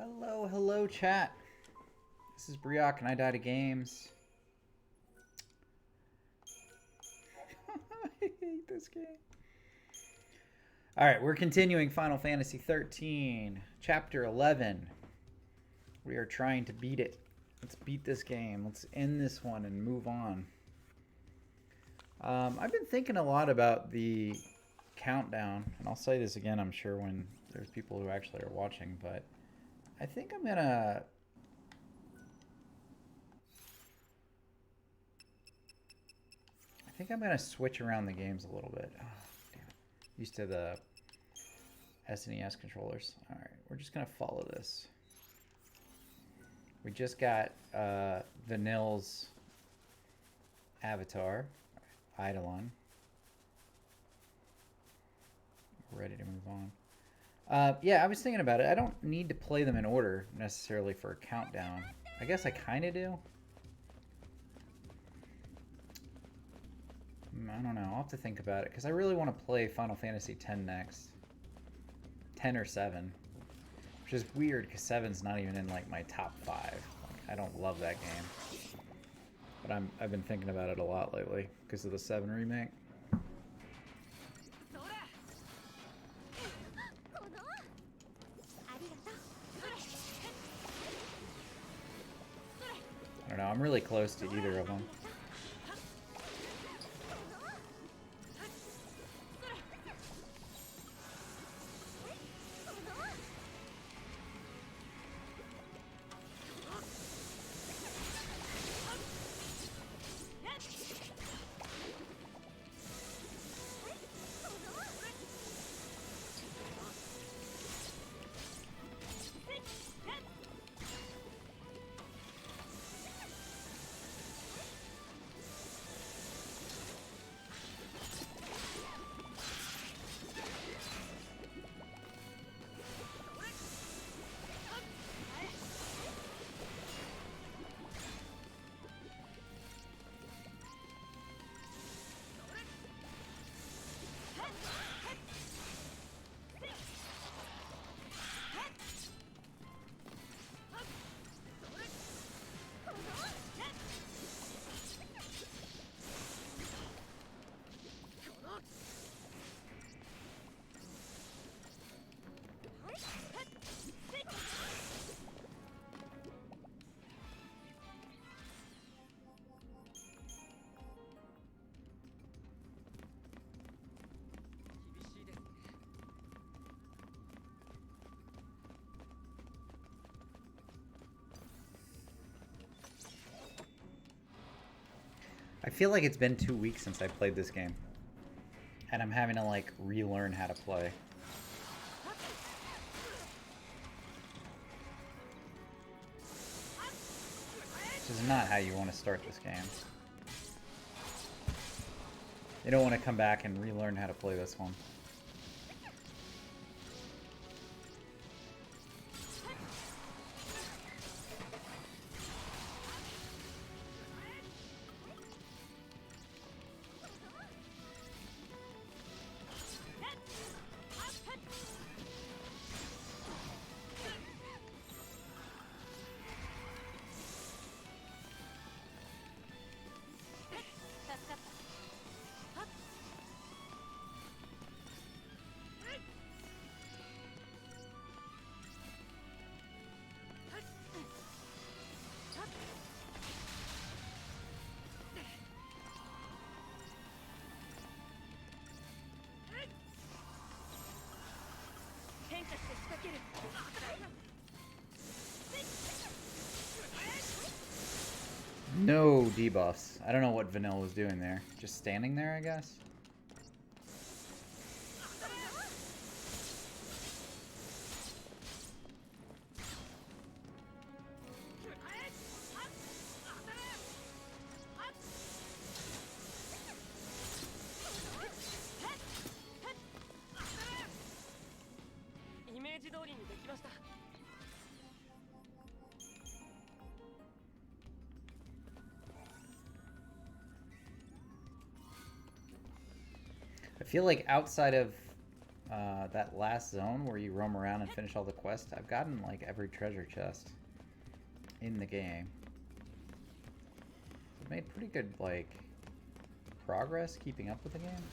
Hello, hello, chat. This is Briok, and I die to games. I hate this game. All right, we're continuing Final Fantasy 13, Chapter 11. We are trying to beat it. Let's beat this game. Let's end this one and move on. I've been thinking a lot about the countdown, and I'll say this again, I'm sure, when there's people who actually are watching, but I think I'm gonna switch around the games a little bit. Oh, damn it. Used to the SNES controllers. All right, we're just gonna follow this. We just got Vanille's avatar, Eidolon. We're ready to move on. Yeah, I was thinking about it. I don't need to play them in order necessarily for a countdown. I guess I kind of do. I don't know. I'll have to think about it because I really want to play Final Fantasy X next. 10 or 7. Which is weird because 7's not even in like my top 5. Like, I don't love that game. But I've been thinking about it a lot lately because of the 7 remake. I don't know. I'm really close to either of them. I feel like it's been 2 weeks since I played this game. And I'm having to like relearn how to play. This is not how you want to start this game. You don't want to come back and relearn how to play this one. No debuffs. I don't know what Vanilla was doing there. Just standing there, I guess? I feel like outside of that last zone where you roam around and finish all the quests, I've gotten like every treasure chest in the game. I've made pretty good like progress keeping up with the game.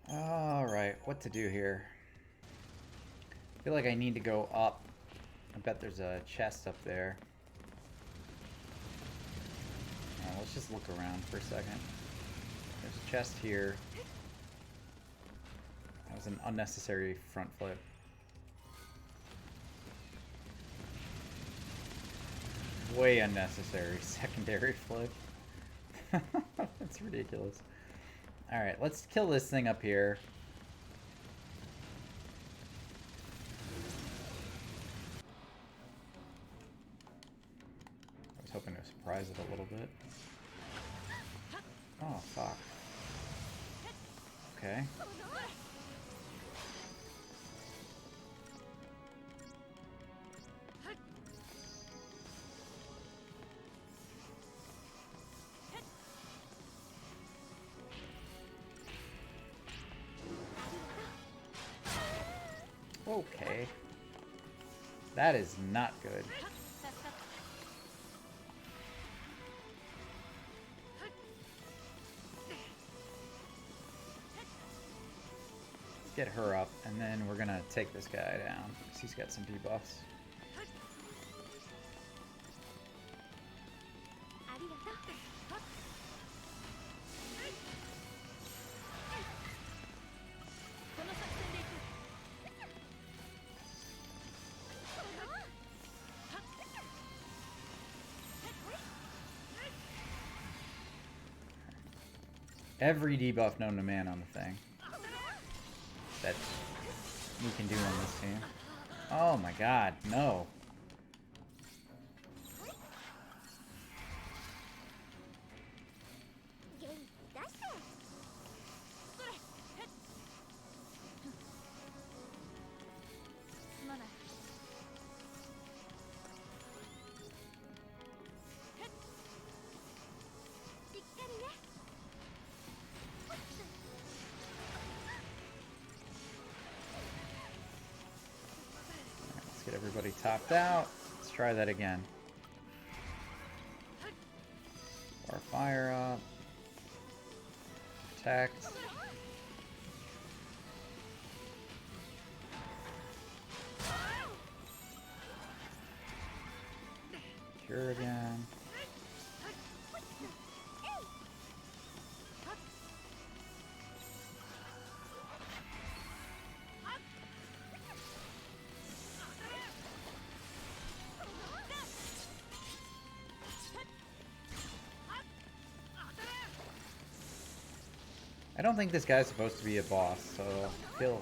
Alright, what to do here? I feel like I need to go up. I bet there's a chest up there. Let's just look around for a second. There's a chest here. That was an unnecessary front flip. Way unnecessary secondary flip. That's ridiculous. Alright, let's kill this thing up here. I was hoping to surprise it a little bit. Oh, fuck. Okay. Okay. That is not good. Get her up, and then we're gonna take this guy down, because he's got some debuffs. Every debuff known to man on the thing that we can do on this team. Oh my god, no. Get everybody topped out. Let's try that again. Our fire up. Protect. Cure again. I don't think this guy's supposed to be a boss, so I feel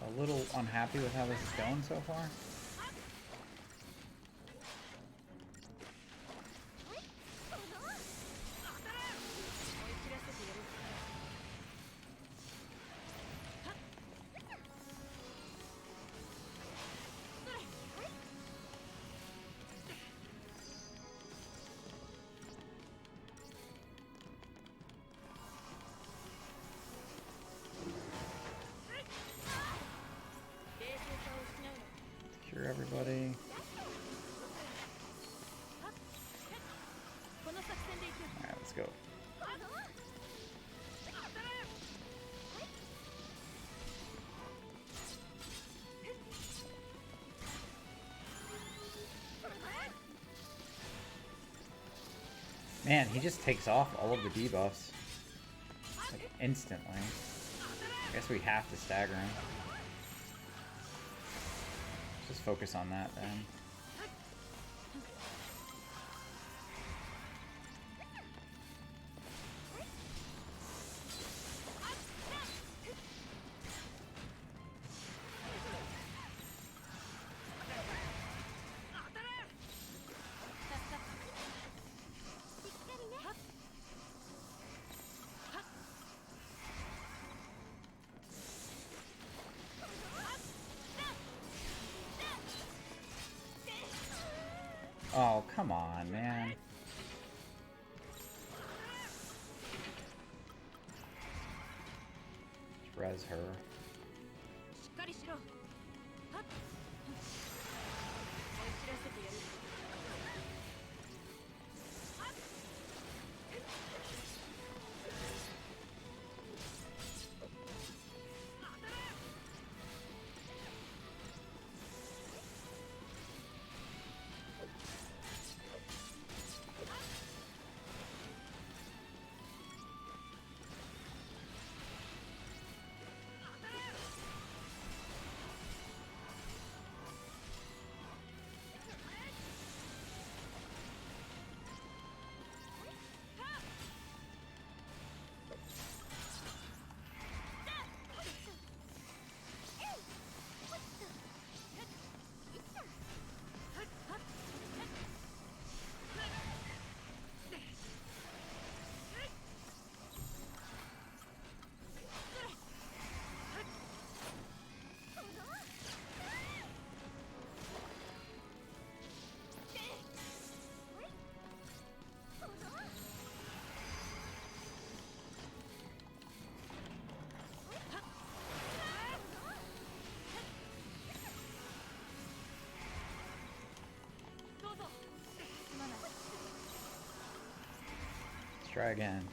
a little unhappy with how this is going so far. Cure everybody. Alright, let's go. Man, he just takes off all of the debuffs. Like, instantly. I guess we have to stagger him. Just focus on that then. Oh, come on, man. Just res her. Let's try again.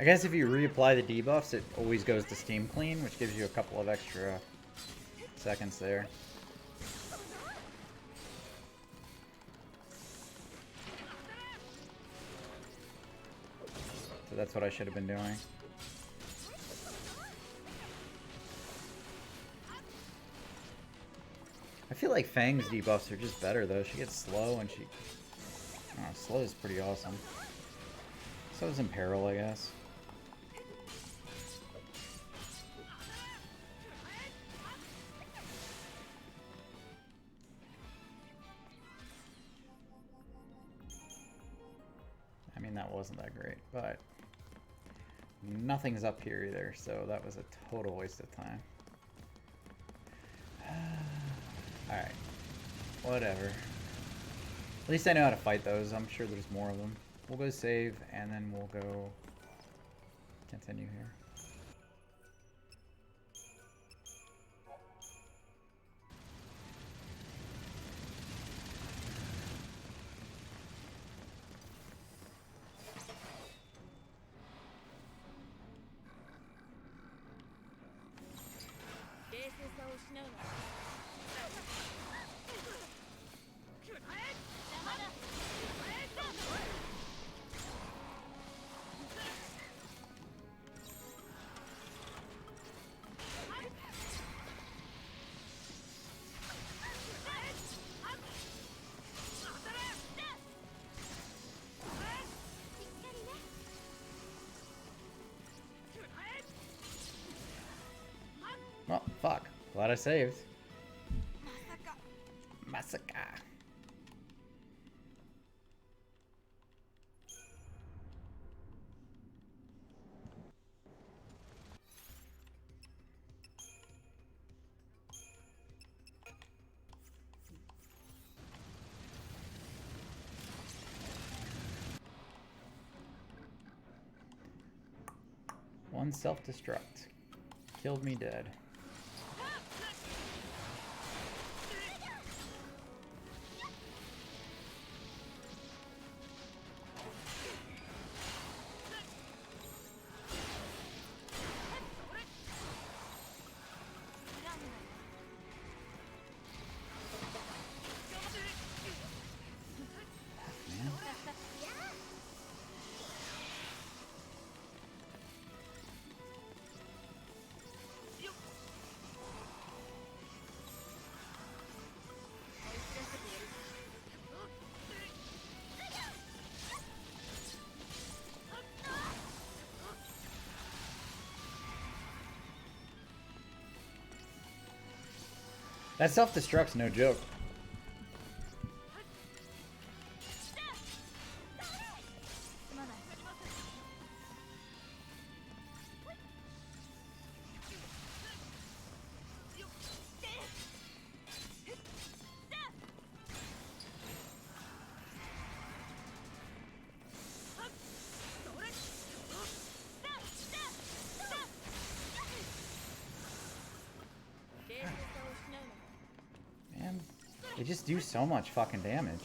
I guess if you reapply the debuffs, it always goes to Steam Clean, which gives you a couple of extra seconds there. So that's what I should have been doing. I feel like Fang's debuffs are just better though. She gets slow and she... Oh, slow is pretty awesome. So is Imperil, I guess. I mean, that wasn't that great, but nothing's up here either, so that was a total waste of time. Alright, Whatever. At least I know how to fight those. I'm sure there's more of them. We'll go save, and then we'll go continue here. Well, fuck. Glad I saved. Masaka. One self-destruct. Killed me dead. That self-destruct's no joke. They just do so much fucking damage.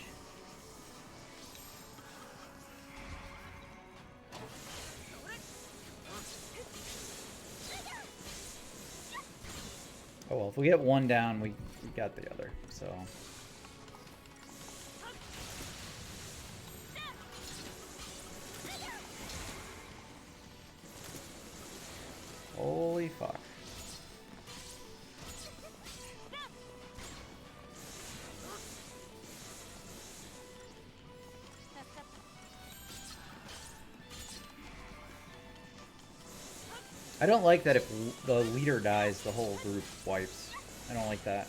Oh well, if we get one down, we got the other, so. Holy fuck. I don't like that if the leader dies, the whole group wipes. I don't like that.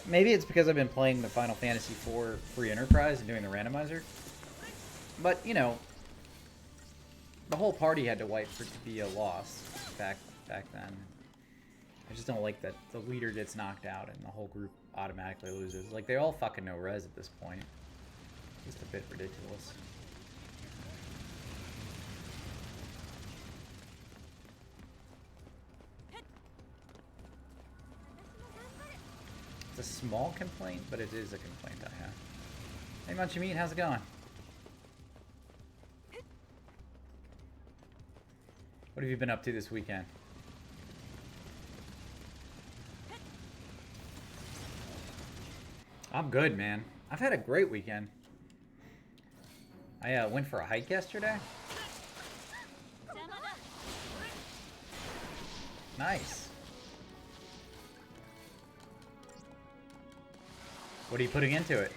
Maybe it's because I've been playing the Final Fantasy IV Free Enterprise and doing the randomizer. But, you know, the whole party had to wipe for it to be a loss back then. I just don't like that the leader gets knocked out and the whole group automatically loses. Like, they all fucking know res at this point. Just a bit ridiculous. It's a small complaint, but it is a complaint I have. Hey, Munchy Meat, how's it going? What have you been up to this weekend? I'm good, man. I've had a great weekend. I went for a hike yesterday. Nice. What are you putting into it?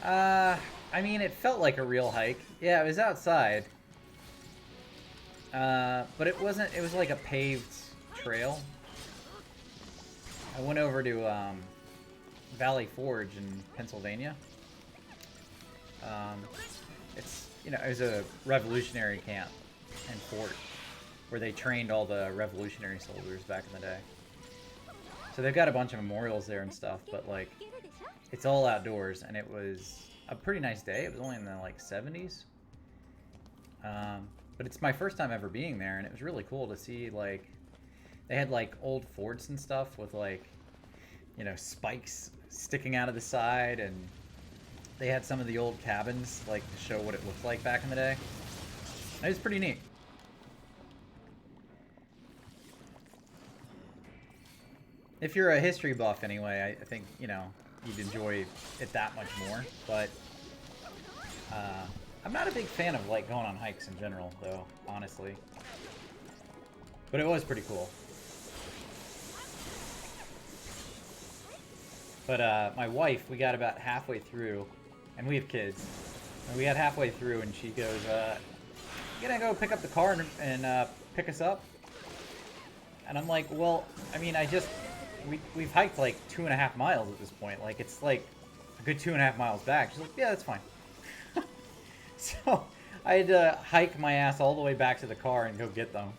I mean, it felt like a real hike. Yeah, it was outside. But it wasn't, it was like a paved trail. I went over to, Valley Forge in Pennsylvania. It's, you know, it was a revolutionary camp. and fort where they trained all the revolutionary soldiers back in the day. So they've got a bunch of memorials there and stuff, but like it's all outdoors, and it was a pretty nice day. It was only in the like 70s. But it's my first time ever being there, and it was really cool to see, like, they had like old forts and stuff with like, you know, spikes sticking out of the side, and they had some of the old cabins like to show what it looked like back in the day. It was pretty neat. If you're a history buff anyway, I think, you know, you'd enjoy it that much more, but I'm not a big fan of like going on hikes in general, though, honestly. But it was pretty cool. But my wife, we got about halfway through, and we have kids, and we got halfway through, and she goes, "You gonna go pick up the car and pick us up?" And I'm like, "Well, I mean, we've hiked like 2.5 miles at this point. Like, it's like a good 2.5 miles back." She's like, "Yeah, that's fine." So I had to hike my ass all the way back to the car and go get them.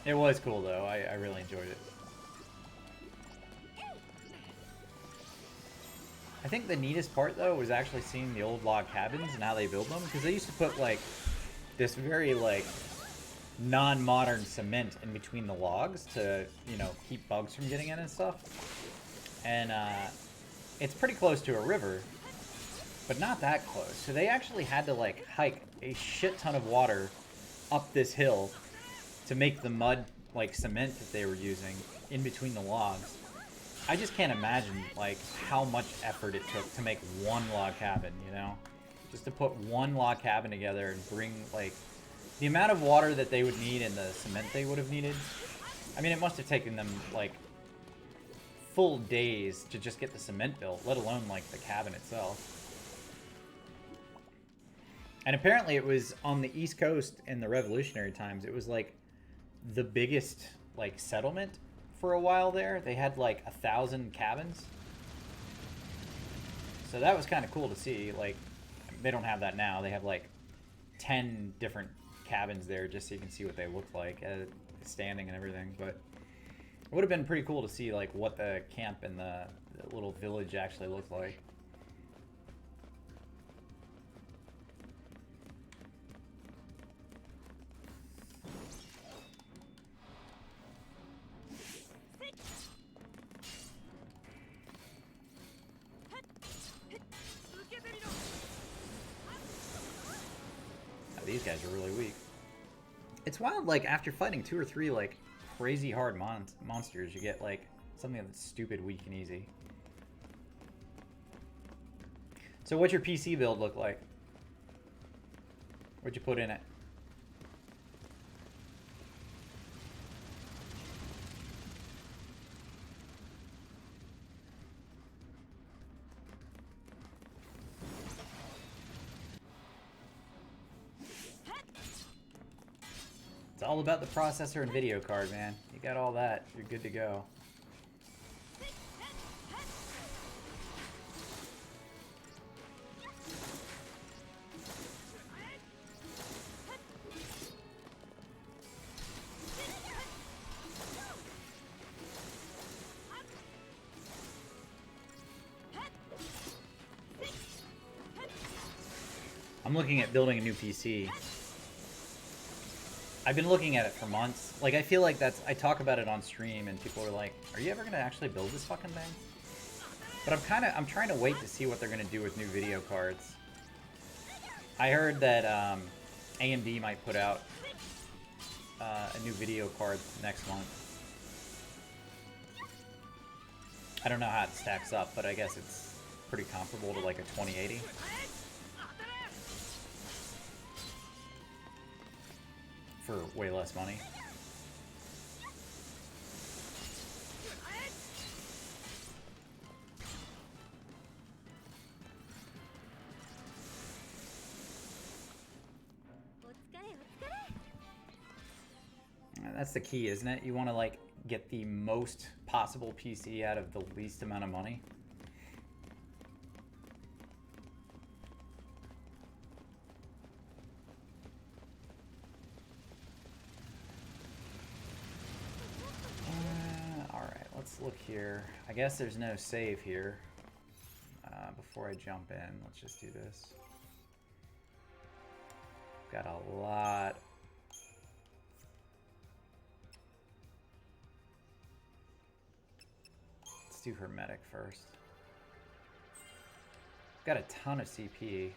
It was cool, though. I really enjoyed it. I think the neatest part, though, was actually seeing the old log cabins and how they build them. Because they used to put, like, this very, like, non-modern cement in between the logs to, you know, keep bugs from getting in and stuff. And, it's pretty close to a river, but not that close. So they actually had to, like, hike a shit ton of water up this hill to make the mud, like, cement that they were using in between the logs. I just can't imagine, like, how much effort it took to make one log cabin, you know? Just to put one log cabin together and bring, like, the amount of water that they would need and the cement they would have needed. I mean, it must have taken them, like, full days to just get the cement built, let alone, like, the cabin itself. And apparently it was on the East Coast in the Revolutionary times. It was, like, the biggest, like, settlement for a while there. They had, like, 1,000 cabins. So that was kind of cool to see. Like, they don't have that now. They have, like, 10 different cabins there just so you can see what they look like, standing and everything. But it would have been pretty cool to see, like, what the camp and the little village actually looked like. Oh, these guys are really weak. It's wild, like, after fighting 2 or 3, like, crazy hard monsters, you get, like, something that's stupid, weak, and easy. So what's your PC build look like? What'd you put in it? It's all about the processor and video card, man. You got all that, you're good to go. I'm looking at building a new PC. I've been looking at it for months. Like, I feel like I talk about it on stream and people are like, are you ever gonna actually build this fucking thing? But I'm trying to wait to see what they're gonna do with new video cards. I heard that AMD might put out a new video card next month. I don't know how it stacks up, but I guess it's pretty comparable to like a 2080. For way less money. That's the key, isn't it? You want to, like, get the most possible PC out of the least amount of money. here. I guess there's no save here. Before I jump in, let's just do this. Got a lot. Let's do Hermetic first. Got a ton of CP. I think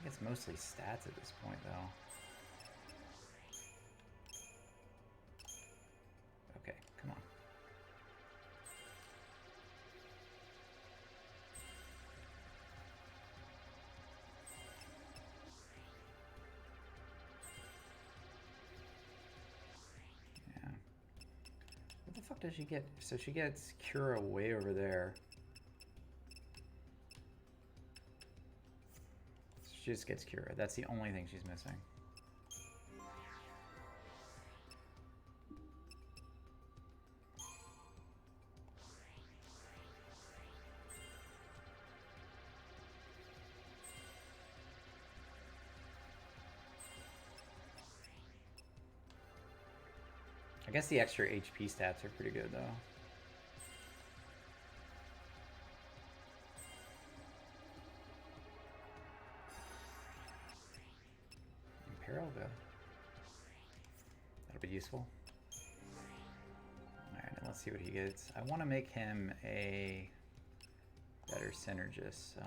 it's mostly stats at this point, though. Okay, come on. Yeah. What the fuck does she get? So she gets Cura way over there. She just gets Cura. That's the only thing she's missing. I guess the extra HP stats are pretty good, though. Imperial go. That'll be useful. Alright, let's see what he gets. I want to make him a better synergist, so...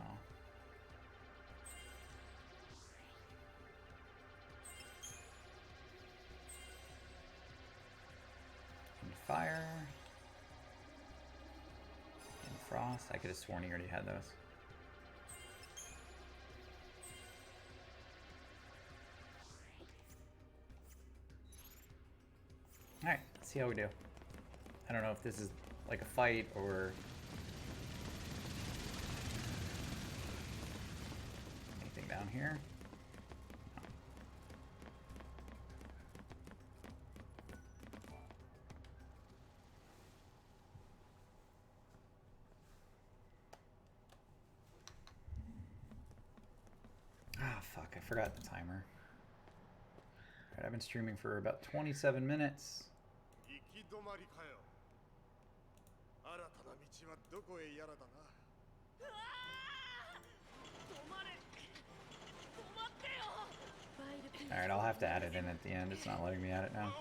Fire. And Frost. I could have sworn he already had those. Alright, let's see how we do. I don't know if this is like a fight or... anything down here. Fuck, I forgot the timer. Alright, I've been streaming for about 27 minutes. Alright, I'll have to add it in at the end. It's not letting me add it now.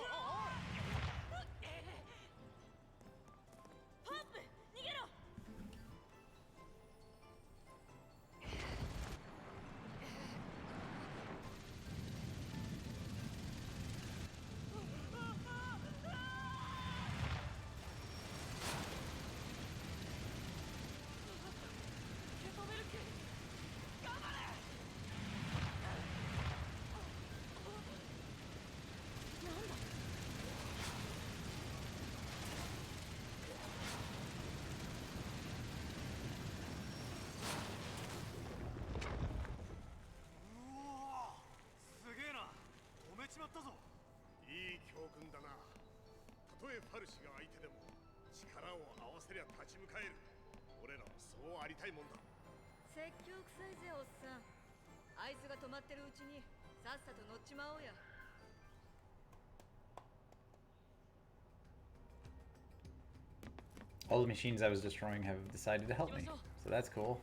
All the machines I was destroying have decided to help me, so that's cool.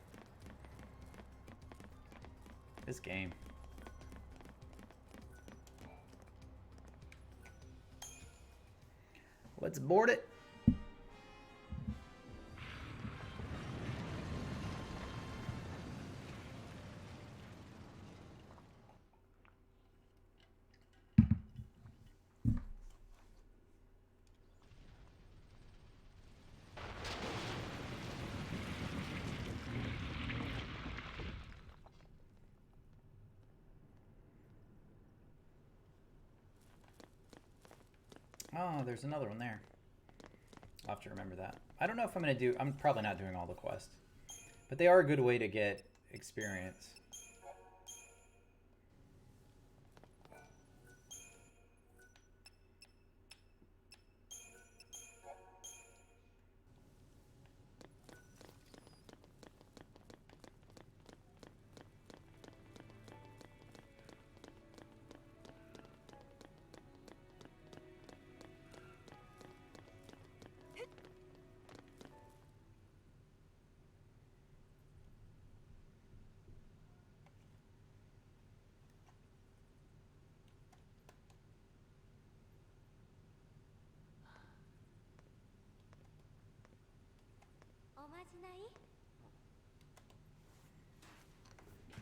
This game. Let's board it. Oh, there's another one there. I'll have to remember that. I don't know if I'm going to do... I'm probably not doing all the quests. But they are a good way to get experience.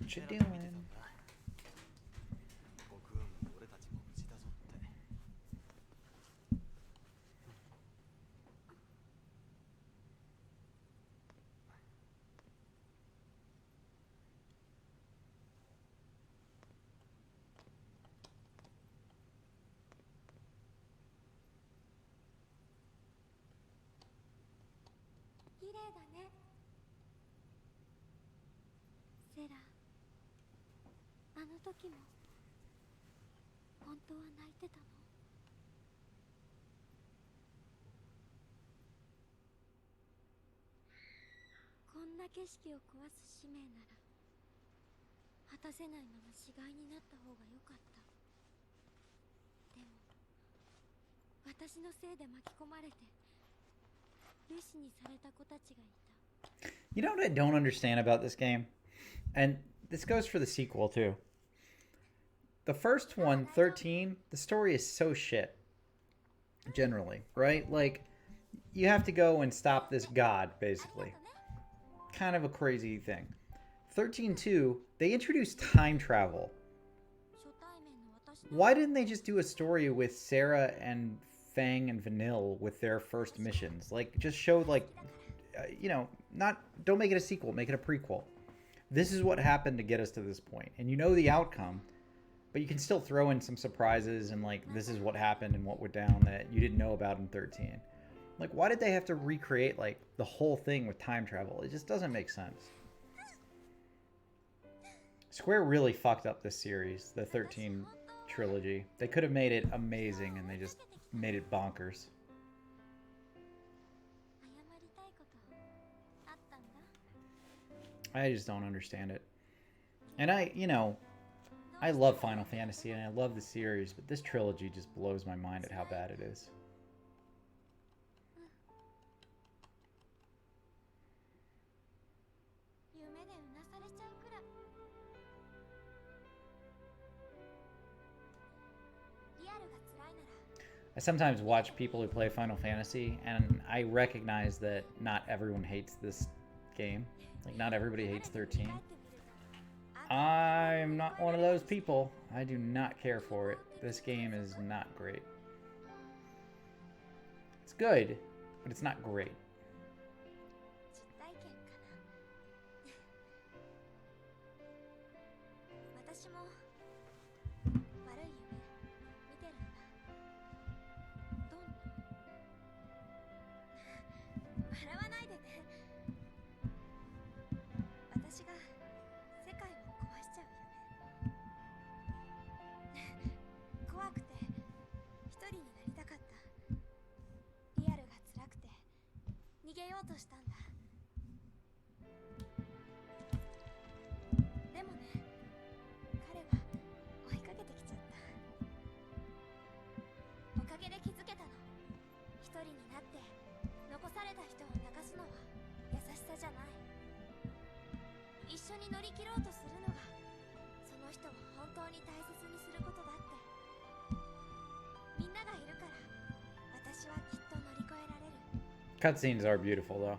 What you doing? 僕運も俺たちも無事だぞって。綺麗だね。セラ、あの時も本当は泣いてたの？こんな景色を壊す使命なら果たせないまま死骸になった方が良かった。でも私のせいで巻き込まれてルシにされた子たちがいた。 You know what I don't understand about this game? And this goes for the sequel too. The first one, 13, the story is so shit. Generally, right? Like, you have to go and stop this god, basically. Kind of a crazy thing. 13.2, they introduced time travel. Why didn't they just do a story with Sarah and Fang and Vanille with their first missions? Like, just show, like, you know, don't make it a sequel, make it a prequel. This is what happened to get us to this point. And you know the outcome, but you can still throw in some surprises and, like, this is what happened and what went down that you didn't know about in 13. Like, why did they have to recreate, like, the whole thing with time travel? It just doesn't make sense. Square really fucked up this series, the 13 trilogy. They could have made it amazing, and they just made it bonkers. I just don't understand it. And I love Final Fantasy, and I love the series, but this trilogy just blows my mind at how bad it is. I sometimes watch people who play Final Fantasy, and I recognize that not everyone hates this game. Like, not everybody hates 13. I'm not one of those people. I do not care for it. This game is not great. It's good, but it's not great. Cutscenes are beautiful, though.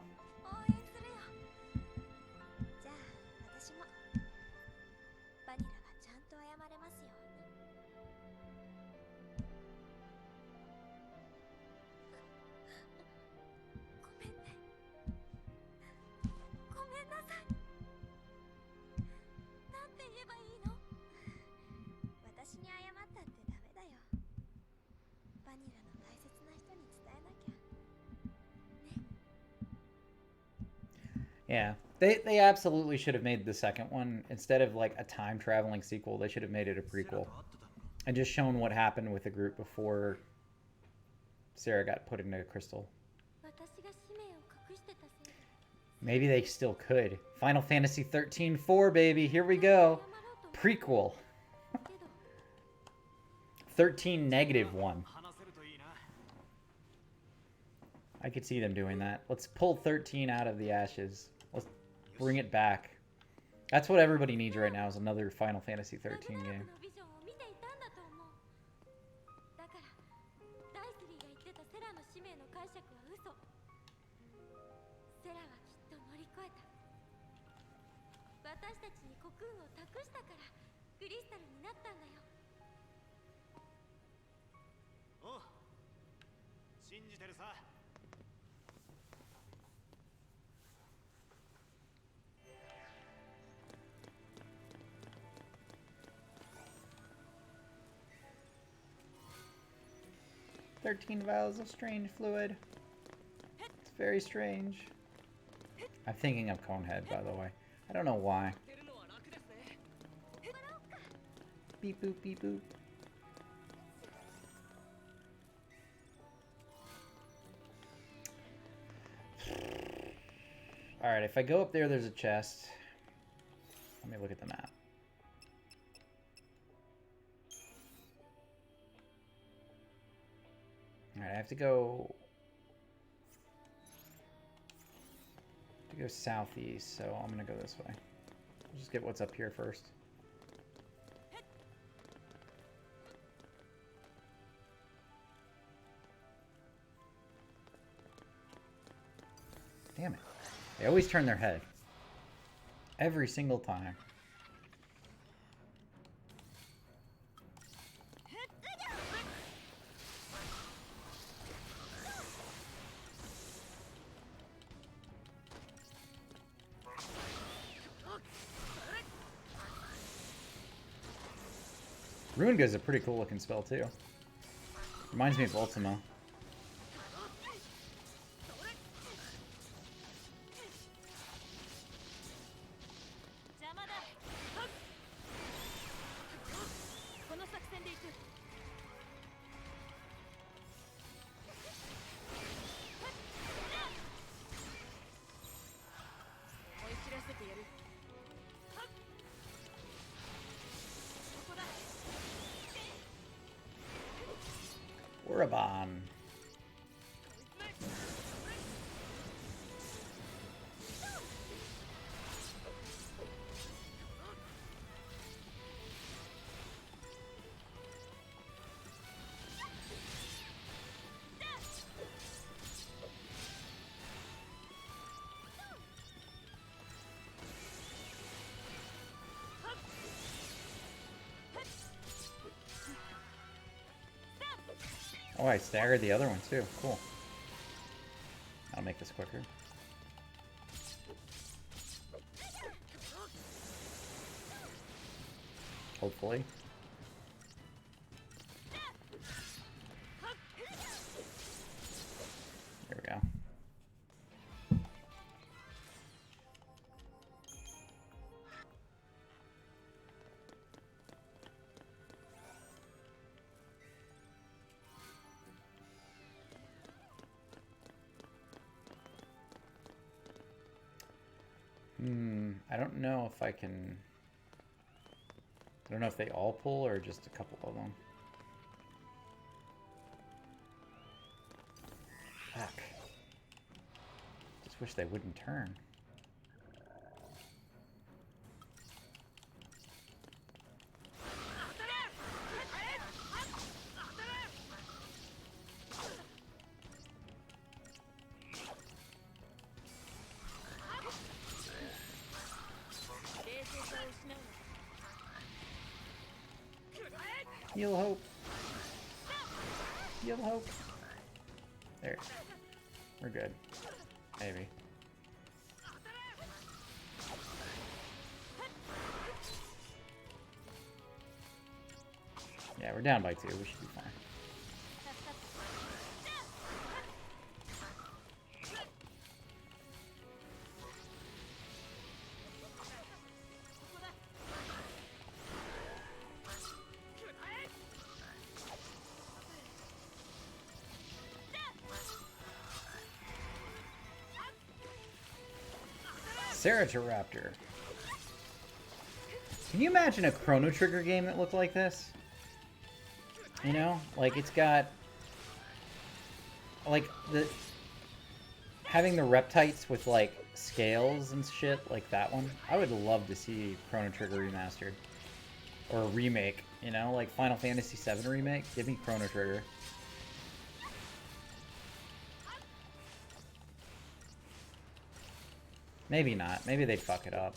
Yeah, they absolutely should have made the second one instead of like a time traveling sequel. They should have made it a prequel and just shown what happened with the group before Sarah got put into a crystal. Maybe they still could. Final Fantasy 13-4, baby. Here we go. Prequel. 13-1. I could see them doing that. Let's pull 13 out of the ashes. Let's bring it back. That's what everybody needs right now, is another Final Fantasy 13 game. 私たちにコクーンを託したからクリスタルになったんだよ。おう、信じてるさ。13 vials of strange fluid. It's very strange. I'm thinking of Conehead, by the way. I don't know why. Beep boop, beep boop. Alright, if I go up there, there's a chest. Let me look at the map. Alright, I have to go southeast, so I'm gonna go this way. I'll just get what's up here first. Damn it. They always turn their head. Every single time. Ruinga is a pretty cool looking spell too. Reminds me of Ultima. Urabon. Oh, I staggered the other one too. Cool. I'll make this quicker. Hopefully. There we go. I don't know if I can... I don't know if they all pull or just a couple of them. Fuck. Just wish they wouldn't turn. Heal hope. Heal hope. There. We're good. Maybe. Yeah, we're down by 2. We should be fine. Ceratopraptor. Can you imagine a Chrono Trigger game that looked like this? You know, like it's got like having the reptites with like scales and shit like that one. I would love to see Chrono Trigger remastered or a remake. You know, like Final Fantasy VII remake. Give me Chrono Trigger. Maybe not. Maybe they'd fuck it up.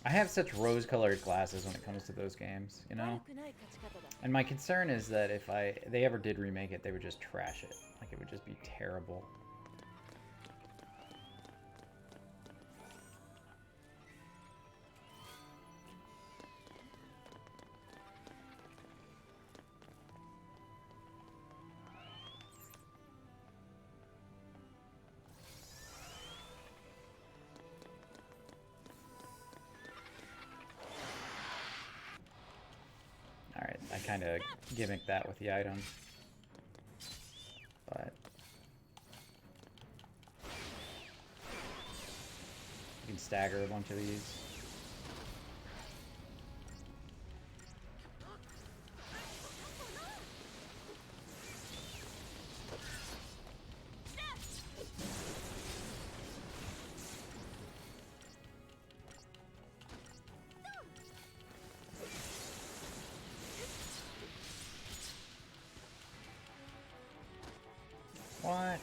I have such rose-colored glasses when it comes to those games, you know? And my concern is that if they ever did remake it, they would just trash it. Like, it would just be terrible. Alright, I kind of gimmicked that with the item. But you can stagger a bunch of these. What?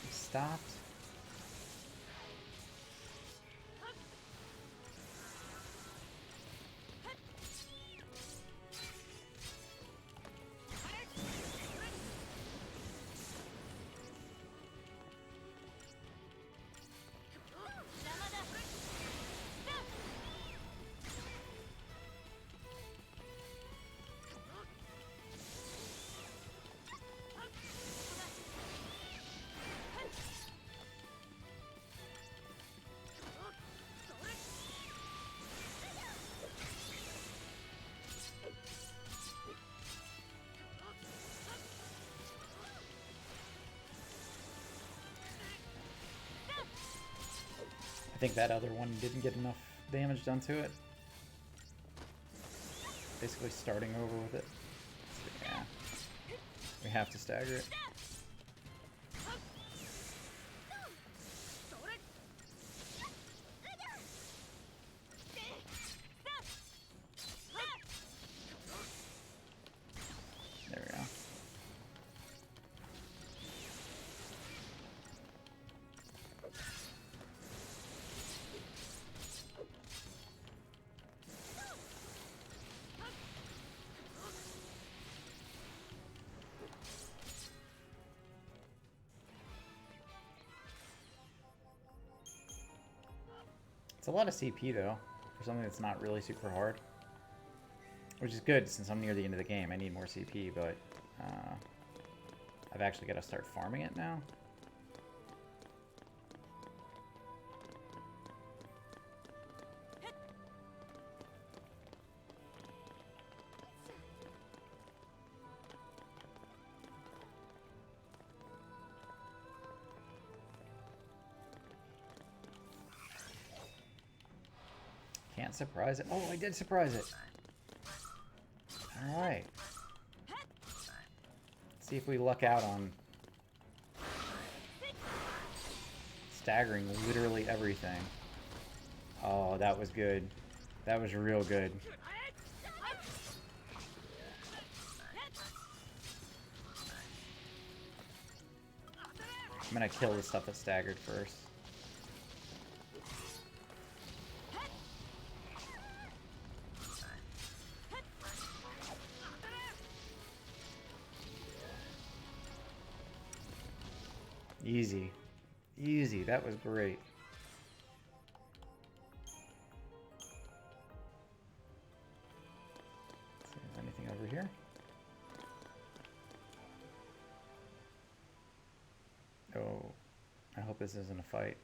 You stopped? I think that other one didn't get enough damage done to it. Basically starting over with it. So, yeah. We have to stagger it. There we go. It's a lot of CP though, for something that's not really super hard. Which is good since I'm near the end of the game. I need more CP, but I've actually got to start farming it now. Can't surprise it. Oh, I did surprise it. Alright. See if we luck out on staggering literally everything. Oh, that was good. That was real good. I'm gonna kill the stuff that's staggered first. Easy. Easy. That was great. Let's see if there's anything over here. Oh, I hope this isn't a fight.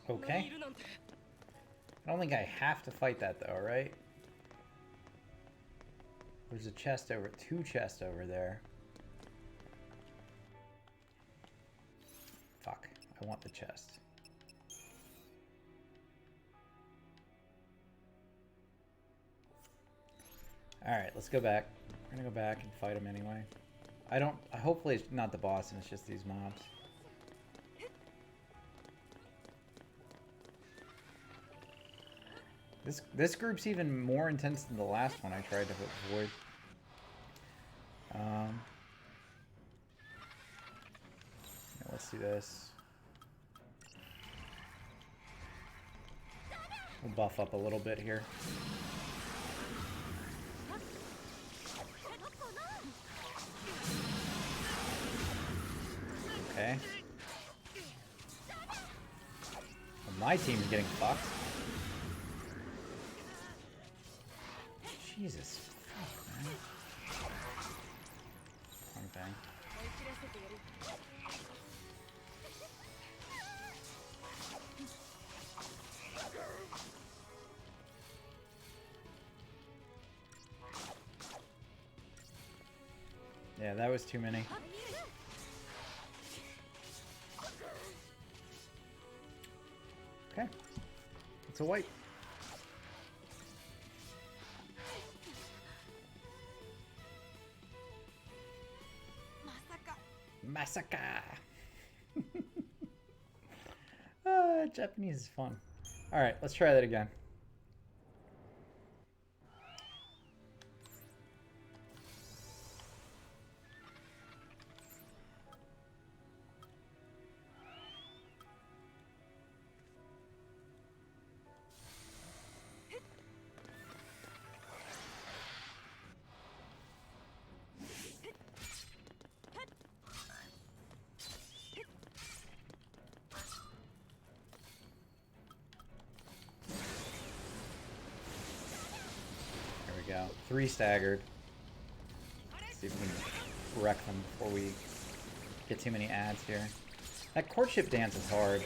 Okay. I don't think I have to fight that though, right? There's a chest over, 2 chests over there. Fuck, I want the chest. Alright, let's go back. We're gonna go back and fight him anyway. Hopefully it's not the boss and it's just these mobs. This group's even more intense than the last one I tried to avoid. Let's do this. We'll buff up a little bit here. Okay. Well, my team's getting fucked. Jesus. Fuck, man. Wrong thing. Yeah, that was too many. Okay. It's a wipe. Massacre! Japanese is fun. Alright, let's try that again. Go. 3 staggered. Let's see if we can wreck them before we get too many ads here. That courtship dance is hard.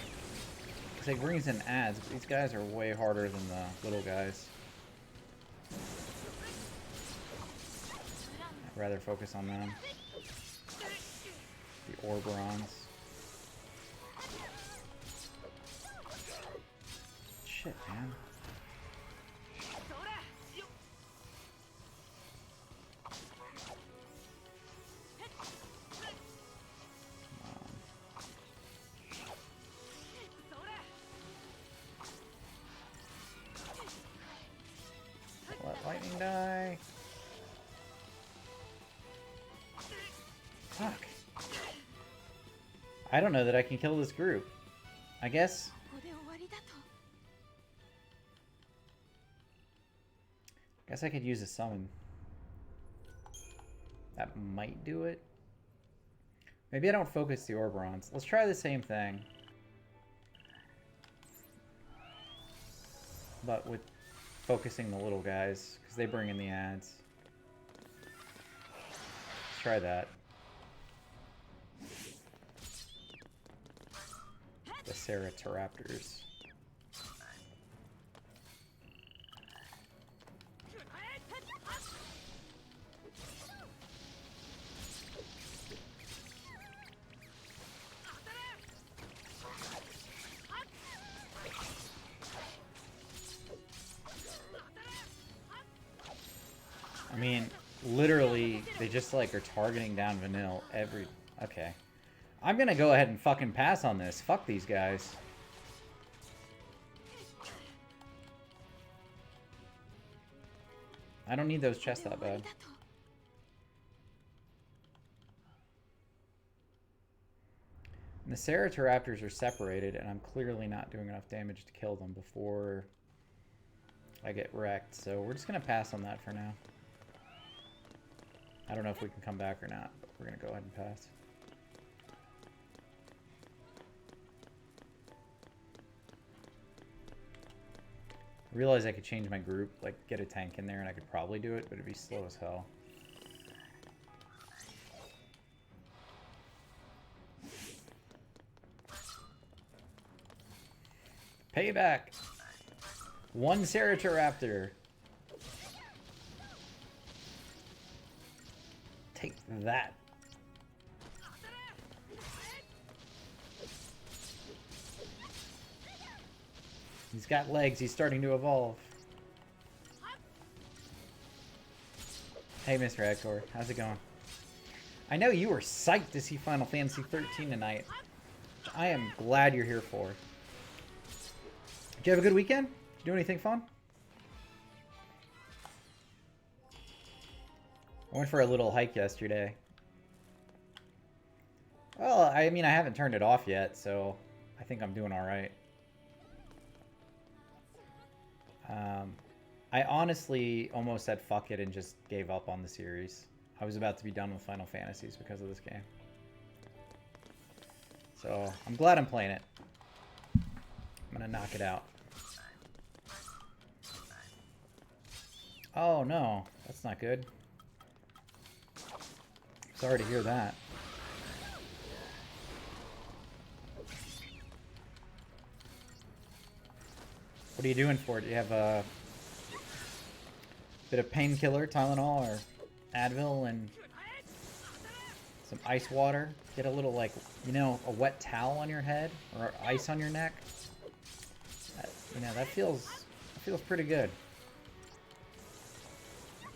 Because it brings in ads, but these guys are way harder than the little guys. I'd rather focus on them. The Orberons. Shit, man. Lightning die. Fuck. I don't know that I can kill this group. I guess. Guess I could use a summon. That might do it. Maybe I don't focus the Orberons. Let's try the same thing. But with focusing the little guys, because they bring in the ads. Let's try that. The Ceratops. I mean, literally, they just, like, are targeting down Vanille every... Okay. I'm gonna go ahead and fucking pass on this. Fuck these guys. I don't need those chests that bad. And the Ceratops are separated, and I'm clearly not doing enough damage to kill them before I get wrecked. So we're just gonna pass on that for now. I don't know if we can come back or not, but we're gonna go ahead and pass. I realize I could change my group, like get a tank in there and I could probably do it, but it'd be slow as hell. Payback! One Ceratopraptor. Take that. He's got legs. He's starting to evolve. Hey, Mr. Hector. How's it going? I know you were psyched to see Final Fantasy 13 tonight. I am glad you're here for. Did you have a good weekend? Did you do anything fun? I went for a little hike yesterday. Well, I mean, I haven't turned it off yet, so I think I'm doing all right. I honestly almost said fuck it and just gave up on the series. I was about to be done with Final Fantasies because of this game. So, I'm glad I'm playing it. I'm gonna knock it out. Oh no, that's not good. Sorry to hear that. What are you doing for it? Do you have a bit of painkiller, Tylenol, or Advil, and some ice water? Get a little, like, you know, a wet towel on your head or ice on your neck. You know, that feels pretty good.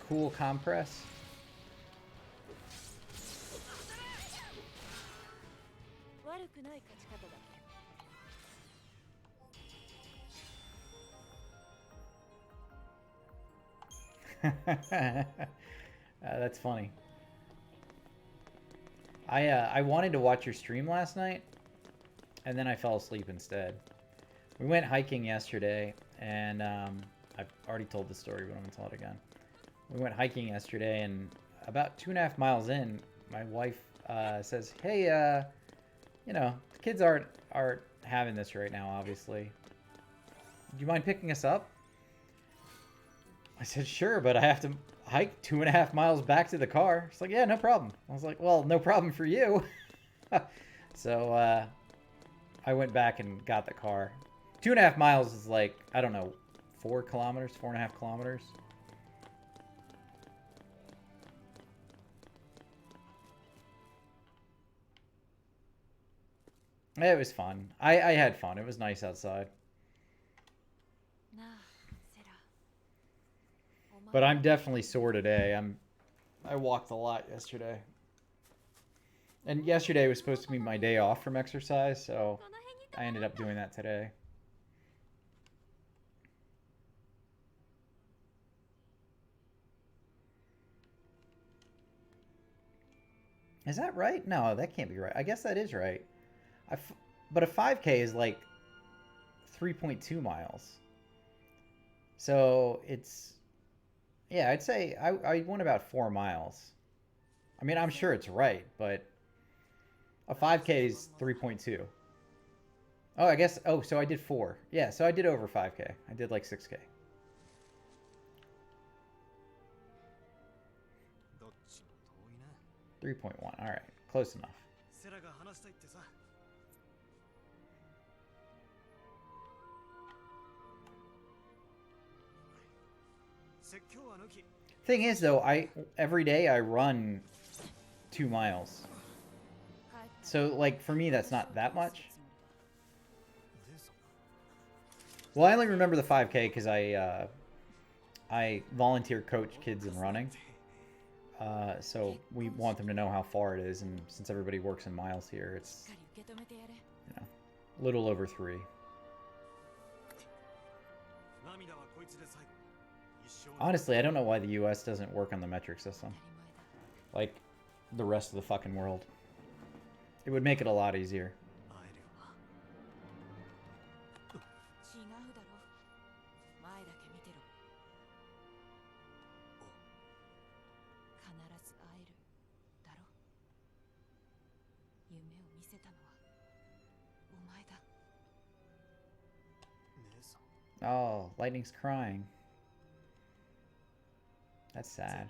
Cool compress. That's funny. I wanted to watch your stream last night, and then I fell asleep instead. We went hiking yesterday, and I've already told the story, but I'm gonna tell it again. We went hiking yesterday, and about 2.5 miles in, my wife says, "Hey, you know, the kids aren't having this right now, obviously. Do you mind picking us up?" I said, "Sure, but I have to hike 2.5 miles back to the car." She's like, "Yeah, no problem." I was like, "Well, no problem for you." So I went back and got the car. 2.5 miles is like, I don't know, 4 kilometers, 4.5 kilometers. It was fun. I had fun. It was nice outside. But I'm definitely sore today. I walked a lot yesterday. And yesterday was supposed to be my day off from exercise, so I ended up doing that today. Is that right? No, that can't be right. I guess that is right. But a 5K is like 3.2 miles. So it's... Yeah, I'd say I went about 4 miles. I mean, I'm sure it's right, but a 5K is 3.2. Oh, I guess... Oh, so I did 4. Yeah, so I did over 5K. I did like 6K. $3.1. All right, close enough. Thing is, though, every day I run 2 miles. So, like, for me, that's not that much. Well, I only remember the 5K because I volunteer coach kids in running. So we want them to know how far it is, and since everybody works in miles here, it's, you know, a little over 3. Honestly, I don't know why the US doesn't work on the metric system like the rest of the fucking world. It would make it a lot easier. Oh, Lightning's crying. That's sad.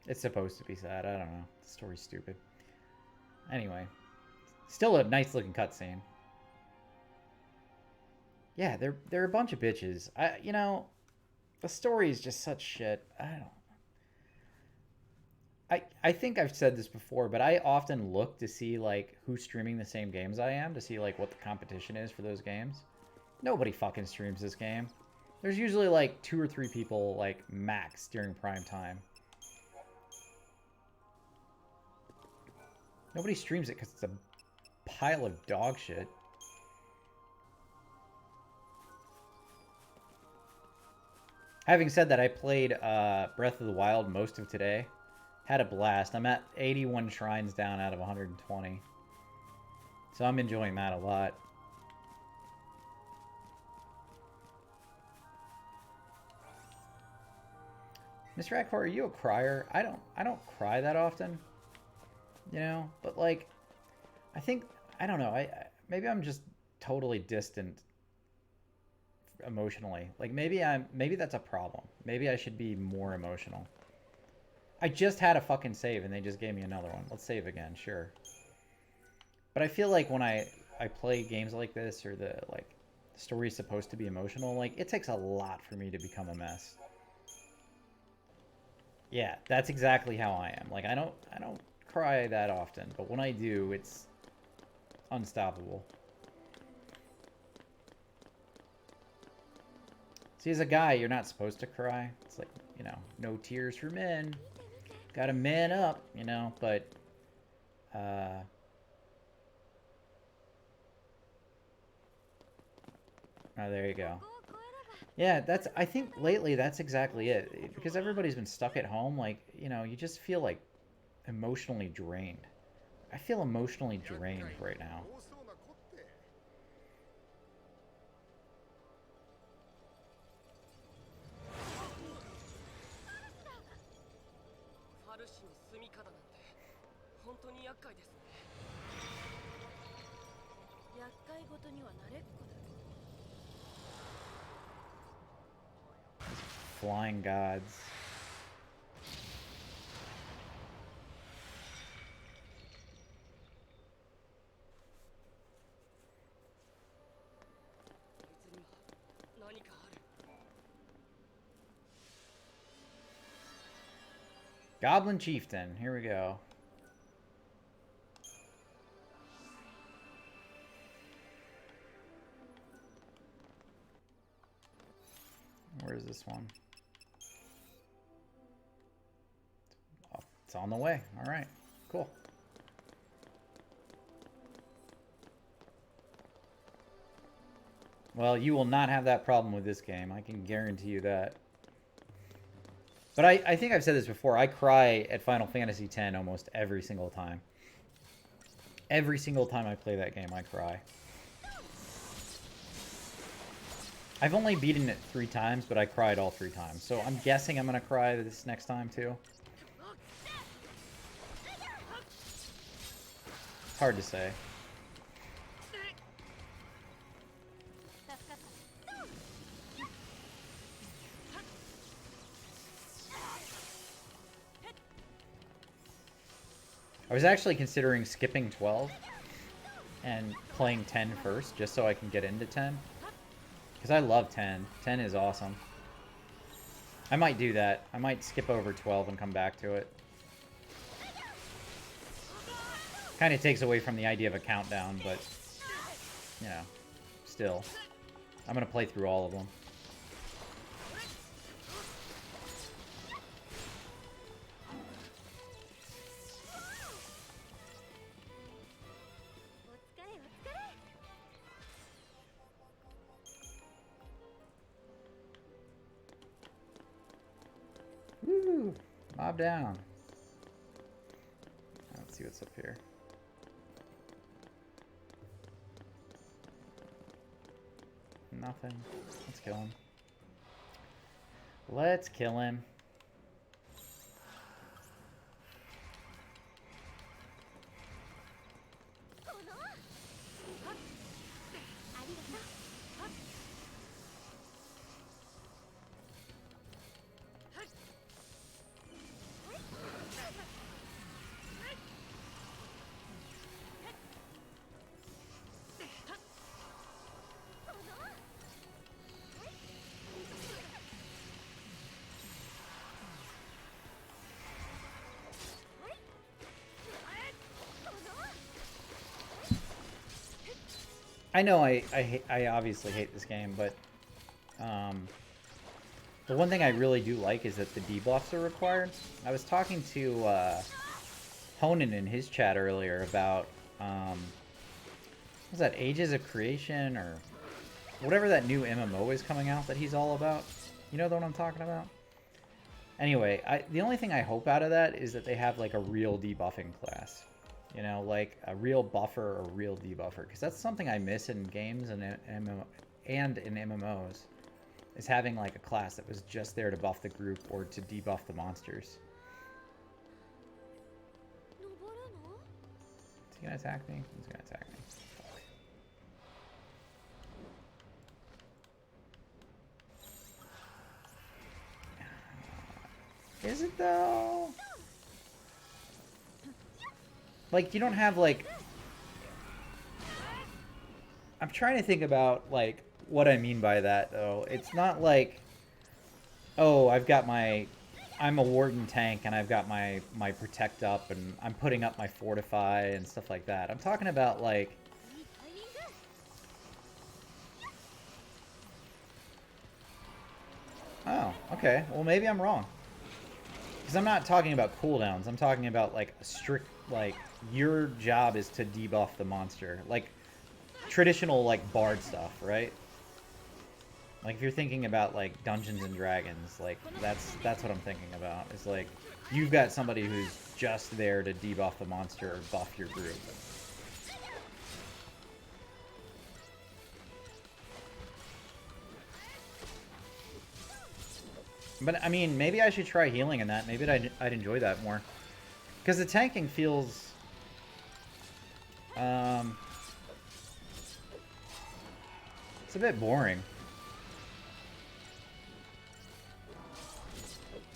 It's supposed to be sad. I don't know. The story's stupid. Anyway, still a nice looking cutscene. Yeah, they're a bunch of bitches. The story is just such shit. I think I've said this before, but I often look to see like who's streaming the same games I am to see like what the competition is for those games. Nobody fucking streams this game. There's usually like 2 or 3 people like max during prime time. Nobody streams it because it's a pile of dog shit. Having said that, I played Breath of the Wild most of today. Had a blast. I'm at 81 shrines down out of 120. So I'm enjoying that a lot. Mr. Akbar, are you a crier? I don't cry that often. You know, but like I don't know. Maybe I'm just totally distant emotionally. Like maybe that's a problem. Maybe I should be more emotional. I just had a fucking save and they just gave me another one. Let's save again, sure. But I feel like when I play games like this or the story is supposed to be emotional, like it takes a lot for me to become a mess. Yeah, that's exactly how I am. Like I don't cry that often, but when I do, it's unstoppable. See, as a guy, you're not supposed to cry. It's like, no tears for men. Gotta man up, but oh, there you go. Yeah, I think lately that's exactly it. Because everybody's been stuck at home, like, you just feel like emotionally drained. I feel emotionally drained right now. Flying gods. Goblin Chieftain. Here we go. Where is this one? Oh, it's on the way. All right. Cool. Well, you will not have that problem with this game. I can guarantee you that. But I think I've said this before. I cry at Final Fantasy X almost every single time. Every single time I play that game, I cry. I've only beaten it 3 times, but I cried all 3 times. So I'm guessing I'm going to cry this next time, too. It's hard to say. I was actually considering skipping 12 and playing 10 first, just so I can get into 10. Because I love 10. 10 is awesome. I might do that. I might skip over 12 and come back to it. Kind of takes away from the idea of a countdown, but, still. I'm going to play through all of them. Woo! Mob down. Let's see what's up here. Nothing. Let's kill him. Let's kill him. I know I obviously hate this game, but the one thing I really do like is that the debuffs are required. I was talking to Honan in his chat earlier about what was that, Ages of Creation or whatever that new MMO is coming out that he's all about. You know the one I'm talking about? Anyway, the only thing I hope out of that is that they have like a real debuffing class. You know, like a real buffer or real debuffer. Because that's something I miss in games and in MMOs. Is having like a class that was just there to buff the group or to debuff the monsters. Is he gonna attack me? He's gonna attack me. Fuck. Is it though? Like, you don't have like... I'm trying to think about like what I mean by that though. It's not like, oh, I've got my... I'm a Warden tank and I've got my Protect up and I'm putting up my Fortify and stuff like that. I'm talking about like... Oh, okay. Well, maybe I'm wrong. Because I'm not talking about cooldowns. I'm talking about like a strict, like, your job is to debuff the monster. Like, traditional, like, bard stuff, right? Like, if you're thinking about, like, Dungeons and Dragons, like, that's what I'm thinking about. It's like, you've got somebody who's just there to debuff the monster or buff your group. But, I mean, maybe I should try healing in that. Maybe I'd enjoy that more. Because the tanking feels... it's a bit boring.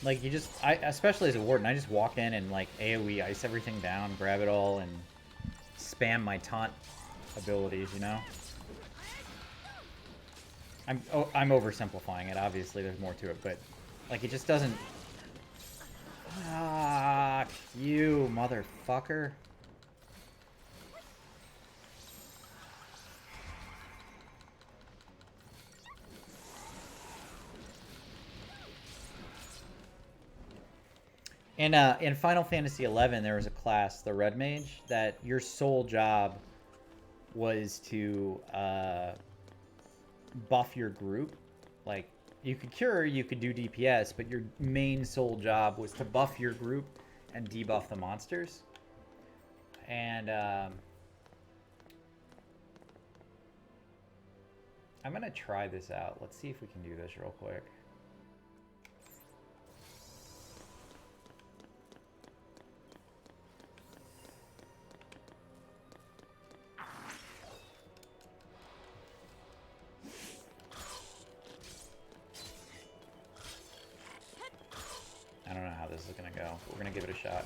Like, you just... especially as a Warden, I just walk in and, like, AoE ice everything down, grab it all, and spam my taunt abilities, you know? I'm oversimplifying it. Obviously, there's more to it, but... like, it just doesn't... Fuck you, motherfucker. And in Final Fantasy XI, there was a class, the Red Mage, that your sole job was to buff your group. Like, you could cure, you could do DPS, but your main sole job was to buff your group and debuff the monsters. And I'm gonna try this out. Let's see if we can do this real quick. I don't know how this is gonna go. We're gonna give it a shot.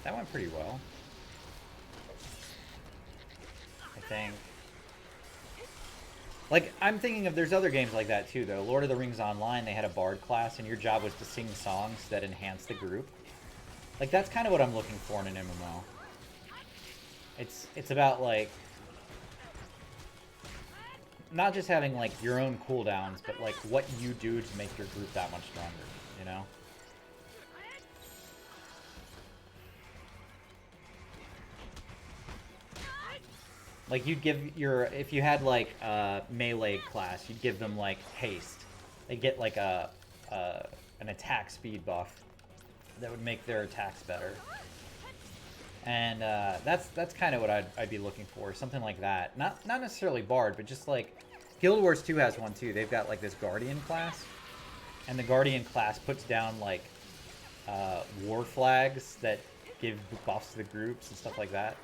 That went pretty well, I think. Like, I'm thinking of, there's other games like that too, though. Lord of the Rings Online, they had a bard class, and your job was to sing songs that enhance the group. Like, that's kind of what I'm looking for in an MMO. It's about, like, not just having, like, your own cooldowns, but, like, what you do to make your group that much stronger, you know? Like, you'd give your... if you had, like, a melee class, you'd give them, like, haste. They get, like, an attack speed buff that would make their attacks better. And that's kind of what I'd be looking for, something like that. Not necessarily Bard, but just like... Guild Wars 2 has one, too. They've got, like, this Guardian class. And the Guardian class puts down, like, war flags that give buffs to the groups and stuff like that.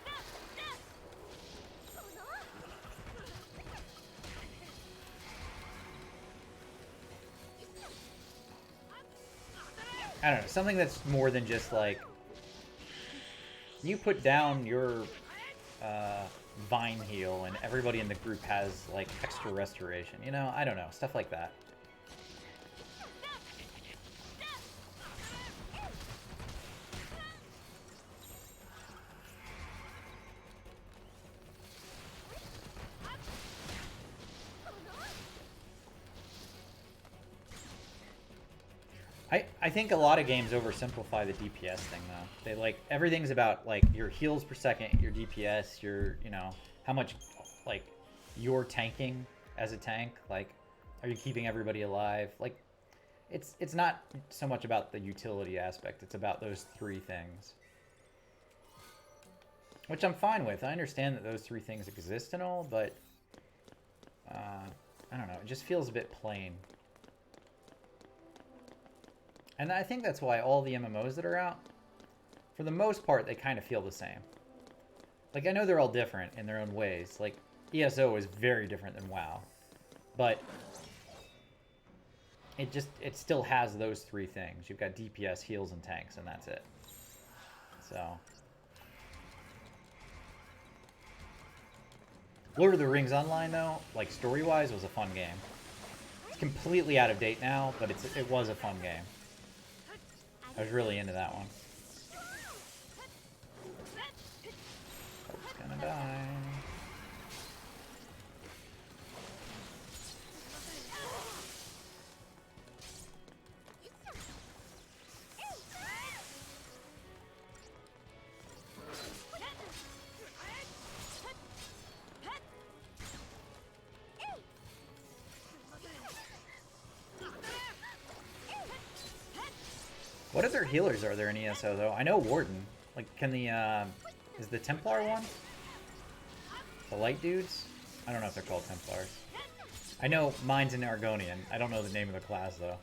I don't know, something that's more than just like, you put down your Vine heal and everybody in the group has like extra restoration, you know? I don't know, stuff like that. I think a lot of games oversimplify the DPS thing though. They like everything's about like your heals per second, your DPS, your how much like you're tanking as a tank. Like, are you keeping everybody alive? Like, it's not so much about the utility aspect. It's about those three things, which I'm fine with. I understand that those three things exist and all, but I don't know. It just feels a bit plain. And I think that's why all the MMOs that are out, for the most part, they kind of feel the same. Like, I know they're all different in their own ways. Like, ESO is very different than WoW. But it still has those three things. You've got DPS, heals, and tanks, and that's it. So. Lord of the Rings Online, though, like, story-wise, was a fun game. It's completely out of date now, but it was a fun game. I was really into that one. Oh, it's gonna die. What other healers are there in ESO, though? I know Warden. Like, can the, is the Templar one? The light dudes? I don't know if they're called Templars. I know mine's an Argonian. I don't know the name of the class, though.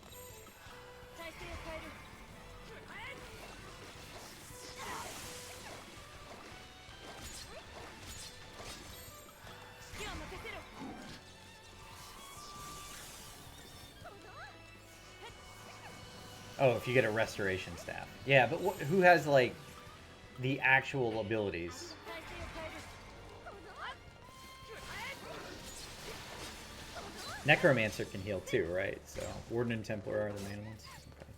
Oh, if you get a restoration staff. Yeah, but who has, like, the actual abilities? Necromancer can heal too, right? So, Warden and Templar are the main ones. Okay.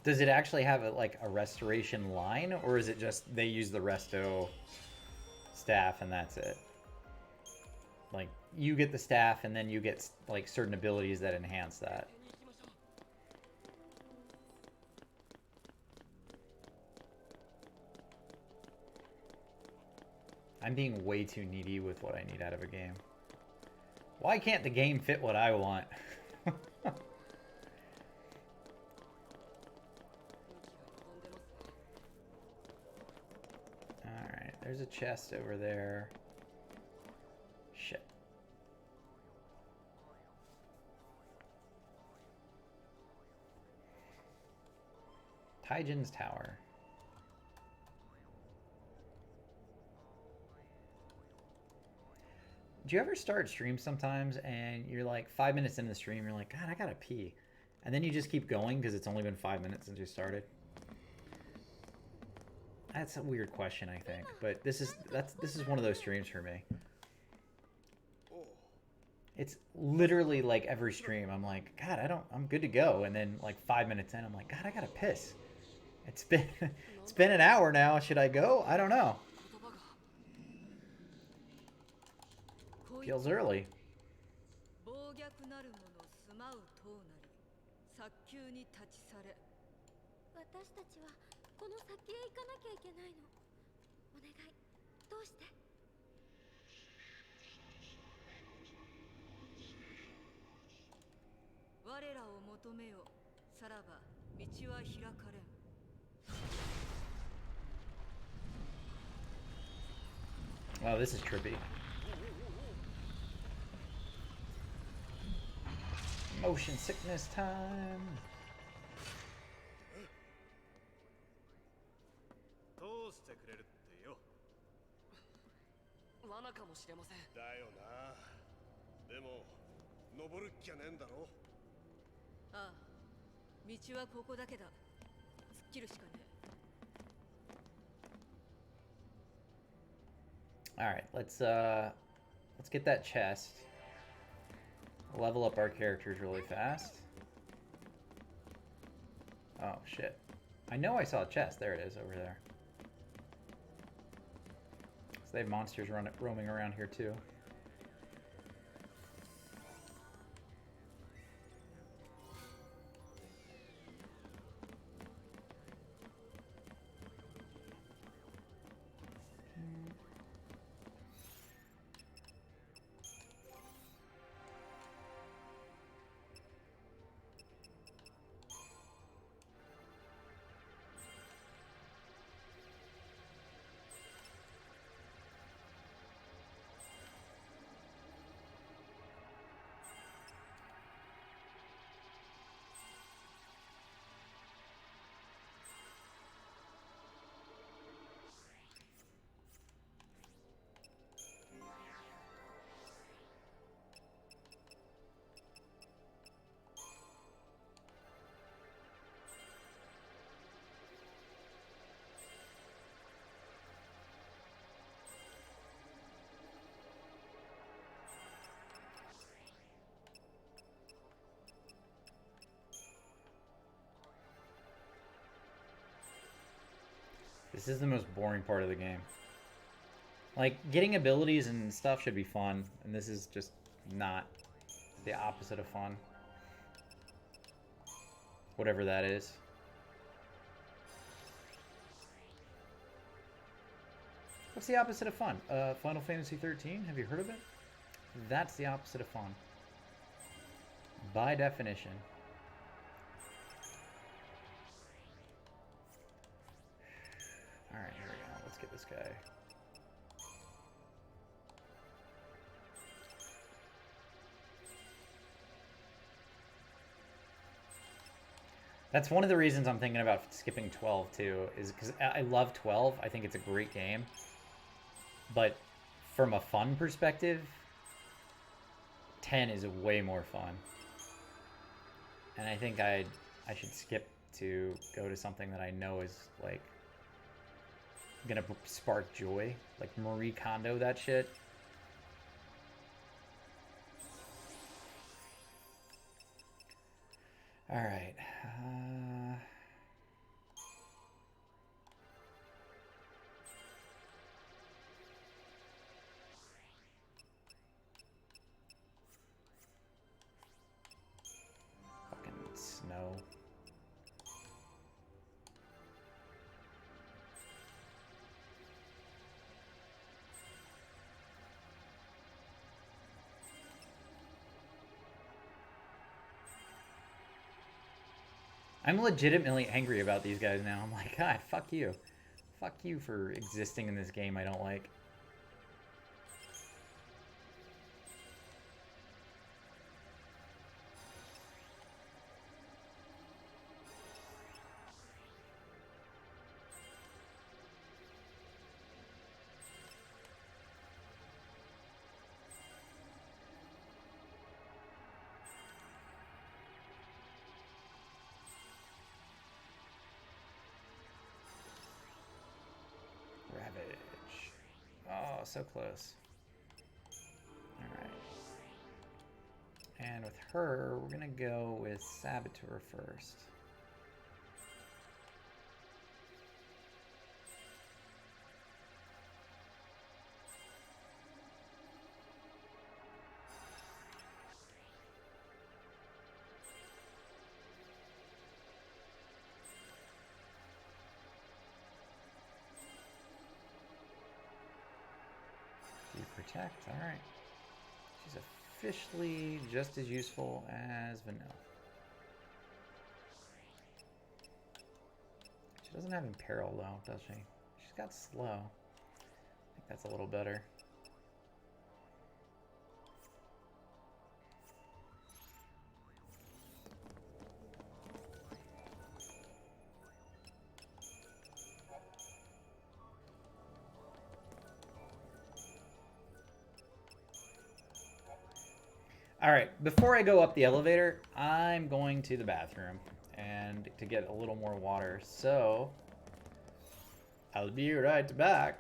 Does it actually have like a restoration line, or is it just they use the resto staff and that's it? Like, you get the staff and then you get like certain abilities that enhance that. I'm being way too needy with what I need out of a game. Why can't the game fit what I want? Alright, there's a chest over there. Shit. Taijin's Tower. Do you ever start stream sometimes and you're like 5 minutes into the stream, you're like, God, I gotta pee. And then you just keep going because it's only been 5 minutes since you started? That's a weird question, I think, but this is one of those streams for me. It's literally like every stream I'm like, God, I'm good to go, and then like 5 minutes in I'm like, God, I gotta piss. It's been an hour now. Should I go? I don't know. Feels early. Oh, this is trippy. Motion sickness time. All right, let's get that chest. Level up our characters really fast. Oh, shit. I know I saw a chest. There it is, over there. So they have monsters roaming around here, too. This is the most boring part of the game. Like, getting abilities and stuff should be fun, and this is just not the opposite of fun. Whatever that is. What's the opposite of fun? Final Fantasy 13? Have you heard of it? That's the opposite of fun. By definition. Alright, here we go. Let's get this guy. That's one of the reasons I'm thinking about skipping 12 too, is because I love 12. I think it's a great game. But from a fun perspective, 10 is way more fun. And I think I should skip to go to something that I know is like gonna spark joy. Like Marie Kondo that shit. Alright. Fucking snow. I'm legitimately angry about these guys now. I'm like, God, fuck you. Fuck you for existing in this game I don't like. Ravage. Oh, so close. Alright. And with her, we're gonna go with Saboteur first. Protect, alright. She's officially just as useful as Vanilla. She doesn't have Imperil though, does she? She's got Slow. I think that's a little better. Alright, before I go up the elevator, I'm going to the bathroom and to get a little more water. So, I'll be right back.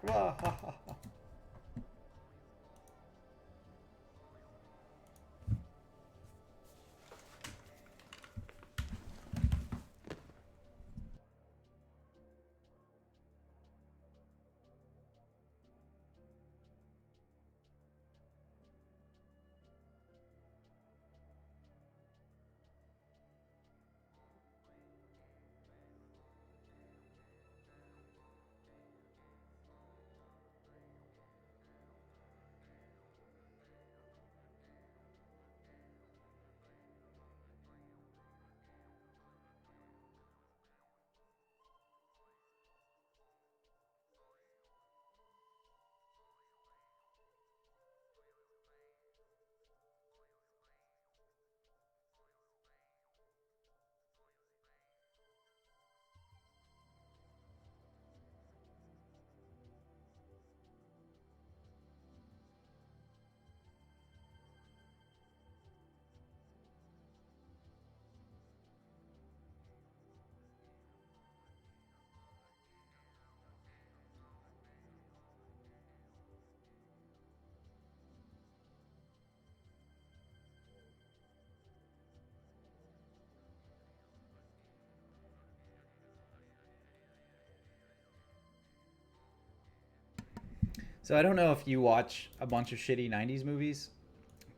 So I don't know if you watch a bunch of shitty 90s movies,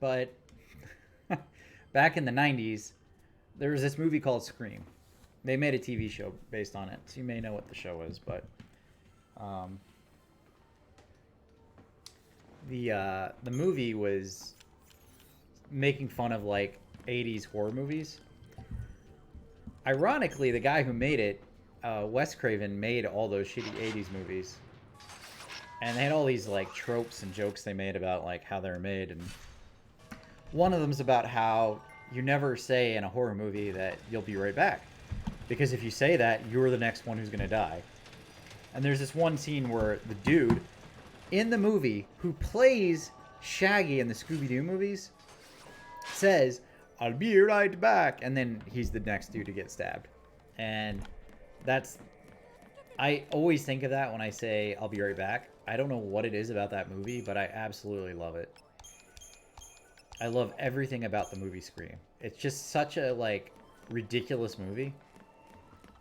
but back in the 90s, there was this movie called Scream. They made a TV show based on it, so you may know what the show is, but the movie was making fun of like 80s horror movies. Ironically, the guy who made it, Wes Craven, made all those shitty 80s movies. And they had all these like tropes and jokes they made about like how they're made, and one of them's about how you never say in a horror movie that you'll be right back, because if you say that, you're the next one who's gonna die. And there's this one scene where the dude in the movie who plays Shaggy in the Scooby-Doo movies says, "I'll be right back," and then he's the next dude to get stabbed. And that's, I always think of that when I say I'll be right back. I don't know what it is about that movie, but I absolutely love it. I love everything about the movie Scream. It's just such a like ridiculous movie.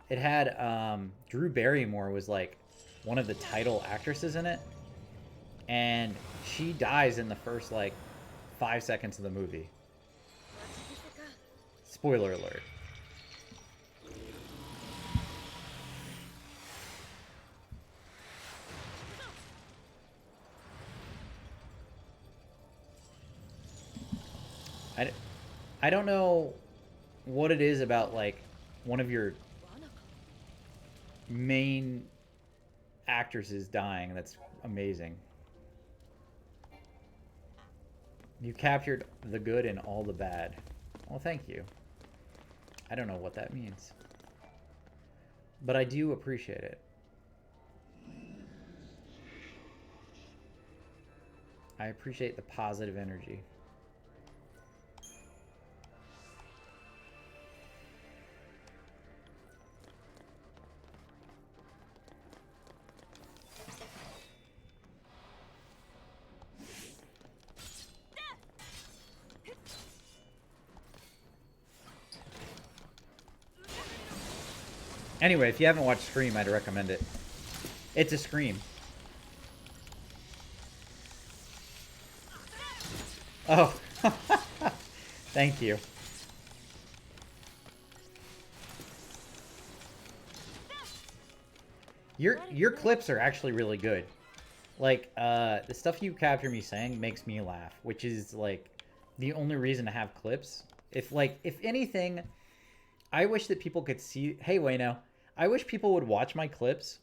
It had Drew Barrymore was like one of the title actresses in it, and she dies in the first like 5 seconds of the movie. Spoiler alert. I don't know what it is about like one of your main actresses dying that's amazing. You captured the good and all the bad. Well, thank you. I don't know what that means, but I do appreciate it. I appreciate the positive energy. Anyway, if you haven't watched Scream, I'd recommend it. It's a Scream. Oh. Thank you. Your clips are actually really good. Like, the stuff you capture me saying makes me laugh, which is, like, the only reason to have clips. If anything, I wish that people could see... Hey, Wayno. I wish people would watch my clips,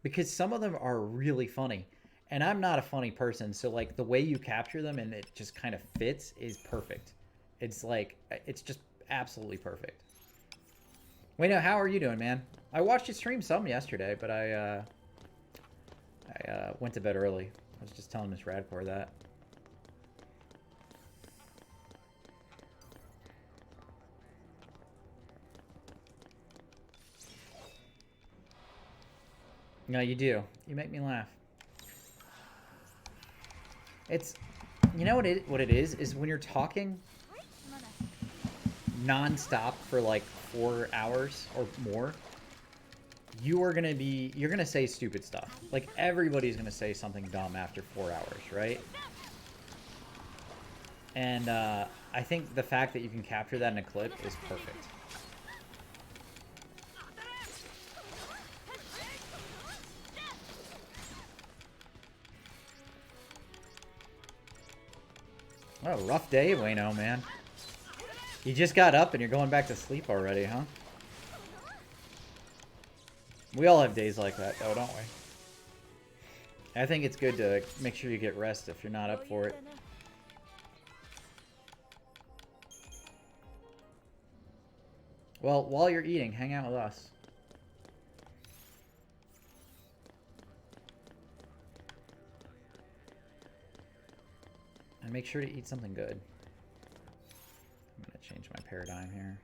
because some of them are really funny. And I'm not a funny person, so, like, the way you capture them and it just kind of fits is perfect. It's, like, it's just absolutely perfect. Wayno, how are you doing, man? I watched you stream some yesterday, but I went to bed early. I was just telling Miss Radcore that. No, you do. You make me laugh. It's, you know what it is when you're talking non-stop for like 4 hours or more, you're gonna say stupid stuff. Like, everybody's gonna say something dumb after 4 hours, right? And I think the fact that you can capture that in a clip is perfect. What a rough day, Wayno, man. You just got up and you're going back to sleep already, huh? We all have days like that, though, don't we? I think it's good to make sure you get rest if you're not up for it. Well, while you're eating, hang out with us. And make sure to eat something good. I'm going to change my paradigm here.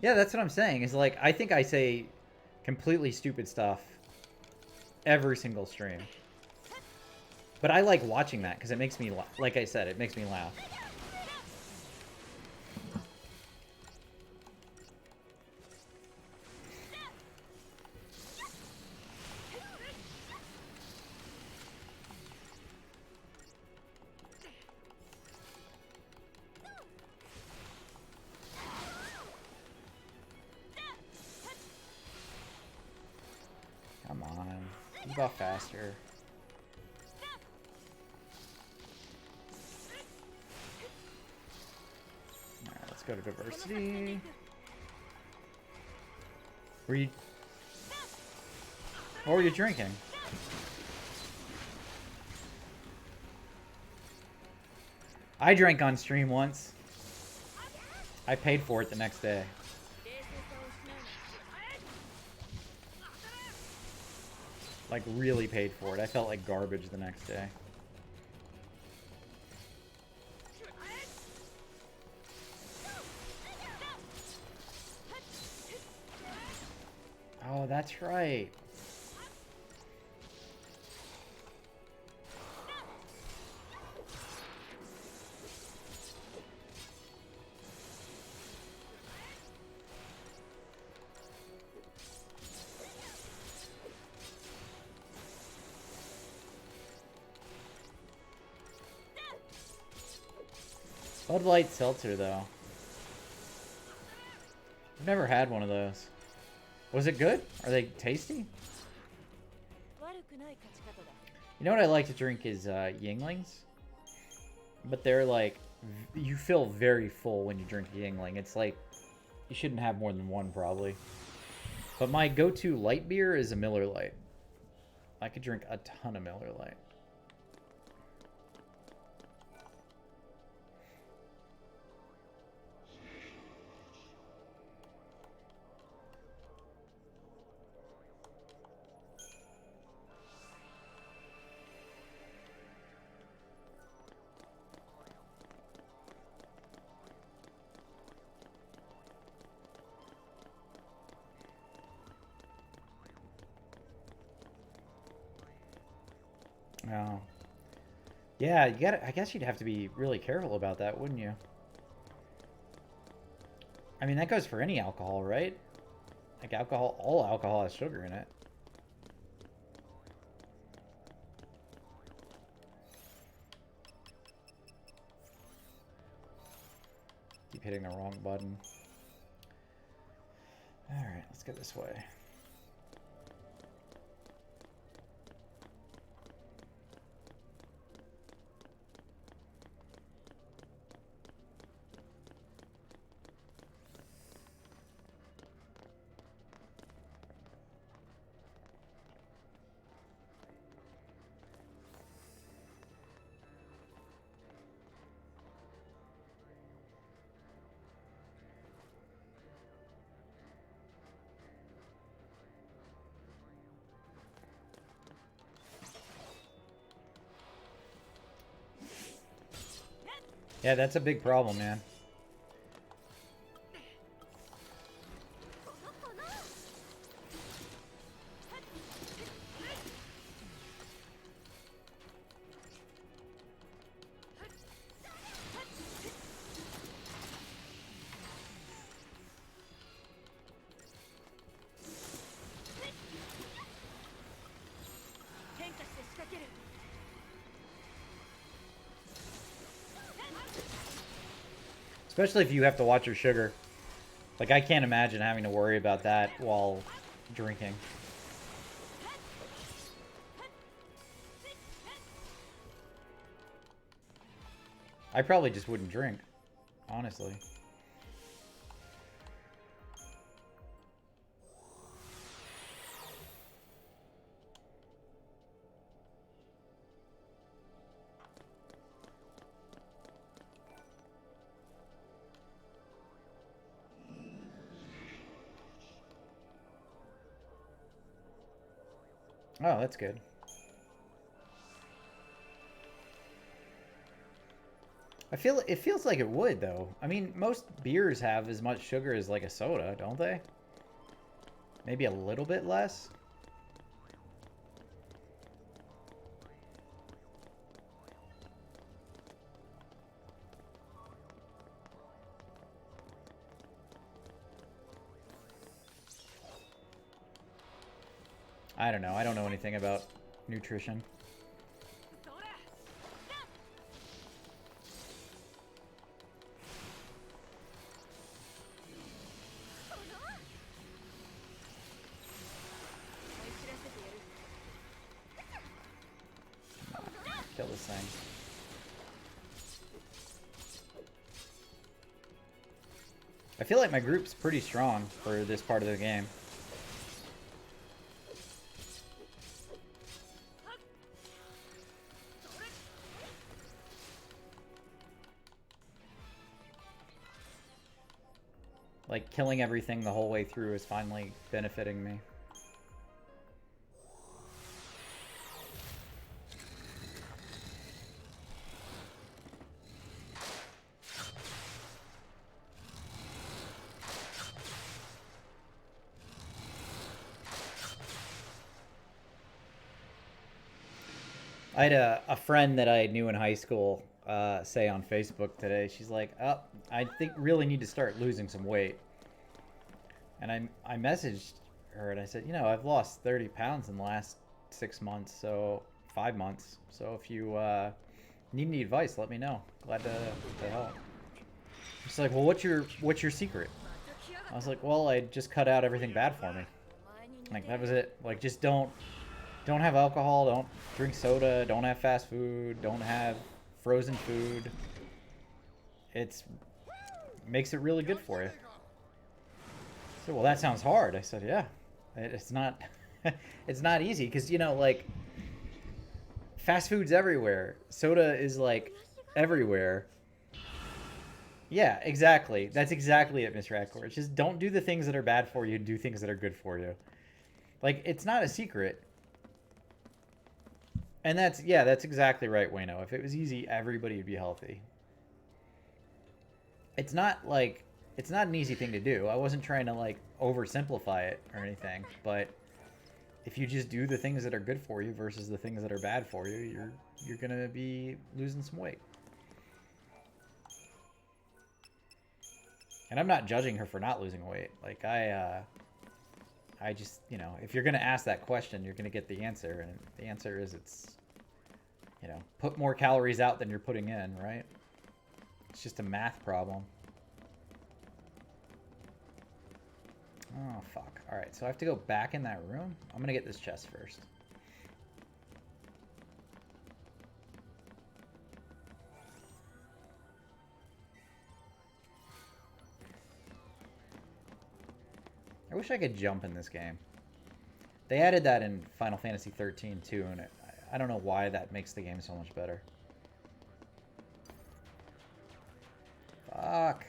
Yeah, that's what I'm saying. Is like, I think I say completely stupid stuff every single stream. But I like watching that because it makes me, like I said, it makes me laugh. Come on. Move off faster. Alright, let's go to diversity. What were you drinking? I drank on stream once. I paid for it the next day. Like, really paid for it. I felt like garbage the next day. Oh, that's right. Bud Light Seltzer, though. I've never had one of those. Was it good? Are they tasty? You know what I like to drink is Yinglings? But they're like, you feel very full when you drink Yingling. It's like, you shouldn't have more than one probably. But my go-to light beer is a Miller Lite. I could drink a ton of Miller Lite. Oh. Yeah, you gotta, I guess you'd have to be really careful about that, wouldn't you? I mean, that goes for any alcohol, right? Like alcohol, all alcohol has sugar in it. Keep hitting the wrong button. Alright, let's go this way. Yeah, that's a big problem, man. Especially if you have to watch your sugar. Like, I can't imagine having to worry about that while drinking. I probably just wouldn't drink, honestly. Oh, that's good. It feels like it would though. I mean, most beers have as much sugar as like a soda, don't they? Maybe a little bit less. I don't know. I don't know anything about nutrition. Kill this thing. I feel like my group's pretty strong for this part of the game. Like, killing everything the whole way through is finally benefiting me. I had a friend that I knew in high school say on Facebook today, she's like, oh, I think really need to start losing some weight. And I messaged her and I said, you know, I've lost 30 pounds in the last 6 months, so 5 months. So if you need any advice, let me know. Glad to help. She's like, well, what's your secret? I was like, well, I just cut out everything bad for me. Like, that was it. Like, just don't have alcohol, don't drink soda, don't have fast food, don't have frozen food. It's makes it really good for you. So, well, that sounds hard. I said, yeah. It's not it's not easy because, you know, like, fast food's everywhere. Soda is, like, everywhere. Yeah, exactly. That's exactly it, Mr. Ackor. Just don't do the things that are bad for you, do things that are good for you. Like, it's not a secret. And that's exactly right, Wayno. If it was easy, everybody would be healthy. It's not an easy thing to do. I wasn't trying to, like, oversimplify it or anything, but if you just do the things that are good for you versus the things that are bad for you, you're gonna be losing some weight. And I'm not judging her for not losing weight. Like, I just, you know, if you're gonna ask that question, you're gonna get the answer, and the answer is it's, you know, put more calories out than you're putting in, right? It's just a math problem. Oh, fuck. Alright, so I have to go back in that room? I'm gonna get this chest first. I wish I could jump in this game. They added that in Final Fantasy 13 too, and I don't know why that makes the game so much better. Fuck.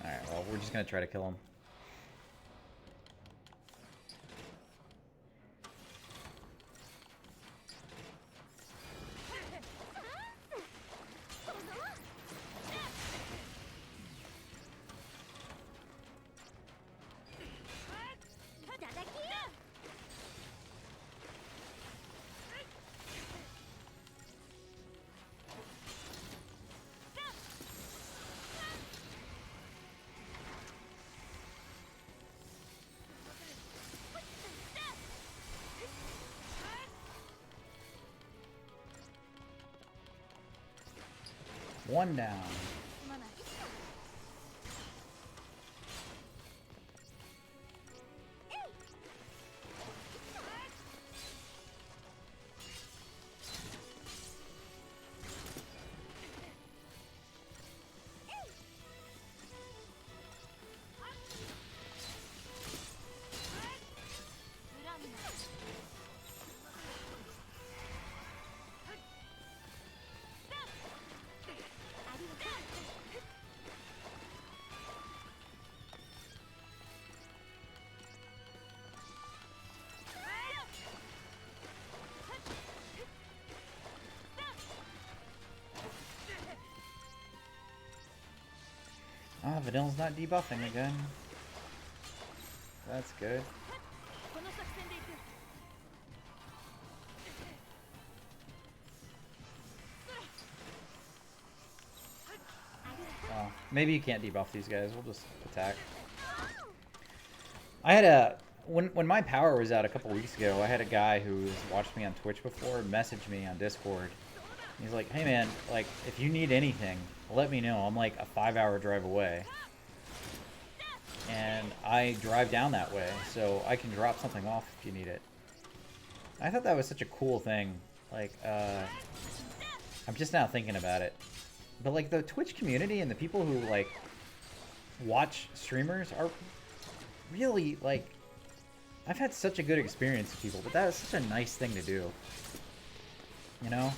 Alright, well, we're just gonna try to kill him. One down. Ah, Vanille's not debuffing again. That's good. Maybe you can't debuff these guys. We'll just attack. I had a... When my power was out a couple weeks ago, I had a guy who's watched me on Twitch before message me on Discord. He's like, hey man, like, if you need anything, let me know. I'm like a 5-hour drive away. And I drive down that way, so I can drop something off if you need it. I thought that was such a cool thing. Like, I'm just now thinking about it. But, like, the Twitch community and the people who, like, watch streamers are really, like... I've had such a good experience with people, but that was such a nice thing to do. You know?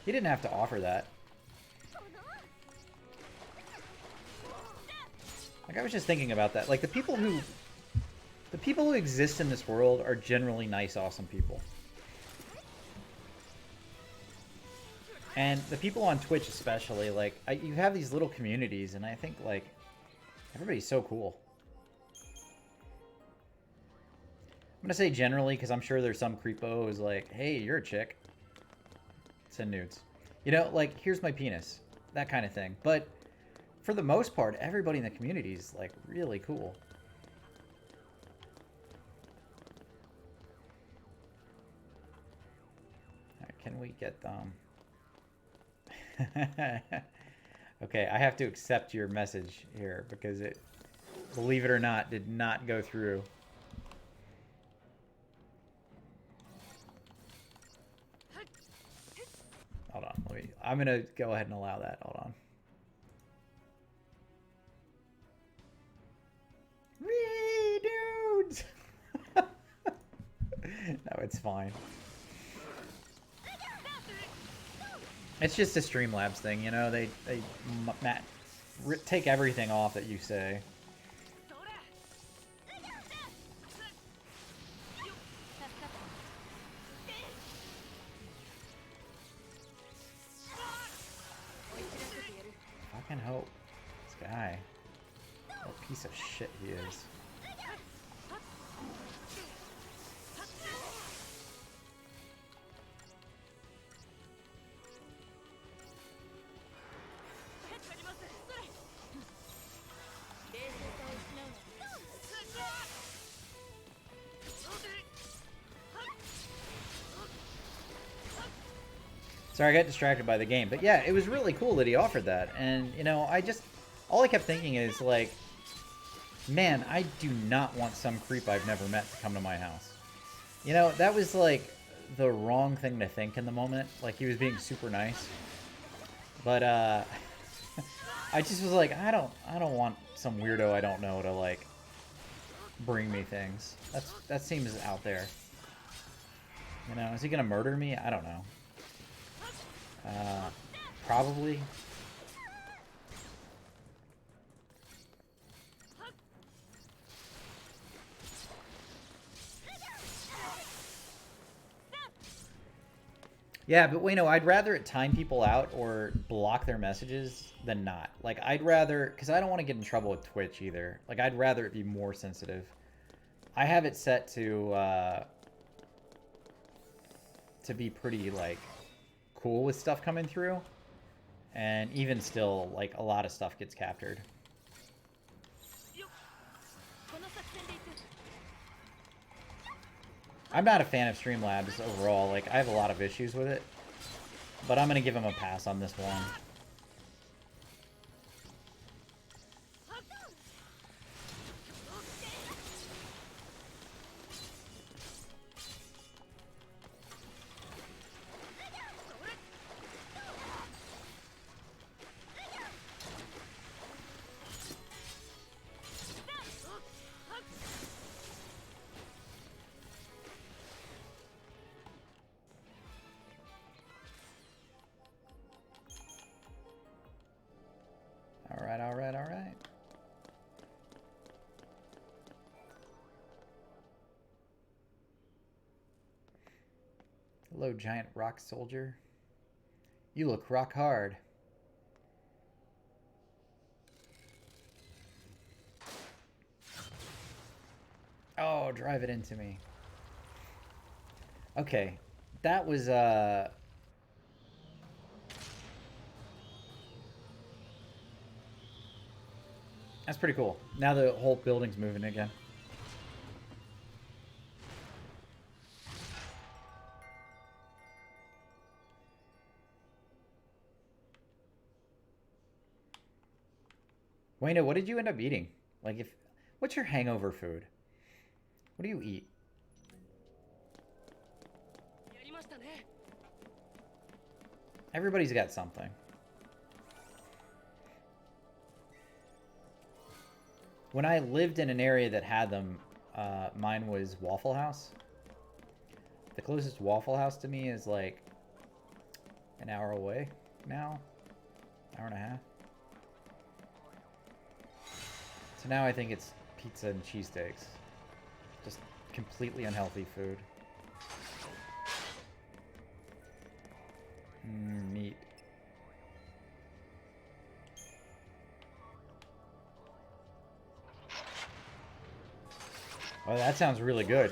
He didn't have to offer that. Like, I was just thinking about that. Like, the people who exist in this world are generally nice, awesome people. And the people on Twitch especially, like, you have these little communities, and I think, like, everybody's so cool. I'm gonna say generally, because I'm sure there's some creepo who's like, hey, you're a chick. Send nudes. You know, like, here's my penis. That kind of thing. But for the most part, everybody in the community is, like, really cool. Right, can we get them? Okay, I have to accept your message here because it, believe it or not, did not go through. Hold on, I'm gonna go ahead and allow that. Hold on. Wee dudes! No, it's fine. It's just a Streamlabs thing, you know? They take everything off that you say. Fucking hope. This guy. What a piece of shit he is. Sorry, I got distracted by the game. But yeah, it was really cool that he offered that. And, you know, all I kept thinking is, like, man, I do not want some creep I've never met to come to my house. You know, that was, like, the wrong thing to think in the moment. Like, he was being super nice. But, I just was like, I don't want some weirdo I don't know to, like, bring me things. That seems out there. You know, is he gonna murder me? I don't know. Probably. Yeah, but, you know, I'd rather it time people out or block their messages than not. Like, I'd rather... Because I don't want to get in trouble with Twitch either. Like, I'd rather it be more sensitive. I have it set to be pretty, like, cool with stuff coming through. And even still, like, a lot of stuff gets captured. I'm not a fan of Streamlabs overall. Like, I have a lot of issues with it. But I'm going to give him a pass on this one. Alright. Hello, giant rock soldier. You look rock hard. Oh, drive it into me. Okay. That was, That's pretty cool. Now the whole building's moving again. Wayne, what did you end up eating? Like, if what's your hangover food? What do you eat? Everybody's got something. When I lived in an area that had them, mine was Waffle House. The closest Waffle House to me is like an hour away now. Hour and a half. So now I think it's pizza and cheesesteaks. Just completely unhealthy food. Meat. Oh, that sounds really good.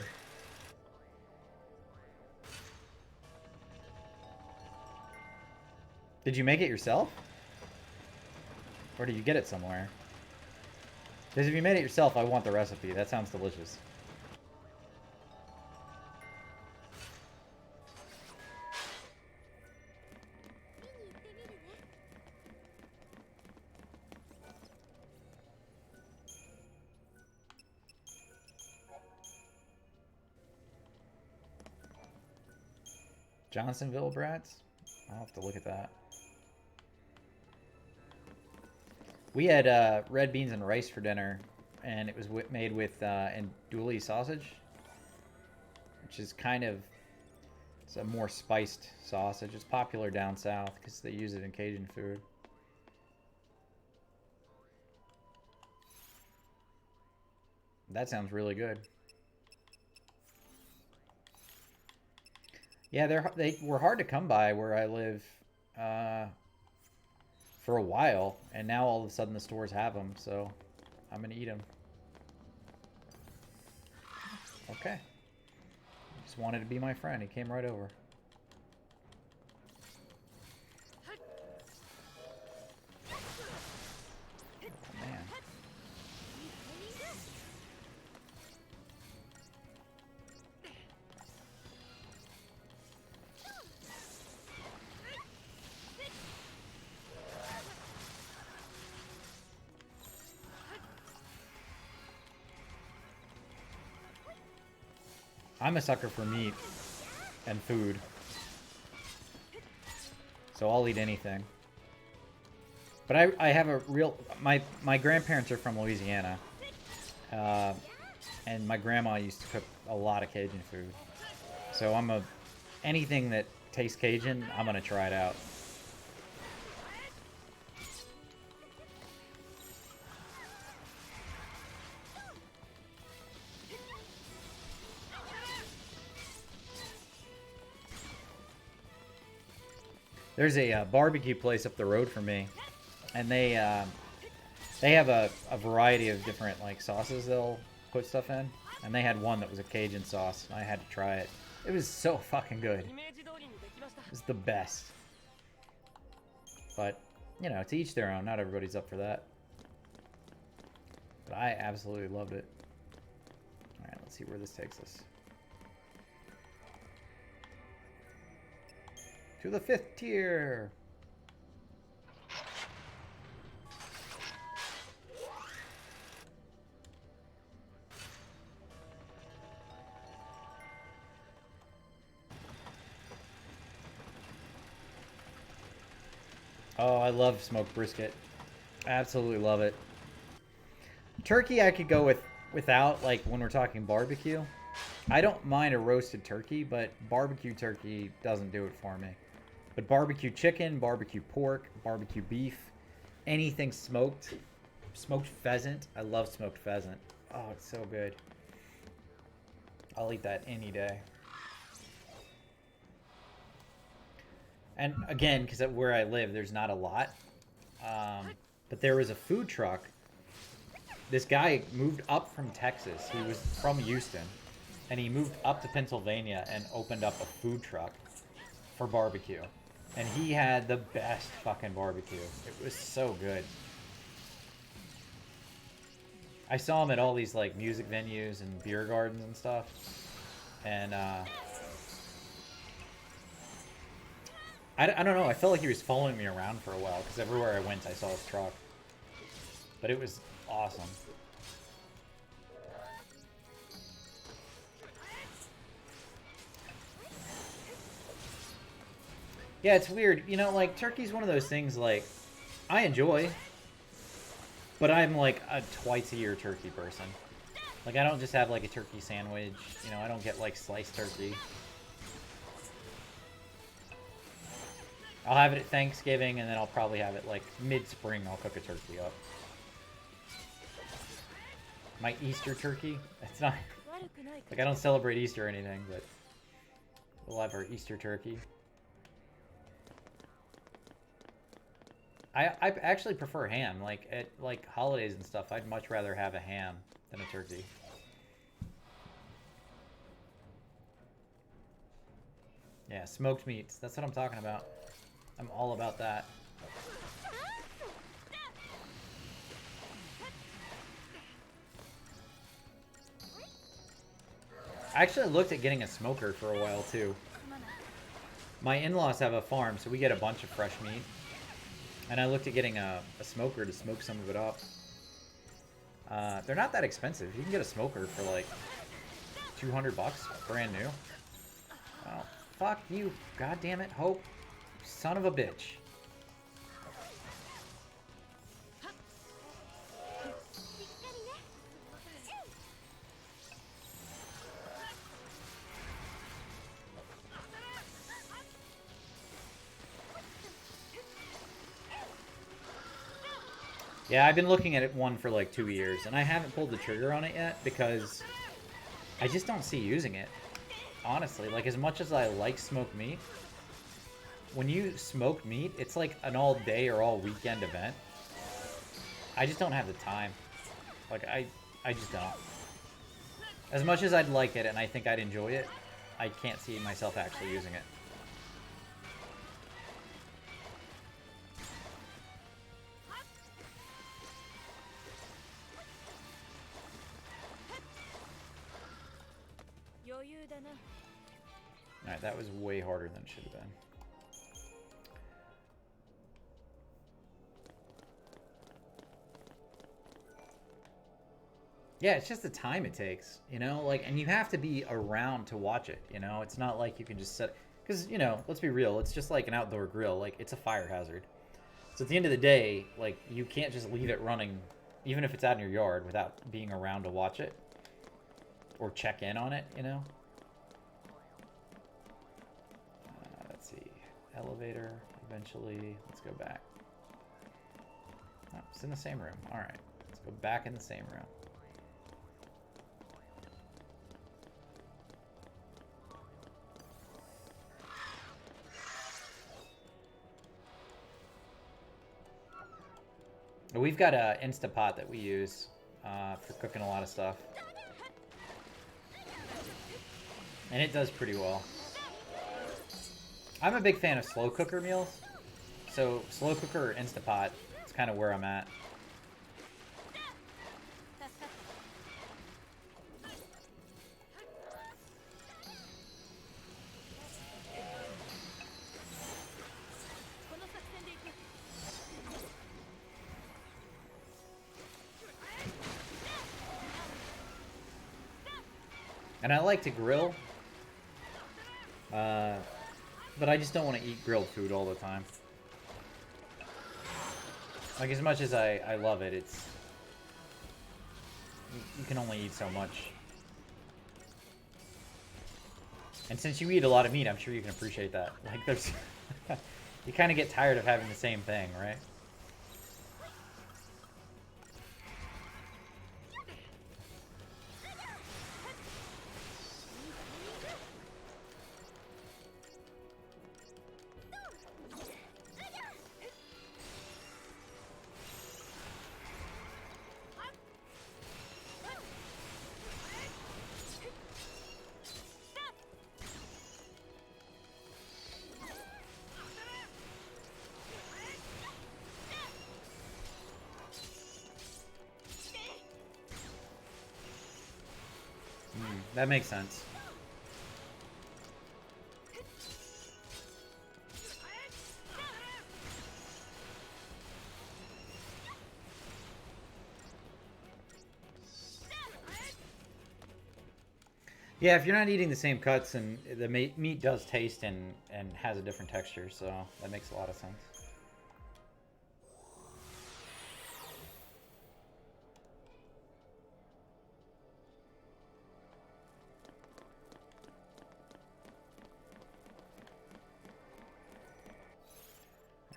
Did you make it yourself? Or did you get it somewhere? Because if you made it yourself, I want the recipe. That sounds delicious. Johnsonville brats? I'll have to look at that. We had red beans and rice for dinner, and it was made with andouille sausage, which is kind of, it's a more spiced sausage. It's popular down south because they use it in Cajun food. That sounds really good. Yeah, they were hard to come by where I live for a while, and now all of a sudden the stores have them, so I'm gonna eat them. Okay. Just wanted to be my friend. He came right over. Oh, man. I'm a sucker for meat and food, so I'll eat anything. But I have a real... My grandparents are from Louisiana, and my grandma used to cook a lot of Cajun food. So anything that tastes Cajun, I'm gonna try it out. There's a barbecue place up the road from me, and they have a variety of different like sauces they'll put stuff in, and they had one that was a Cajun sauce, and I had to try it. It was so fucking good. It was the best. But, you know, to each their own. Not everybody's up for that. But I absolutely loved it. Alright, let's see where this takes us. To the 5th tier! Oh, I love smoked brisket. Absolutely love it. Turkey I could go without, like when we're talking barbecue. I don't mind a roasted turkey, but barbecue turkey doesn't do it for me. But barbecue chicken, barbecue pork, barbecue beef, anything smoked. Smoked pheasant. I love smoked pheasant. Oh, it's so good. I'll eat that any day. And again, because where I live, there's not a lot. But there was a food truck. This guy moved up from Texas. He was from Houston. And he moved up to Pennsylvania and opened up a food truck for barbecue. And he had the best fucking barbecue. It was so good. I saw him at all these like music venues and beer gardens and stuff, and I don't know. I felt like he was following me around for a while because everywhere I went, I saw his truck. But it was awesome. Yeah, it's weird. You know, like, turkey's one of those things, like, I enjoy, but I'm, like, a twice-a-year turkey person. Like, I don't just have, like, a turkey sandwich. You know, I don't get, like, sliced turkey. I'll have it at Thanksgiving, and then I'll probably have it, like, mid-spring, I'll cook a turkey up. My Easter turkey? It's not... Like, I don't celebrate Easter or anything, but we'll have our Easter turkey. I actually prefer ham. Like, at, like, holidays and stuff, I'd much rather have a ham than a turkey. Yeah, smoked meats. That's what I'm talking about. I'm all about that. I actually looked at getting a smoker for a while, too. My in-laws have a farm, so we get a bunch of fresh meat. And I looked at getting a smoker to smoke some of it up. They're not that expensive. You can get a smoker for like 200 bucks, brand new. Oh, fuck you. God damn it, Hope. Son of a bitch. Yeah, I've been looking at it one for like 2 years, and I haven't pulled the trigger on it yet because I just don't see using it. Honestly, like, as much as I like smoked meat, when you smoke meat, it's like an all day or all weekend event. I just don't have the time. Like, I just don't. As much as I'd like it and I think I'd enjoy it, I can't see myself actually using it. Alright, that was way harder than it should have been. Yeah, it's just the time it takes, you know? Like, and you have to be around to watch it, you know? It's not like you can just set... Because, you know, let's be real, it's just like an outdoor grill. Like, it's a fire hazard. So at the end of the day, like, you can't just leave it running, even if it's out in your yard, without being around to watch it. Or check in on it, you know? Let's see. Elevator, eventually. Let's go back. Oh, it's in the same room. Alright. Let's go back in the same room. We've got a Instapot that we use for cooking a lot of stuff. And it does pretty well. I'm a big fan of slow cooker meals. So slow cooker or Instapot is kind of where I'm at. And I like to grill, but I just don't want to eat grilled food all the time. Like, as much as I love it, it's... You can only eat so much. And since you eat a lot of meat, I'm sure you can appreciate that. Like, there's... You kind of get tired of having the same thing, right? That makes sense. Yeah, if you're not eating the same cuts, and the meat does taste and has a different texture, so that makes a lot of sense.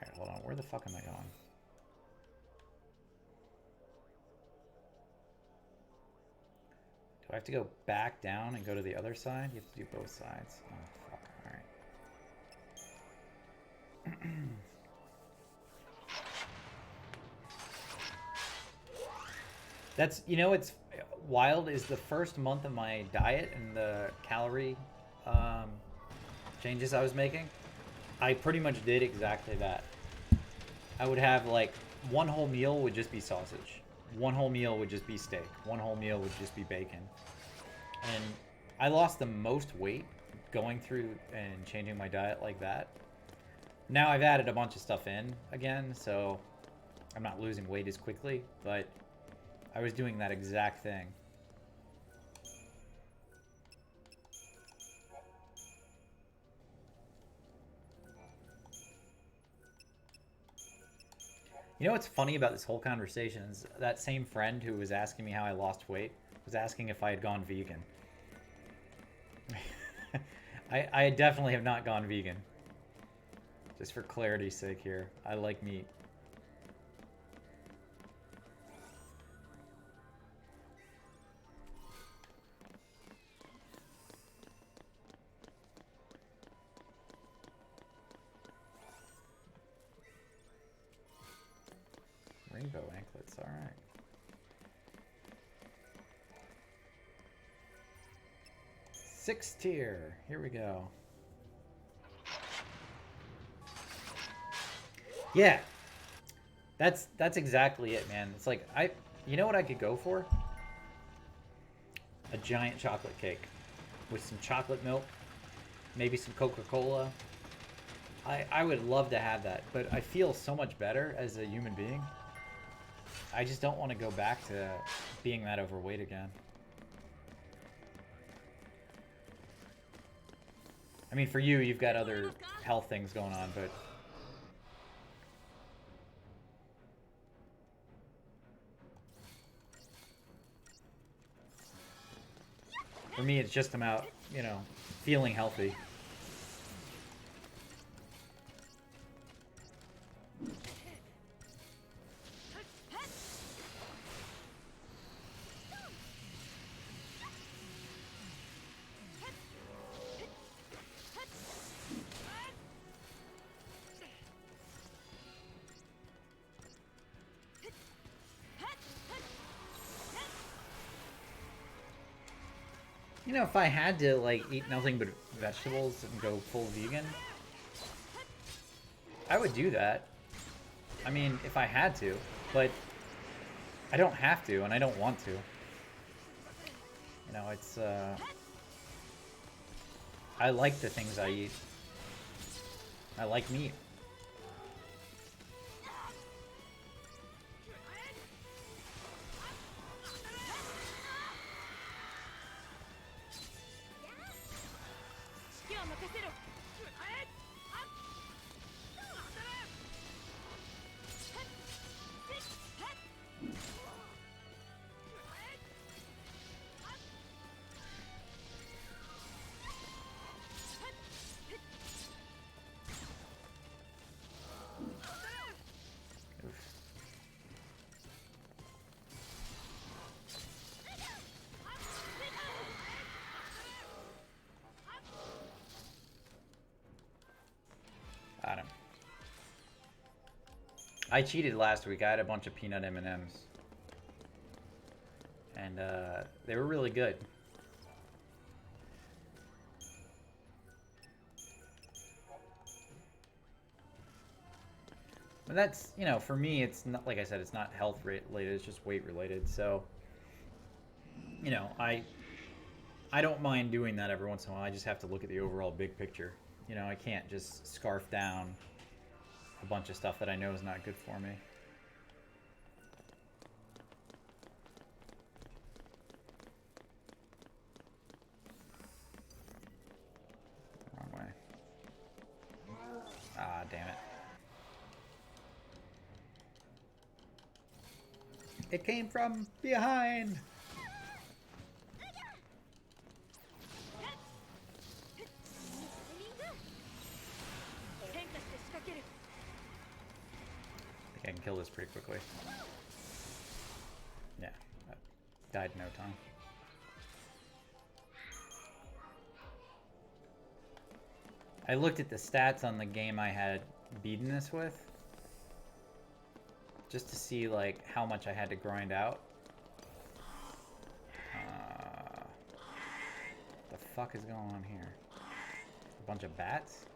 Alright, hold on. Where the fuck am I going? Do I have to go back down and go to the other side? You have to do both sides. Oh, fuck. Alright. That's, you know, it's wild is the first month of my diet and the calorie changes I was making. I pretty much did exactly that. I would have like one whole meal would just be sausage. One whole meal would just be steak. One whole meal would just be bacon. And I lost the most weight going through and changing my diet like that. Now I've added a bunch of stuff in again, so I'm not losing weight as quickly, but I was doing that exact thing. You know what's funny about this whole conversation is that same friend who was asking me how I lost weight was asking if I had gone vegan. I definitely have not gone vegan. Just for clarity's sake here, I like meat. Rainbow anklets, alright. Sixth tier, here we go. Yeah, that's exactly it, man. It's like, you know what I could go for? A giant chocolate cake with some chocolate milk, maybe some Coca-Cola. I would love to have that, but I feel so much better as a human being. I just don't want to go back to being that overweight again. I mean, for you, you've got other health things going on, but... For me, it's just about, you know, feeling healthy. You know, if I had to, like, eat nothing but vegetables and go full vegan, I would do that. I mean, if I had to, but I don't have to, and I don't want to. You know, it's, I like the things I eat. I like meat. Got him. I cheated last week. I had a bunch of peanut M&Ms. And they were really good. But that's, you know, for me, it's not, like I said, it's not health related, it's just weight related. So, you know, I don't mind doing that every once in a while. I just have to look at the overall big picture. You know, I can't just scarf down a bunch of stuff that I know is not good for me. Wrong way. Ah, damn it. It came from behind! I think I can kill this pretty quickly. Yeah, that died in no time. I looked at the stats on the game I had beaten this with, just to see like how much I had to grind out. The fuck is going on here? A bunch of bats?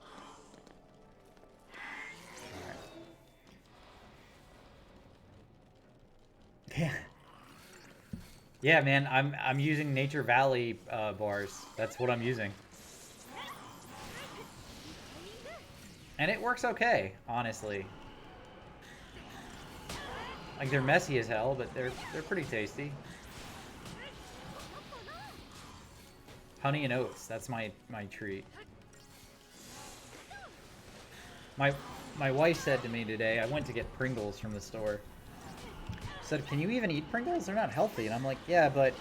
Alright. Yeah. Yeah, man, I'm using Nature Valley bars. That's what I'm using. And it works okay, honestly. Like, they're messy as hell, but they're pretty tasty. Honey and oats, that's my treat. My wife said to me today, I went to get Pringles from the store. She said, "Can you even eat Pringles? They're not healthy." And I'm like, "Yeah, but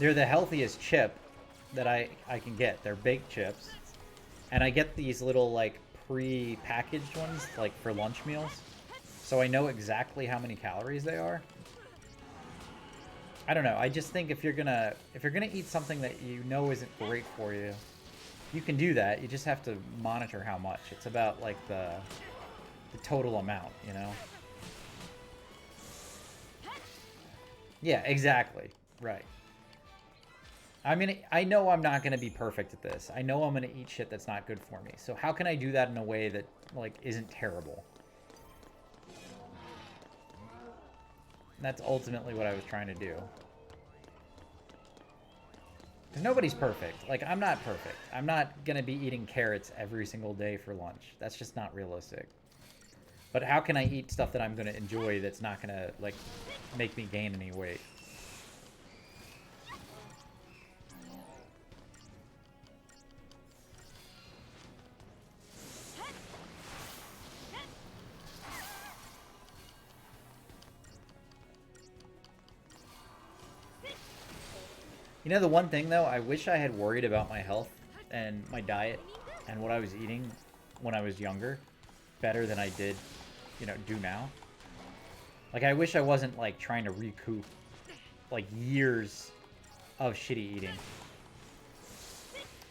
they're the healthiest chip that I can get. They're baked chips. And I get these little, like, pre-packaged ones, like, for lunch meals. So I know exactly how many calories they are." I don't know. I just think if you're gonna eat something that you know isn't great for you, you can do that. You just have to monitor how much. It's about like the total amount, you know? Yeah, exactly. Right. I mean, I know I'm not going to be perfect at this. I know I'm going to eat shit that's not good for me. So how can I do that in a way that, like, isn't terrible? That's ultimately what I was trying to do. Because nobody's perfect. Like, I'm not perfect. I'm not going to be eating carrots every single day for lunch. That's just not realistic. But how can I eat stuff that I'm going to enjoy that's not going to, like, make me gain any weight? You know, the one thing, though, I wish I had worried about my health and my diet and what I was eating when I was younger better than I did, you know, do now. Like, I wish I wasn't, like, trying to recoup, like, years of shitty eating.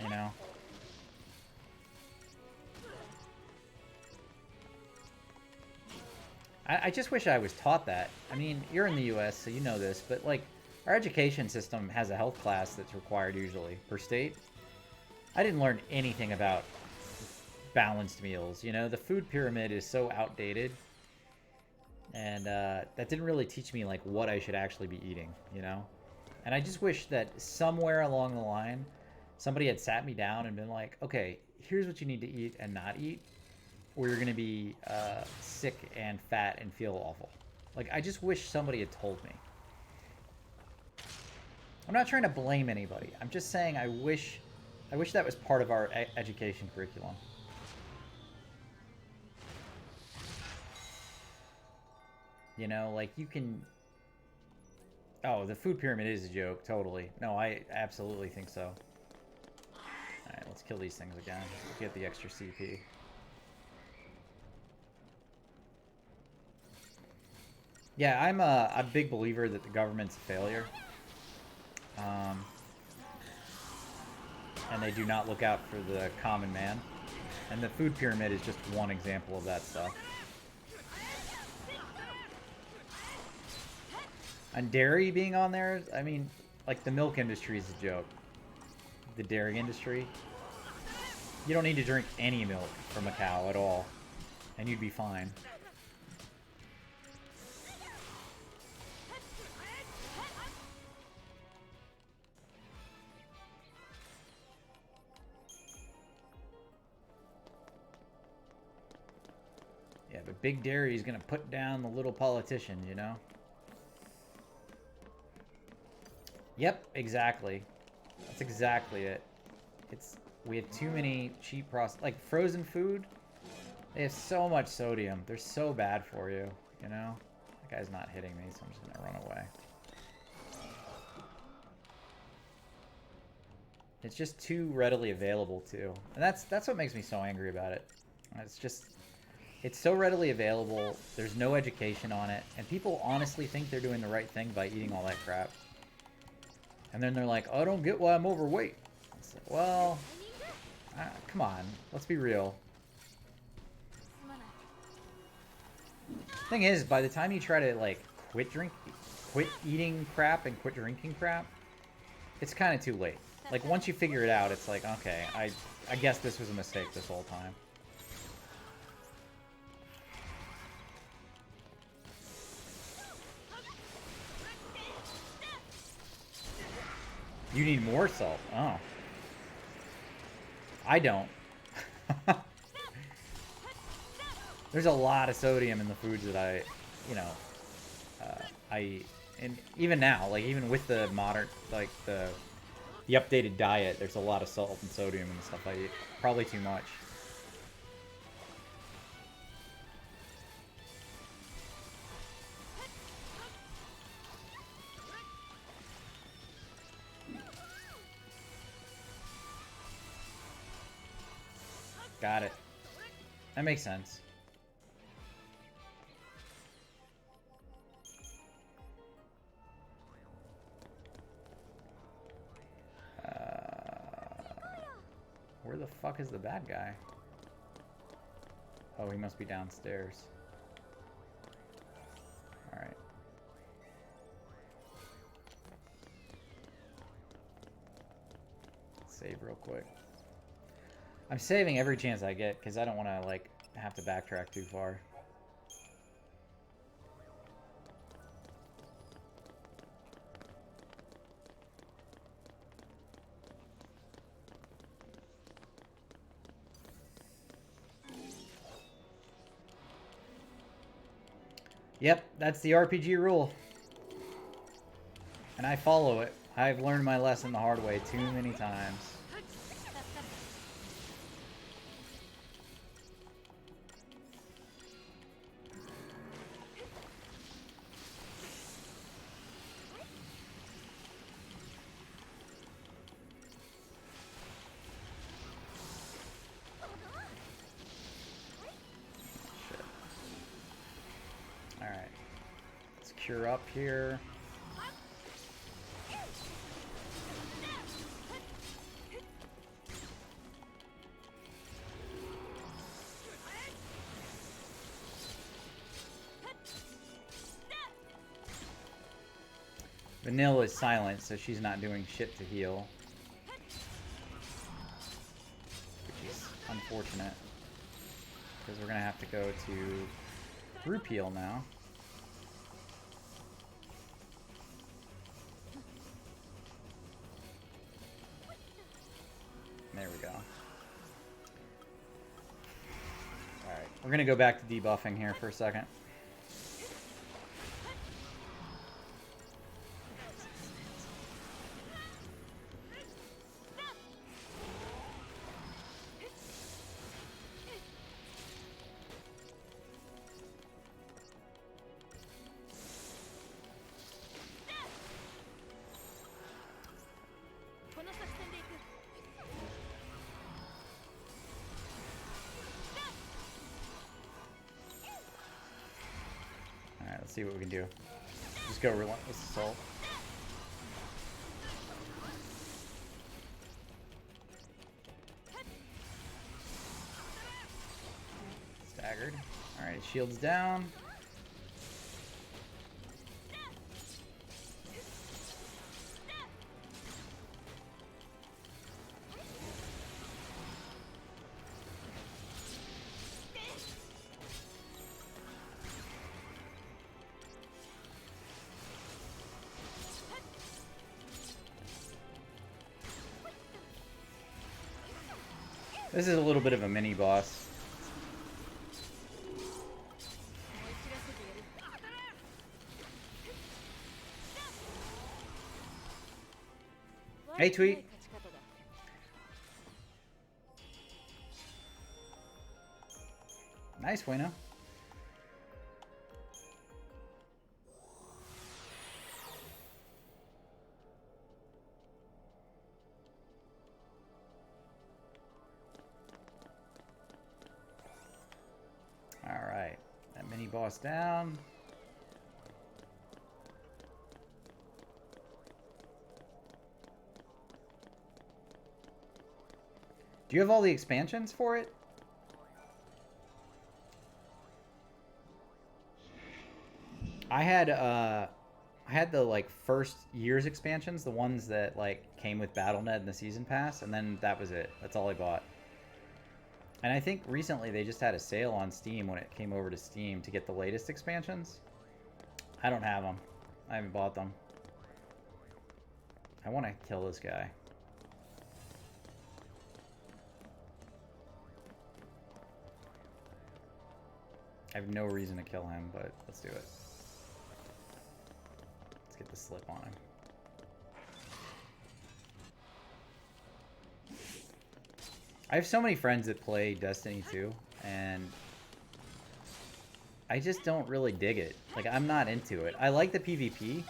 You know? I just wish I was taught that. I mean, you're in the US, so you know this, but, like, our education system has a health class that's required usually per state. I didn't learn anything about balanced meals. You know, the food pyramid is so outdated. And that didn't really teach me, like, what I should actually be eating, you know? And I just wish that somewhere along the line, somebody had sat me down and been like, okay, here's what you need to eat and not eat, or you're going to be sick and fat and feel awful. Like, I just wish somebody had told me. I'm not trying to blame anybody. I'm just saying I wish that was part of our education curriculum. You know, like, you can... Oh, the food pyramid is a joke, totally. No, I absolutely think so. Alright, let's kill these things again. Get the extra CP. Yeah, I'm a big believer that the government's a failure. And they do not look out for the common man. And the food pyramid is just one example of that stuff. And dairy being on there, I mean, like, the milk industry is a joke. The dairy industry. You don't need to drink any milk from a cow at all, and you'd be fine. big dairy is gonna put down the little politicians, you know? Yep, exactly. That's exactly it. We have too many cheap like frozen food. They have so much sodium. They're so bad for you, you know? That guy's not hitting me, so I'm just gonna run away. It's just too readily available too. And that's what makes me so angry about it. It's so readily available, there's no education on it, and people honestly think they're doing the right thing by eating all that crap. And then they're like, oh, I don't get why I'm overweight. It's like, well, come on, let's be real. Thing is, by the time you try to like quit eating crap and quit drinking crap, it's kind of too late. Like once you figure it out, it's like, okay, I guess this was a mistake this whole time. You need more salt. Oh. I don't. There's a lot of sodium in the foods that I eat. And even now, like even with the modern, like the updated diet, there's a lot of salt and sodium and stuff I eat. Probably too much. Got it. That makes sense. Where the fuck is the bad guy? Oh, he must be downstairs. Alright. Save real quick. I'm saving every chance I get because I don't want to like have to backtrack too far. Yep, that's the RPG rule. And I follow it. I've learned my lesson the hard way too many times. Cure up here. Vanilla is silent, so she's not doing shit to heal. Which is unfortunate. Because we're gonna have to go to group heal now. There we go. Alright, we're gonna go back to debuffing here for a second. Let's see what we can do. Just go relentless assault. Staggered. Alright, his shield's down. This is a little bit of a mini boss. Hey, Tweet. Nice, Bueno. Alright. That mini boss down. Do you have all the expansions for it? I had the like first year's expansions, the ones that like came with BattleNet and the season pass, and then that was it. That's all I bought. And I think recently they just had a sale on Steam when it came over to Steam to get the latest expansions. I don't have them. I haven't bought them. I want to kill this guy. I have no reason to kill him, but let's do it. Let's get the slip on him. I have so many friends that play Destiny 2, and I just don't really dig it. Like, I'm not into it. I like the PvP.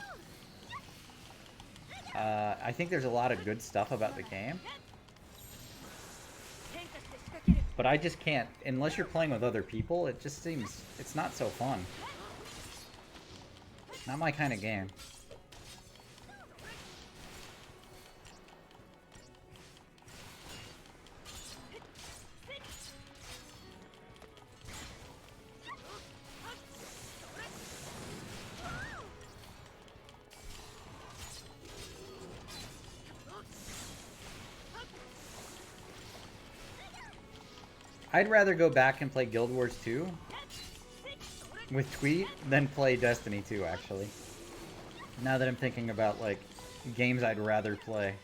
I think there's a lot of good stuff about the game. But I just can't, unless you're playing with other people, it just seems, it's not so fun. Not my kind of game. I'd rather go back and play Guild Wars 2 with Tweet than play Destiny 2, actually. Now that I'm thinking about, like, games I'd rather play.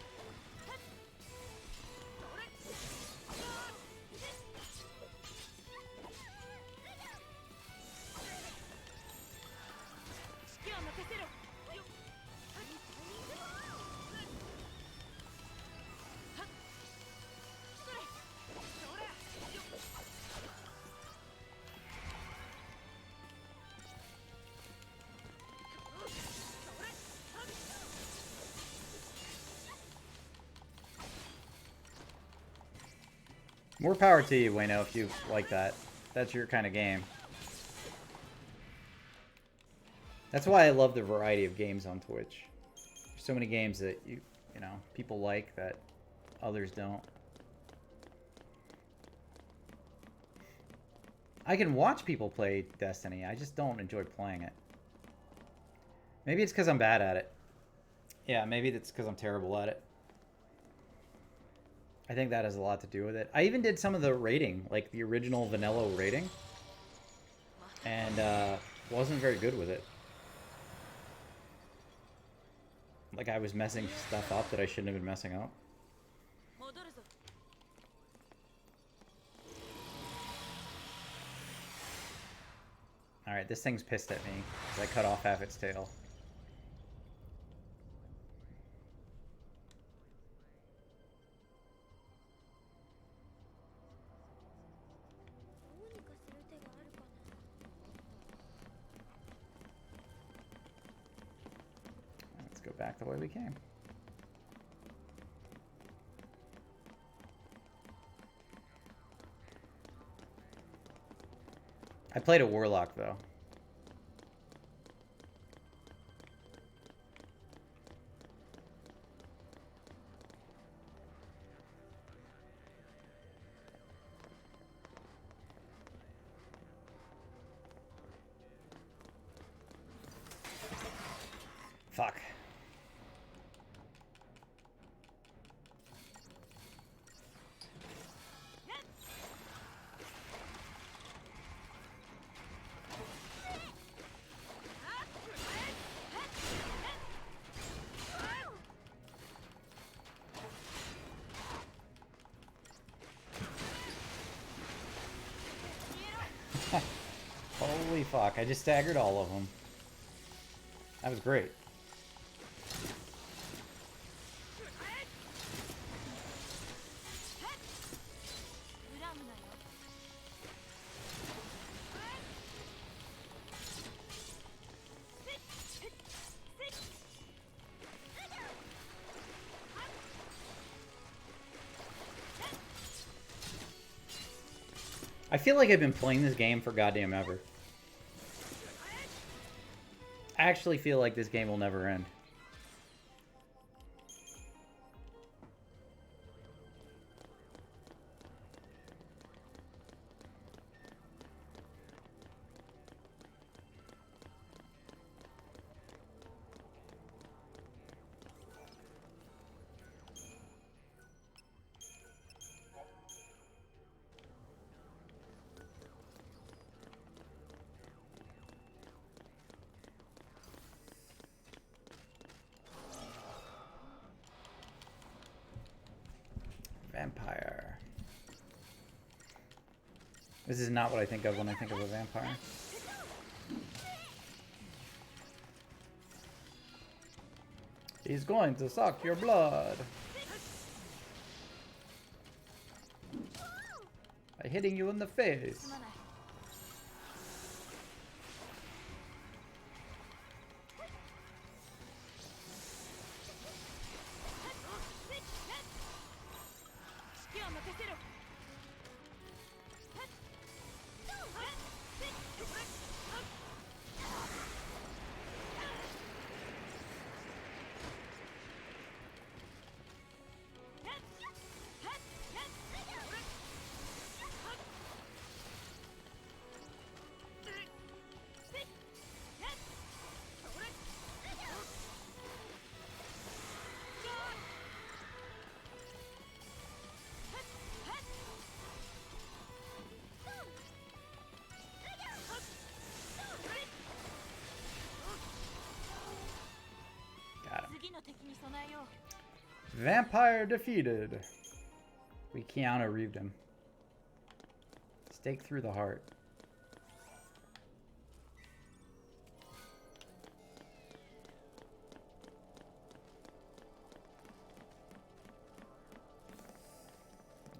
More power to you, Wayno, if you like that. That's your kind of game. That's why I love the variety of games on Twitch. There's so many games that you know, people like that others don't. I can watch people play Destiny. I just don't enjoy playing it. Maybe it's because I'm bad at it. Yeah, maybe it's because I'm terrible at it. I think that has a lot to do with it. I even did some of the rating, like the original vanilla rating, and wasn't very good with it. Like, I was messing stuff up that I shouldn't have been messing up. Alright, this thing's pissed at me because I cut off half its tail. Let's go back the way we came. I played a Warlock, though. Fuck. Holy fuck, I just staggered all of them. That was great. I feel like I've been playing this game for goddamn ever. I actually feel like this game will never end. Vampire. This is not what I think of when I think of a vampire. He's going to suck your blood. By hitting you in the face. Vampire defeated. We Keanu Reeved him. Stake through the heart.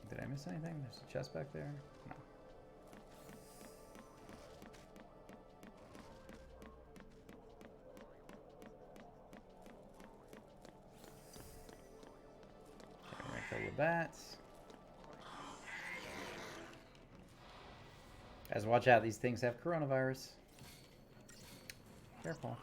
Did I miss anything? There's a chest back there? No. Okay, the bats. Guys, watch out. These things have coronavirus. Careful.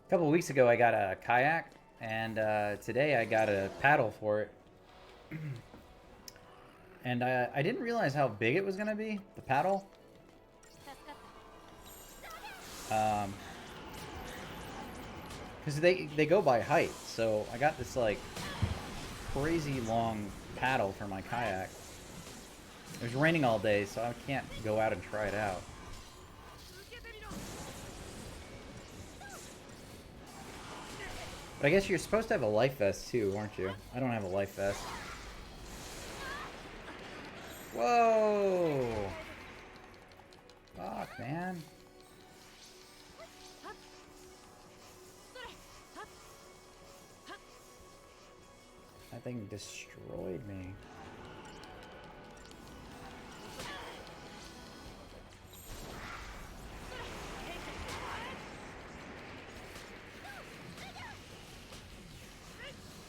A couple of weeks ago, I got a kayak, and today I got a paddle for it. And I didn't realize how big it was going to be, the paddle. Because they go by height, so I got this, like, crazy long paddle for my kayak. It was raining all day, so I can't go out and try it out. But I guess you're supposed to have a life vest too, aren't you? I don't have a life vest. Whoa! Fuck, man. That thing destroyed me.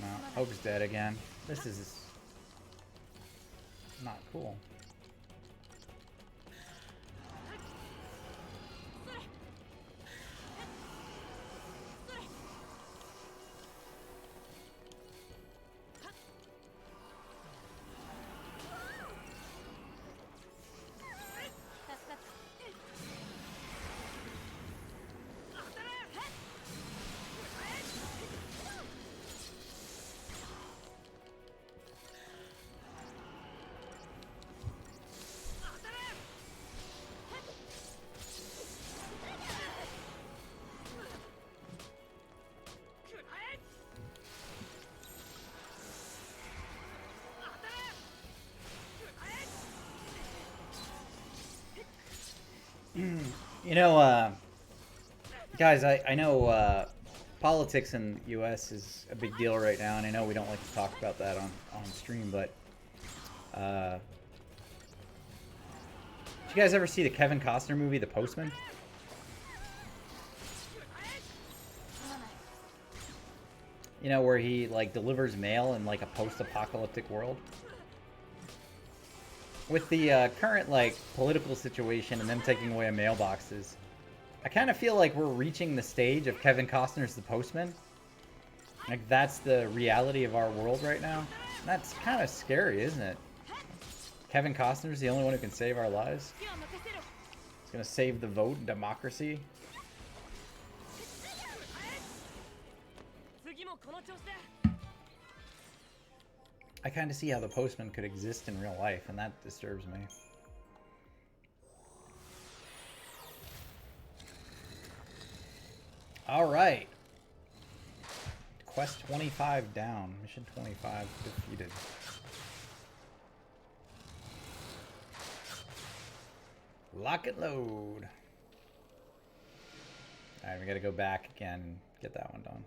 No, Hope's dead again. This is not cool. You know, guys, I know politics in the U.S. is a big deal right now, and I know we don't like to talk about that on stream, but did you guys ever see the Kevin Costner movie, The Postman? You know, where he like delivers mail in like a post-apocalyptic world. With the current like political situation and them taking away mailboxes, I kind of feel like we're reaching the stage of Kevin Costner's The Postman. Like that's the reality of our world right now. And that's kind of scary, isn't it? Kevin Costner's the only one who can save our lives. He's gonna save the vote and democracy. I kind of see how the Postman could exist in real life, and that disturbs me. All right. Quest 25 down. Mission 25 defeated. Lock and load. All right, we got to go back again and get that one done.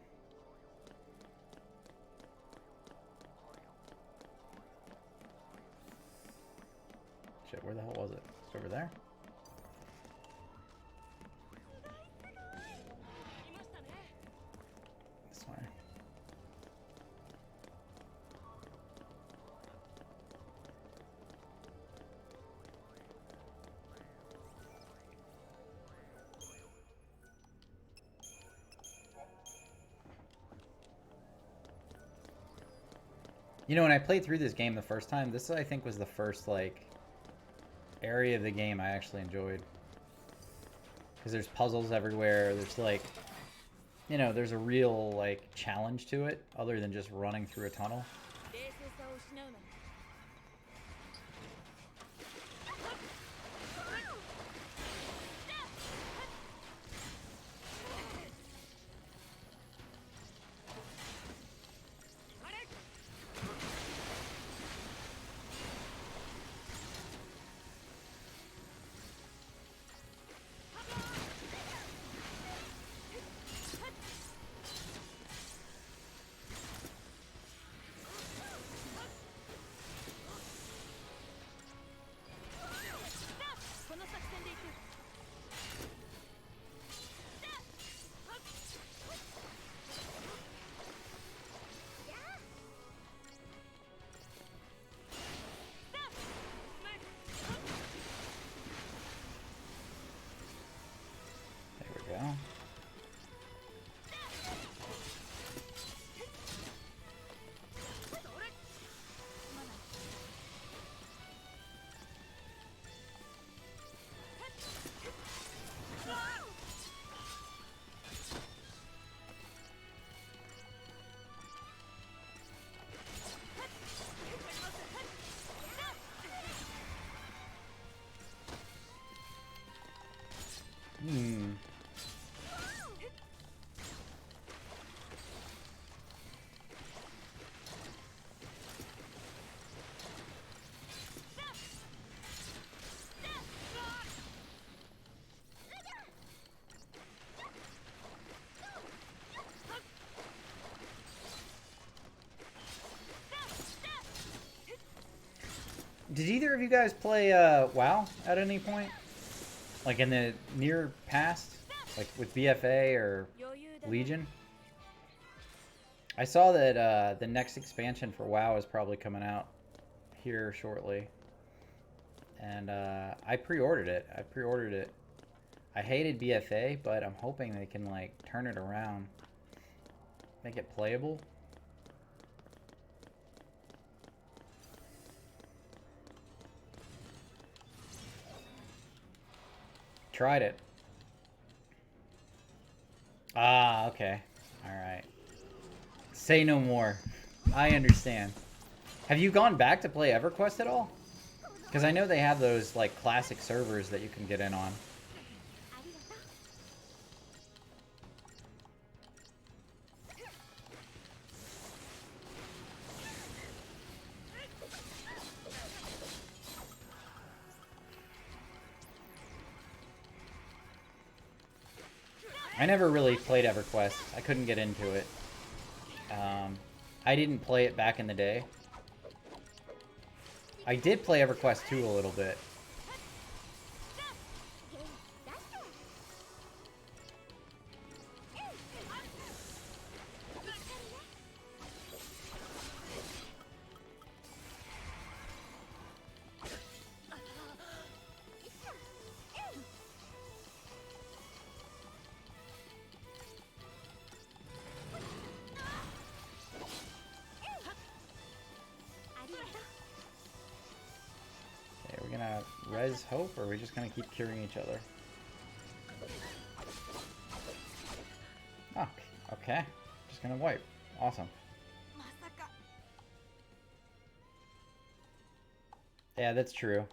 Shit, where the hell was it? It's over there? This way. You know, when I played through this game the first time, this I think was the first, like, area of the game I actually enjoyed. Because there's puzzles everywhere, there's, like, you know, there's a real, like, challenge to it, other than just running through a tunnel. Did either of you guys play WoW at any point? Like in the near past? Like with BFA or Legion? I saw that the next expansion for WoW is probably coming out here shortly. And I pre-ordered it. I hated BFA, but I'm hoping they can like turn it around. Make it playable. Tried it. Ah, okay. Alright. Say no more. I understand. Have you gone back to play EverQuest at all? Because I know they have those, like, classic servers that you can get in on. I never really played EverQuest. I couldn't get into it. I didn't play it back in the day. I did play EverQuest 2 a little bit. Okay, we're gonna res Hope, or are we just gonna keep curing each other? Oh, okay. Just gonna wipe. Awesome. Yeah, that's true.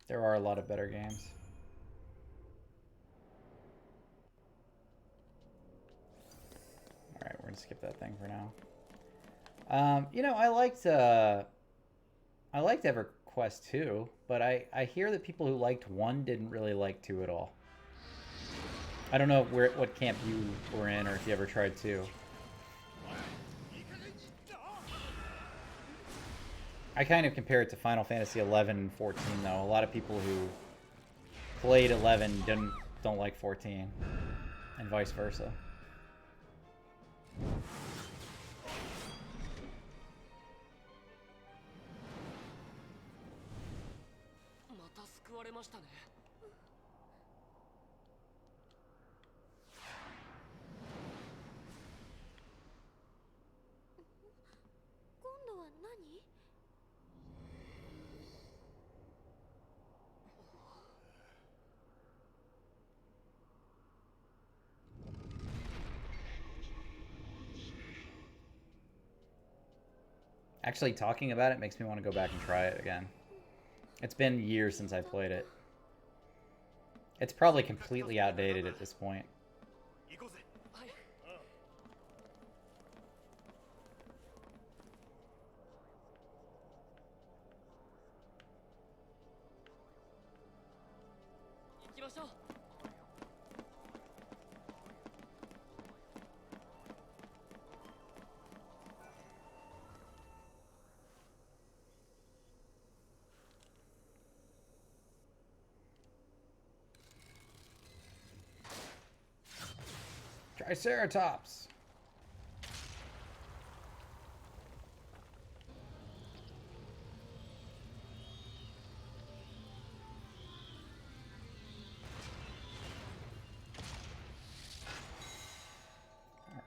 There are a lot of better games. Alright, we're gonna skip that thing for now. You know, I liked EverQuest 2, but I hear that people who liked 1 didn't really like 2 at all. I don't know what camp you were in, or if you ever tried 2. I kind of compare it to Final Fantasy 11 and 14, though. A lot of people who played 11 don't like 14, and vice versa. Actually, talking about it makes me want to go back and try it again. It's been years since I played it. It's probably completely outdated at this point. Triceratops!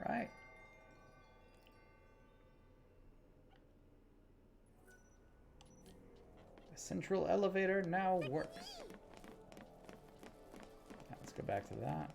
Alright. The central elevator now works. Now let's go back to that.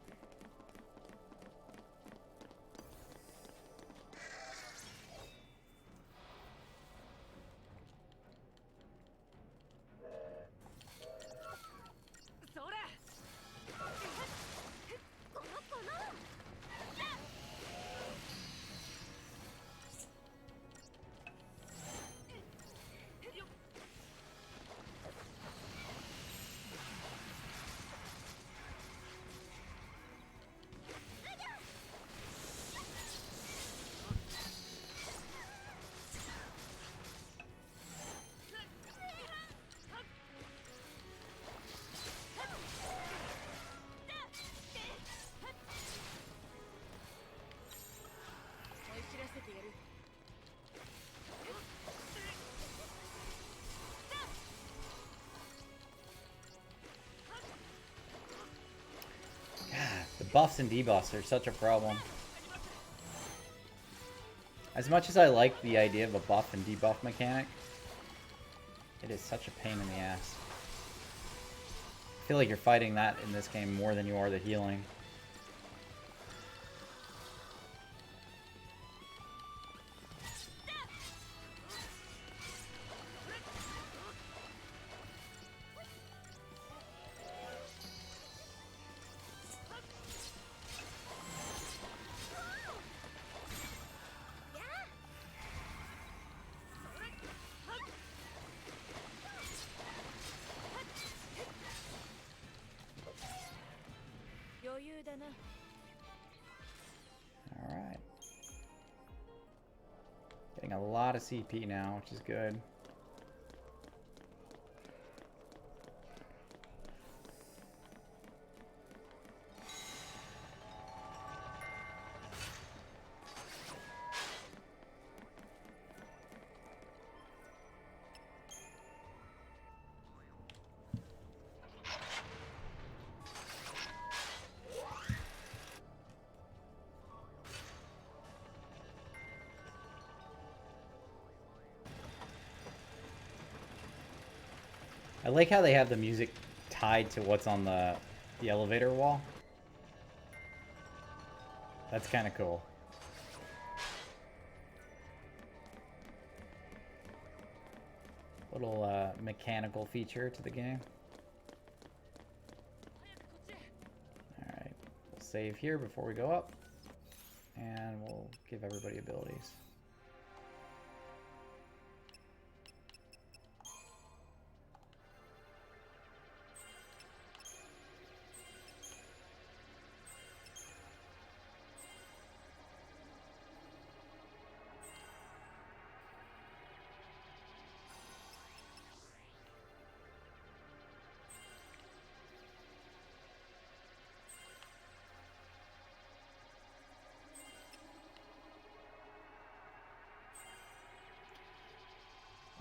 The buffs and debuffs are such a problem. As much as I like the idea of a buff and debuff mechanic, it is such a pain in the ass. I feel like you're fighting that in this game more than you are the healing. Getting a lot of CP now, which is good. I like how they have the music tied to what's on the elevator wall. That's kind of cool. Little mechanical feature to the game. Alright, we'll save here before we go up. And we'll give everybody abilities.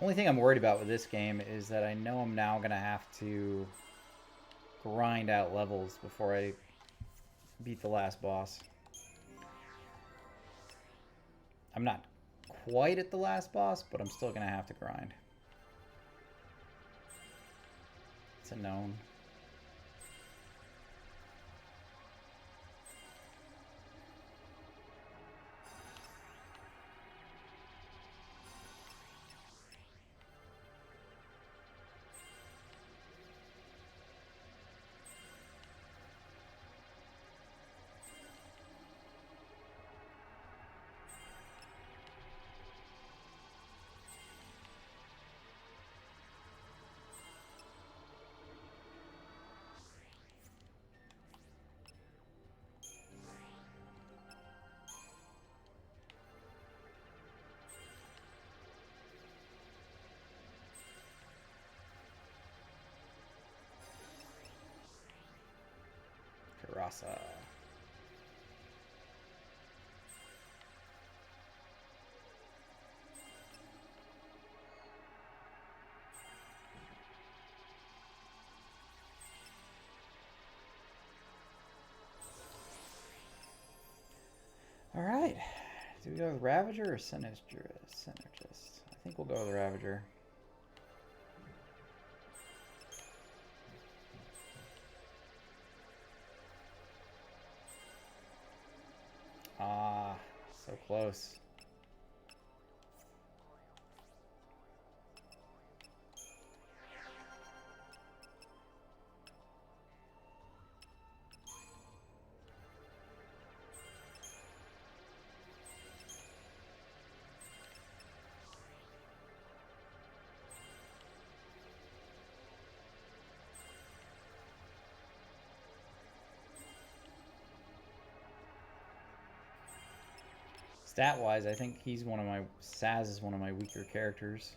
Only thing I'm worried about with this game is that I know I'm now going to have to grind out levels before I beat the last boss. I'm not quite at the last boss, but I'm still going to have to grind. It's a known. Rasa. All right. Do we go with Ravager or Synergist? I think we'll go with Ravager. Ah, so close. Stat-wise, I think he's one of my... Saz is one of my weaker characters.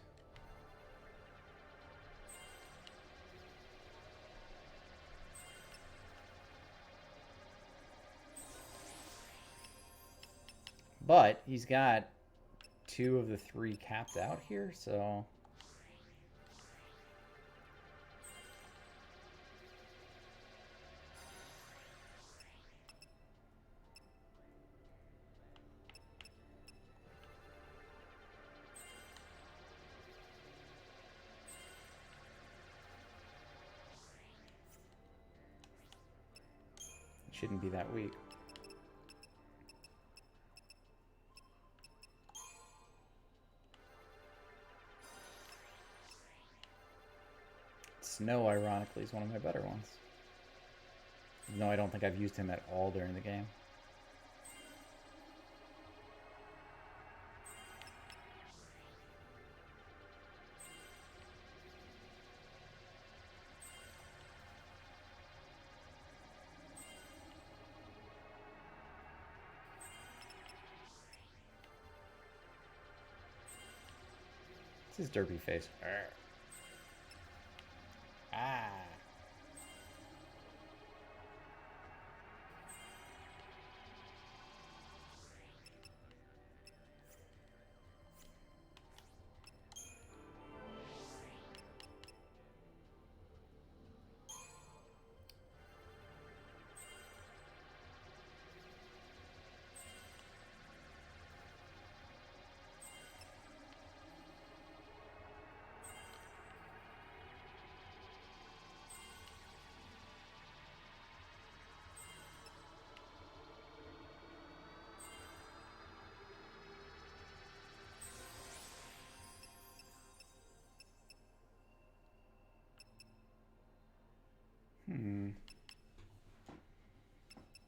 But he's got 2 of the 3 capped out here, so... Shouldn't be that weak. Snow, ironically, is one of my better ones. Even though I don't think I've used him at all during the game. It's his derpy face. Arr. Ah.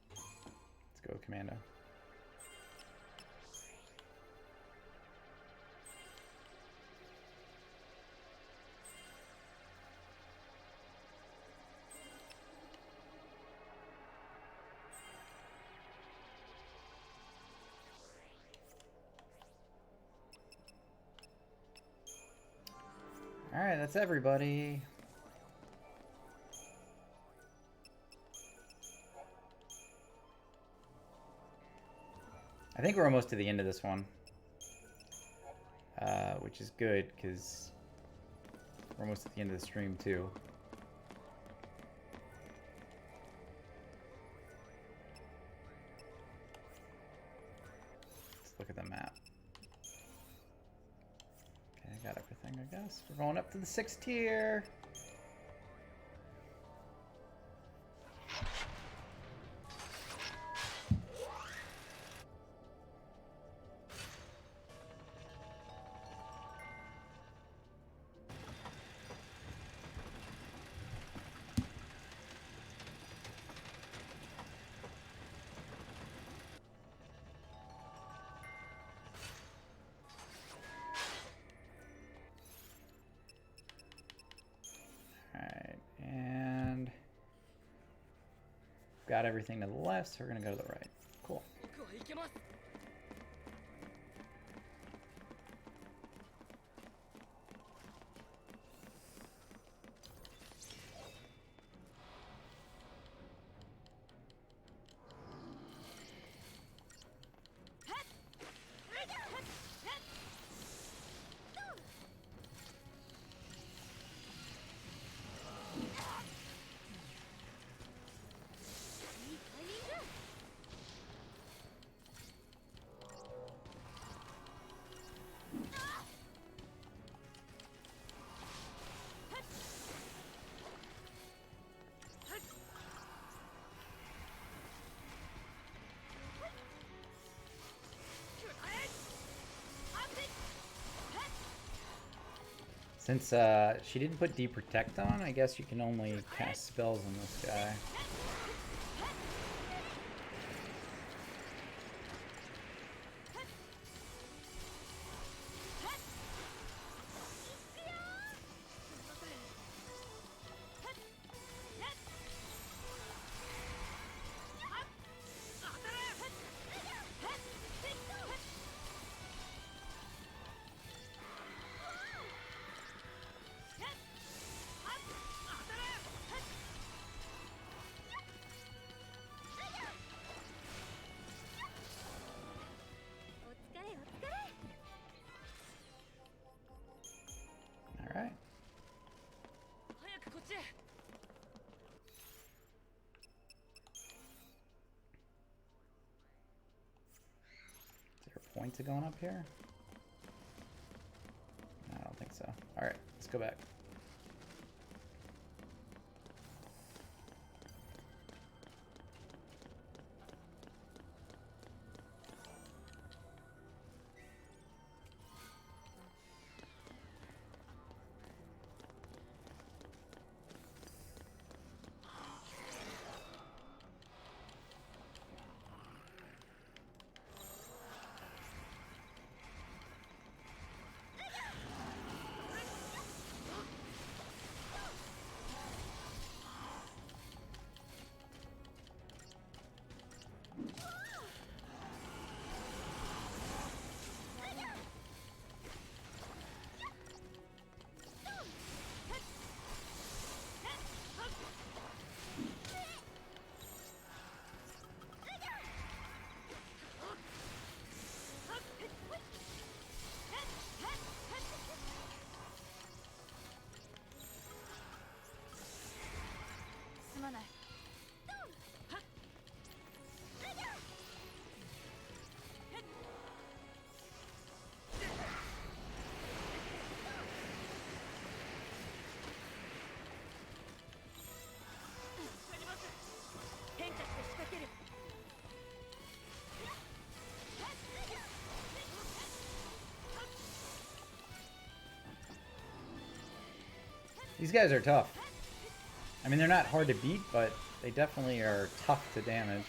Let's go with Commando. All right, that's everybody. I think we're almost to the end of this one, which is good because we're almost at the end of the stream too. Let's look at the map. Okay, I got everything, I guess. We're going up to the 6th tier. Got everything to the left, so we're gonna go to the right. Cool. Since she didn't put Deep Protect on, I guess you can only cast spells on this guy. Alright. Is there a point to going up here? No, I don't think so. Alright, let's go back. These guys are tough. I mean, they're not hard to beat, but they definitely are tough to damage.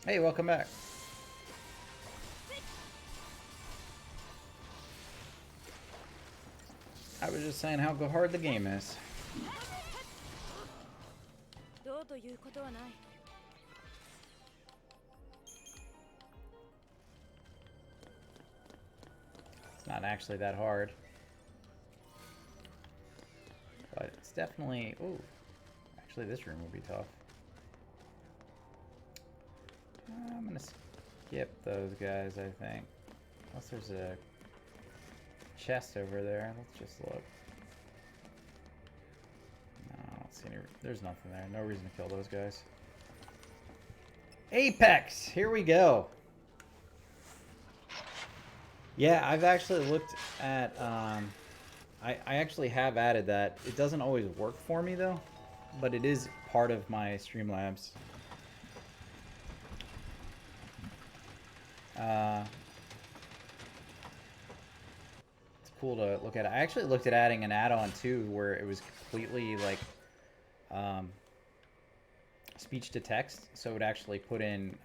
Hey, welcome back. I was just saying how hard the game is. It's not actually that hard. But it's definitely... Ooh. Actually, this room would be tough. I'm gonna skip those guys, I think. Unless there's a chest over there. Let's just look. No, I don't see any... There's nothing there. No reason to kill those guys. Apex! Here we go. Yeah, I've actually looked at... I actually have added that. It doesn't always work for me, though. But it is part of my Streamlabs. It's cool to look at. I actually looked at adding an add-on too, where it was completely like speech to text, so it would actually put in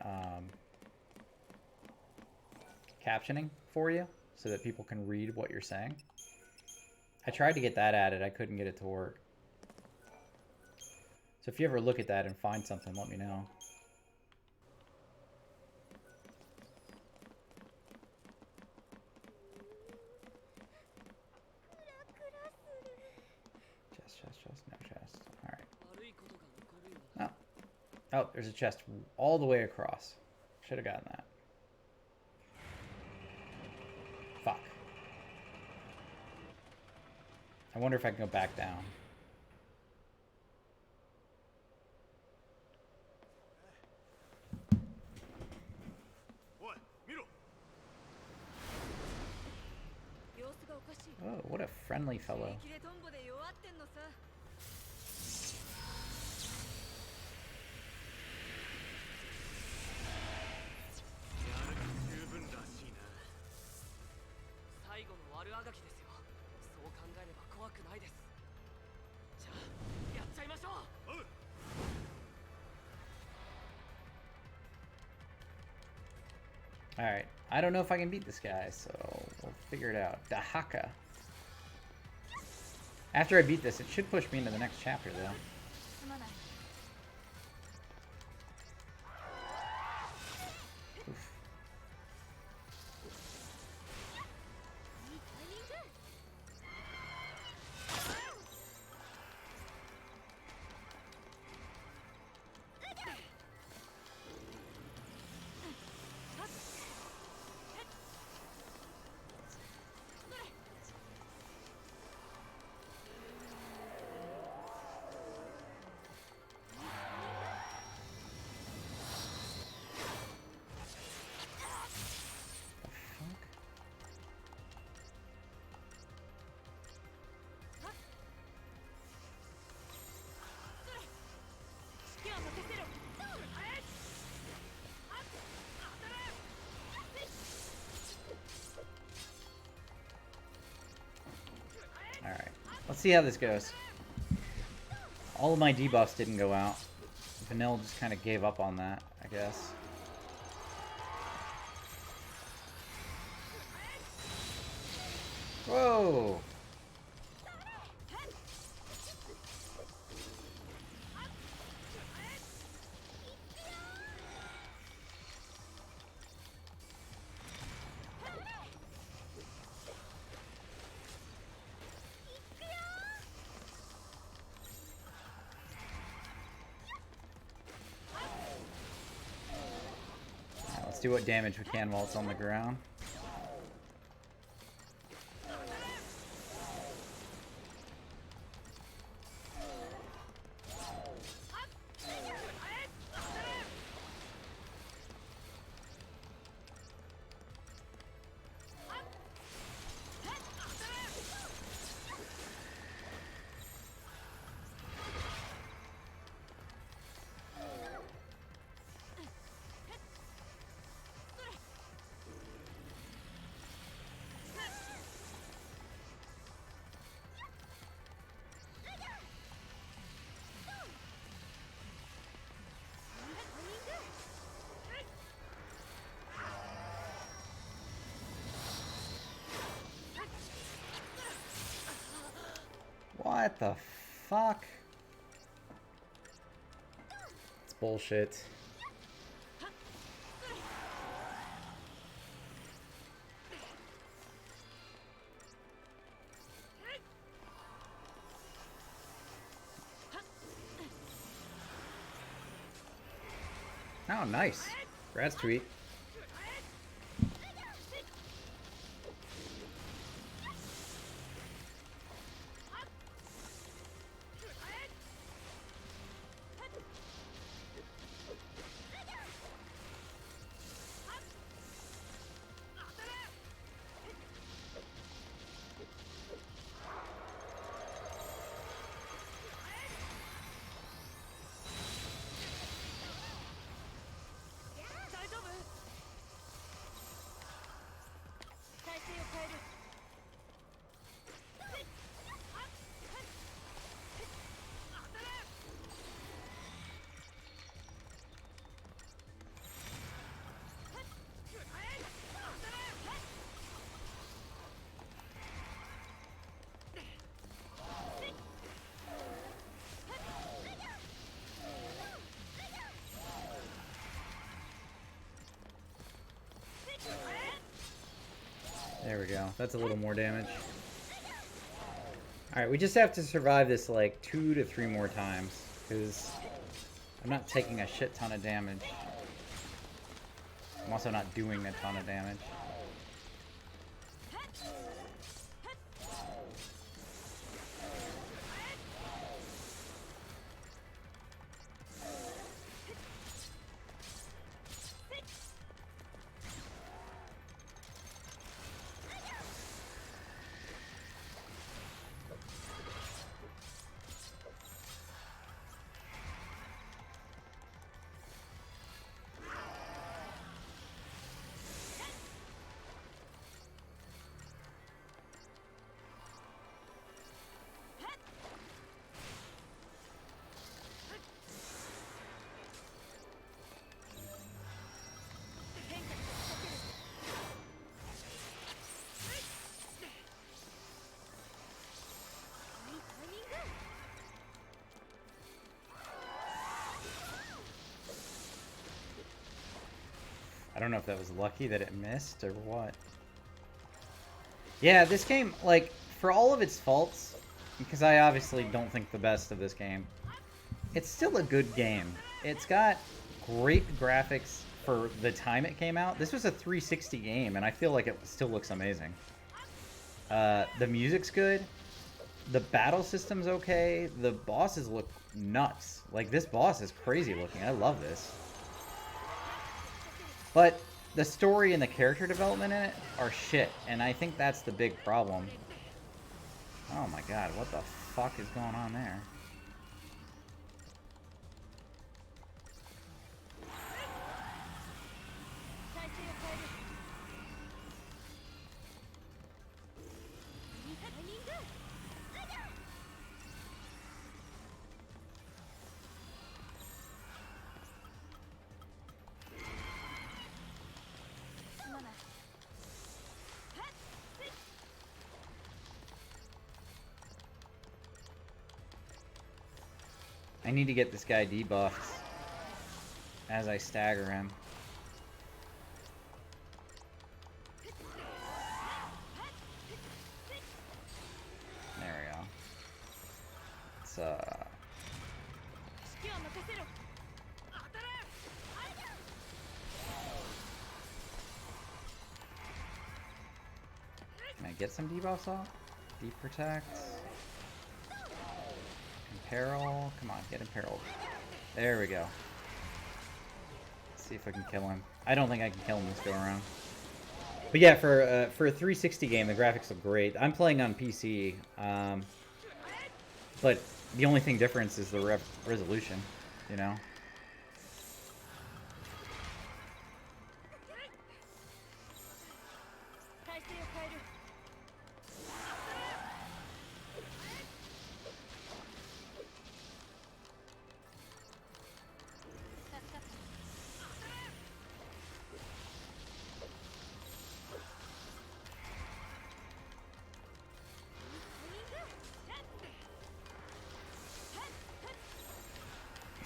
captioning for you, so that people can read what you're saying. I tried to get that added. I couldn't get it to work. So if you ever look at that and find something, let me know. Chest, no chest. Alright. Oh. Oh, there's a chest all the way across. Should have gotten that. Fuck. I wonder if I can go back down. Oh, what a friendly fellow. Alright, I don't know if I can beat this guy, so we'll figure it out. Dahaka. After I beat this, it should push me into the next chapter, though. Oof. Alright, let's see how this goes. All of my debuffs didn't go out. Vanilla just kind of gave up on that, I guess. Whoa! Let's do what damage we can while it's on the ground. the fuck? It's bullshit. Oh, nice. Congrats, Tweet. There we go. That's a little more damage. Alright, we just have to survive this like 2 to 3 more times, because I'm not taking a shit ton of damage. I'm also not doing a ton of damage. I don't know if that was lucky that it missed or what. Yeah, this game, like, for all of its faults, because I obviously don't think the best of this game, it's still a good game. It's got great graphics for the time it came out. This was a 360 game, and I feel like it still looks amazing. The music's good. The battle system's okay. The bosses look nuts. Like, this boss is crazy looking. I love this. But the story and the character development in it are shit, and I think that's the big problem. Oh my god, what the fuck is going on there? I need to get this guy debuffed as I stagger him. There we go. It's Can I get some debuffs off? Deep protect. Imperil. Come on, get imperiled. There we go. Let's see if I can kill him. I don't think I can kill him this go around. But yeah, for a 360 game, the graphics look great. I'm playing on PC, but the only thing difference is the resolution, you know?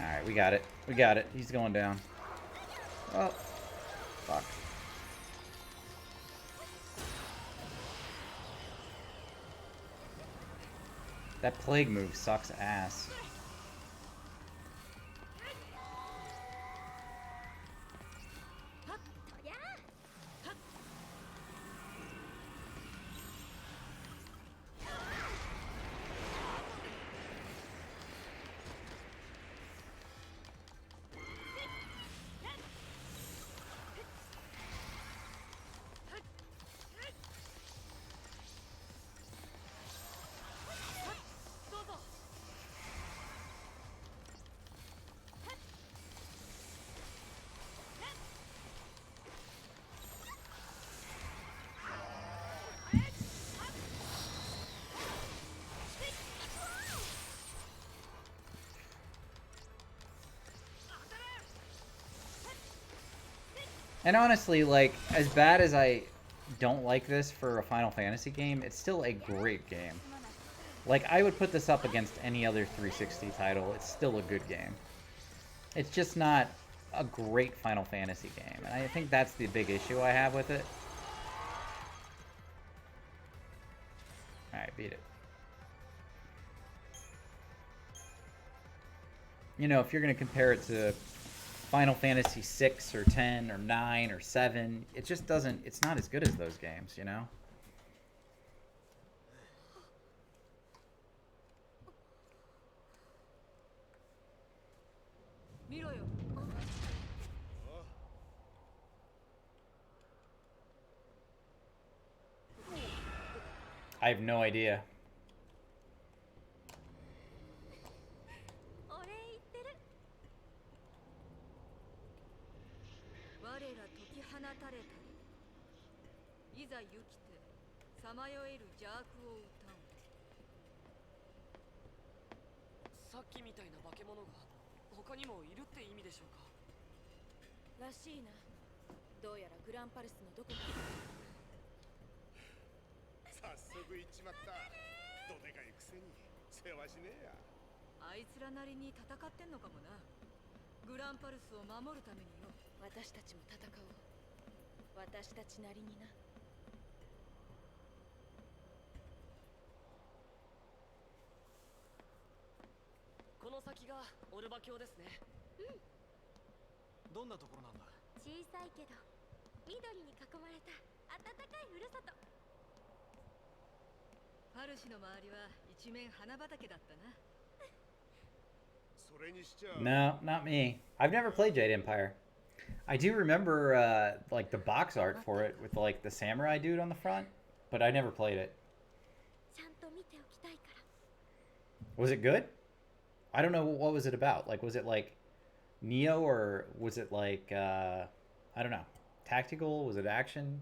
Alright, we got it. We got it. He's going down. Oh. Fuck. That plague move sucks ass. And honestly, like, as bad as I don't like this for a Final Fantasy game, it's still a great game. Like, I would put this up against any other 360 title. It's still a good game. It's just not a great Final Fantasy game. And I think that's the big issue I have with it. Alright, beat it. You know, if you're going to compare it to Final Fantasy 6 or 10 or 9 or 7, it just doesn't, it's not as good as those games, you know? I have no idea. No, not me. I've never played Jade Empire. I do remember like the box art for it with like the samurai dude on the front, but I never played it. Was it good? I don't know, what was it about? Like, was it like Neo, or was it like I don't know, tactical? Was it action?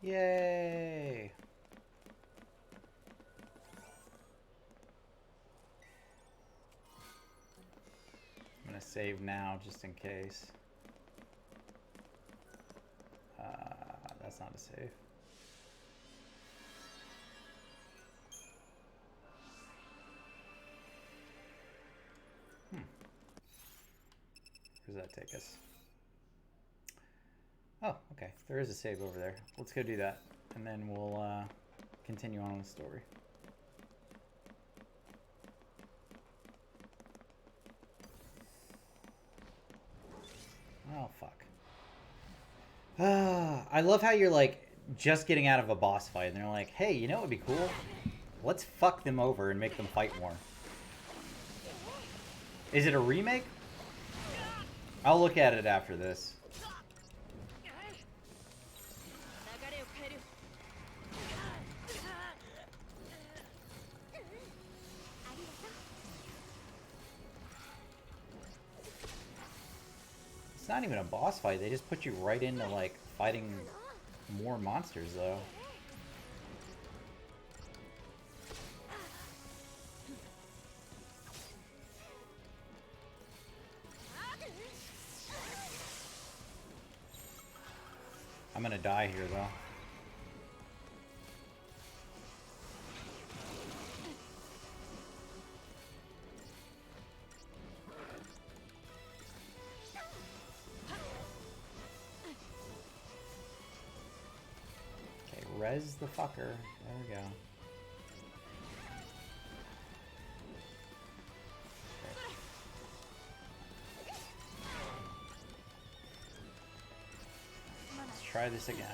Yay! I'm gonna save now just in case. That's not a save. Where does that take us? Oh, okay. There is a save over there. Let's go do that. And then we'll continue on with the story. Oh, fuck. I love how you're like just getting out of a boss fight and they're like, hey, you know what would be cool? Let's fuck them over and make them fight more. Is it a remake? I'll look at it after this. It's not even a boss fight. They just put you right into like fighting more monsters though. I'm gonna die here though. Okay, res the fucker. There we go. Let's try this again.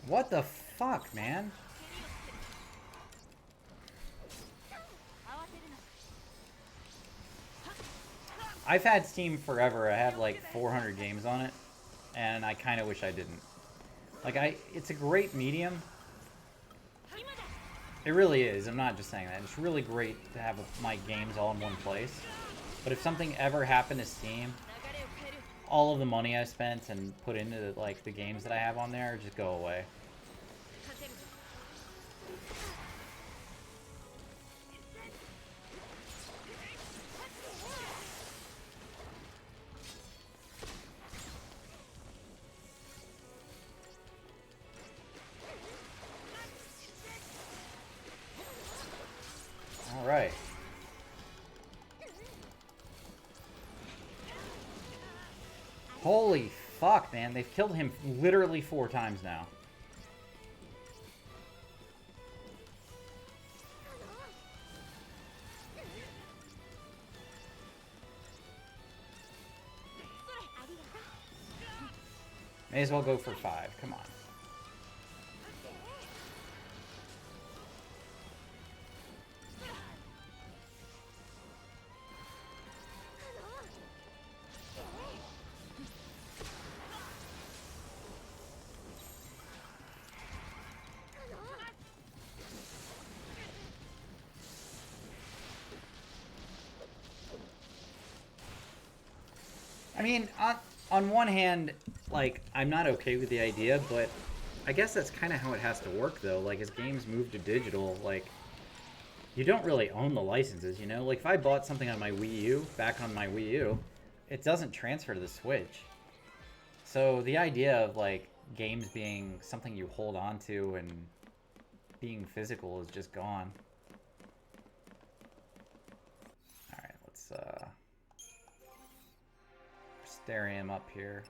What the fuck, man? I've had Steam forever. I have like 400 games on it, and I kind of wish I didn't. Like, it's a great medium. It really is. I'm not just saying that. It's really great to have my games all in one place. But if something ever happened to Steam, all of the money I spent and put into like the games that I have on there just go away. All right. Holy fuck, man. They've killed him literally 4 times now. May as well go for 5. Come on. I mean, on one hand, like, I'm not okay with the idea, but I guess that's kind of how it has to work, though. Like, as games move to digital, like, you don't really own the licenses, you know? Like, if I bought something on my Wii U, back on my Wii U, it doesn't transfer to the Switch. So the idea of, like, games being something you hold on to and being physical is just gone. Alright, let's, stare him up here.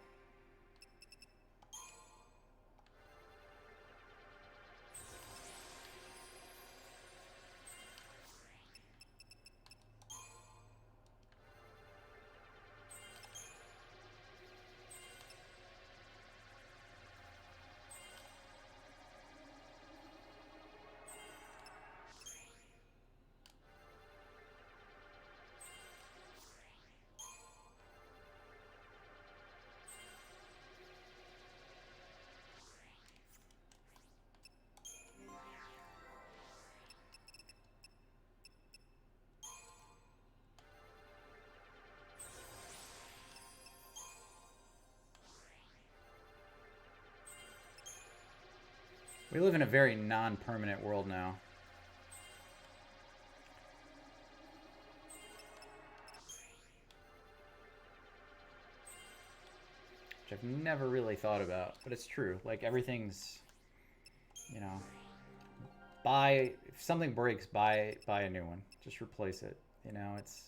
We live in a very non-permanent world now. which I've never really thought about, but it's true. Like, everything's, you know, if something breaks, buy a new one. Just replace it. You know, it's...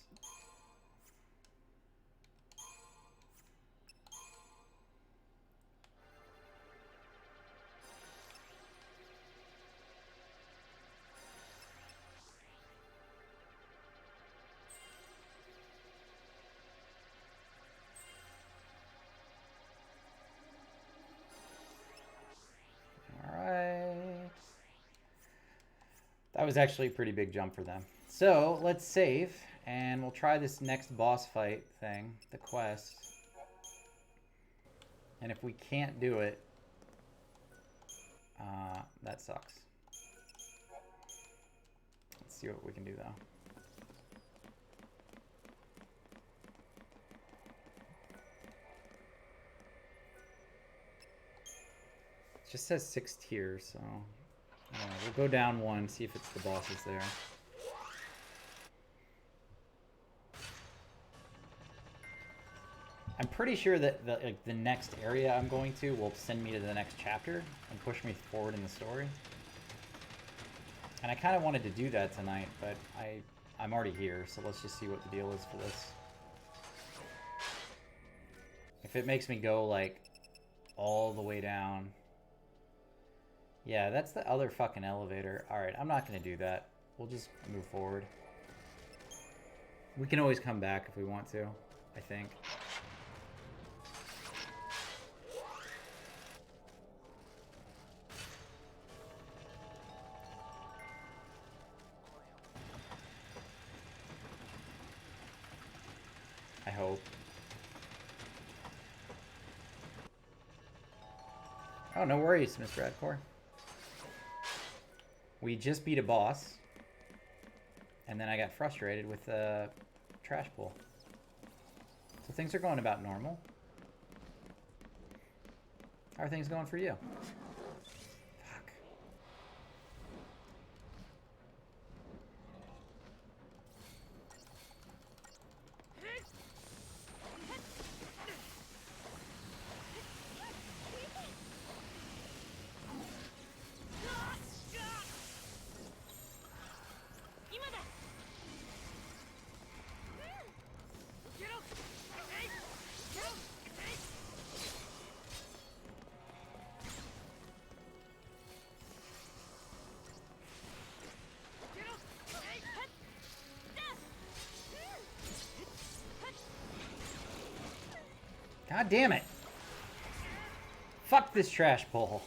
That was actually a pretty big jump for them. So, let's save, and we'll try this next boss fight thing, the quest. And if we can't do it, that sucks. Let's see what we can do, though. It just says 6 tiers, so... we'll go down one, see if it's the bosses there. I'm pretty sure that the next area I'm going to will send me to the next chapter and push me forward in the story. And I kind of wanted to do that tonight, but I'm already here, so let's just see what the deal is for this. If it makes me go, like, all the way down... Yeah, that's the other fucking elevator. Alright, I'm not going to do that. We'll just move forward. We can always come back if we want to, I think. I hope. Oh, no worries, Mr. Radcore. We just beat a boss, and then I got frustrated with the trash pull. So things are going about normal. How are things going for you? Fuck. God damn it. Fuck this trash pull.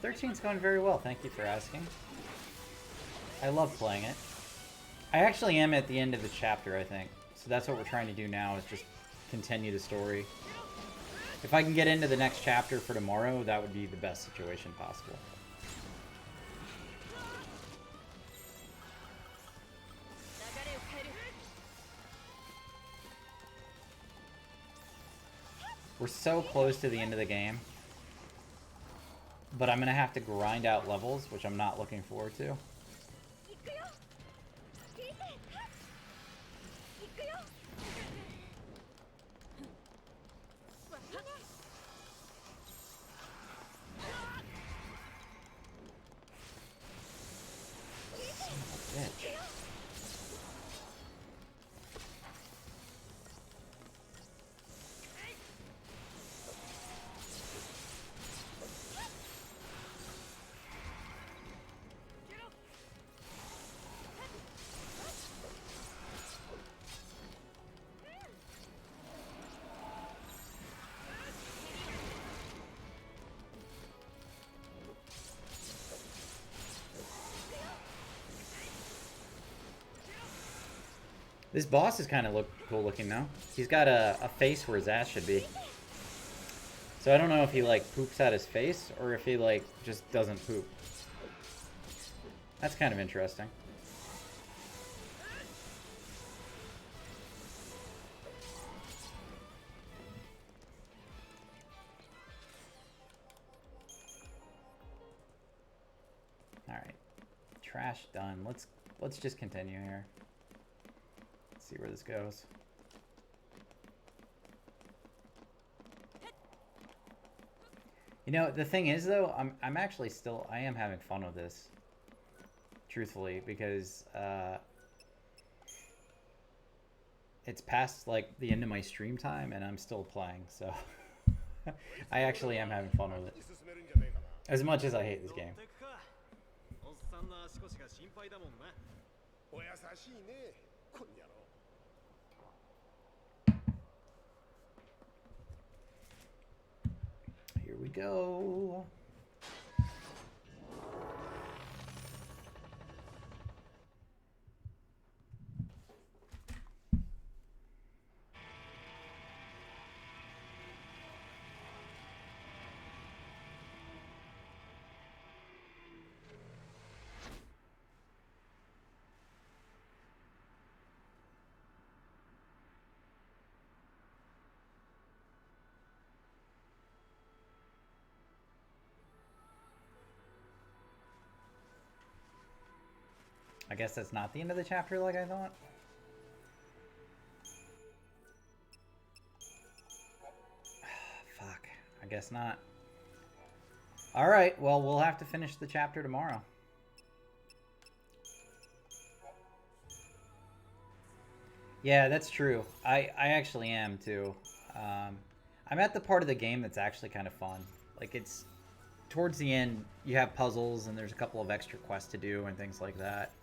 Thirteen's going very well, thank you for asking. I love playing it. I actually am at the end of the chapter, I think. So that's what we're trying to do now, is just continue the story. If I can get into the next chapter for tomorrow, that would be the best situation possible. We're so close to the end of the game. But I'm going to have to grind out levels, which I'm not looking forward to. This boss is kind of cool looking now. He's got a face where his ass should be. So I don't know if he like poops out his face or if he like just doesn't poop. That's kind of interesting. trash done. Let's just continue here. Let's see where this goes. You know, the thing is though, I'm actually still I am having fun with this. Truthfully, because it's past like the end of my stream time and I'm still playing, so I actually am having fun with it. As much as I hate this game. おっさんの足腰が心配だもんな。お優しいね、こんにゃろ。Here we go. I guess that's not the end of the chapter like I thought. Fuck. I guess not. Alright, well, we'll have to finish the chapter tomorrow. Yeah, that's true. I actually am, too. I'm at the part of the game that's actually kind of fun. Like, it's... Towards the end, you have puzzles, and there's a couple of extra quests to do and things like that.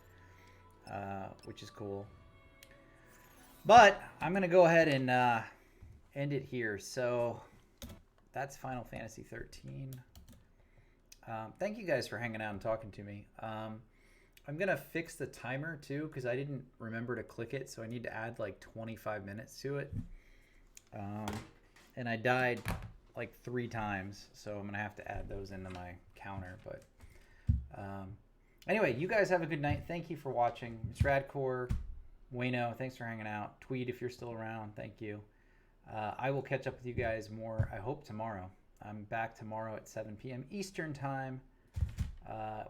Which is cool. But I'm going to go ahead and end it here. So that's Final Fantasy 13. Thank you guys for hanging out and talking to me. I'm going to fix the timer too because I didn't remember to click it. So I need to add like 25 minutes to it. And I died like 3 times. So I'm going to have to add those into my counter. But... anyway, you guys have a good night. Thank you for watching. It's Radcore. Wayno, thanks for hanging out. Tweed, if you're still around, thank you. I will catch up with you guys more, I hope, tomorrow. I'm back tomorrow at 7 p.m. Eastern Time,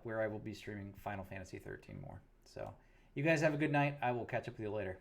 where I will be streaming Final Fantasy 13 more. So, you guys have a good night. I will catch up with you later.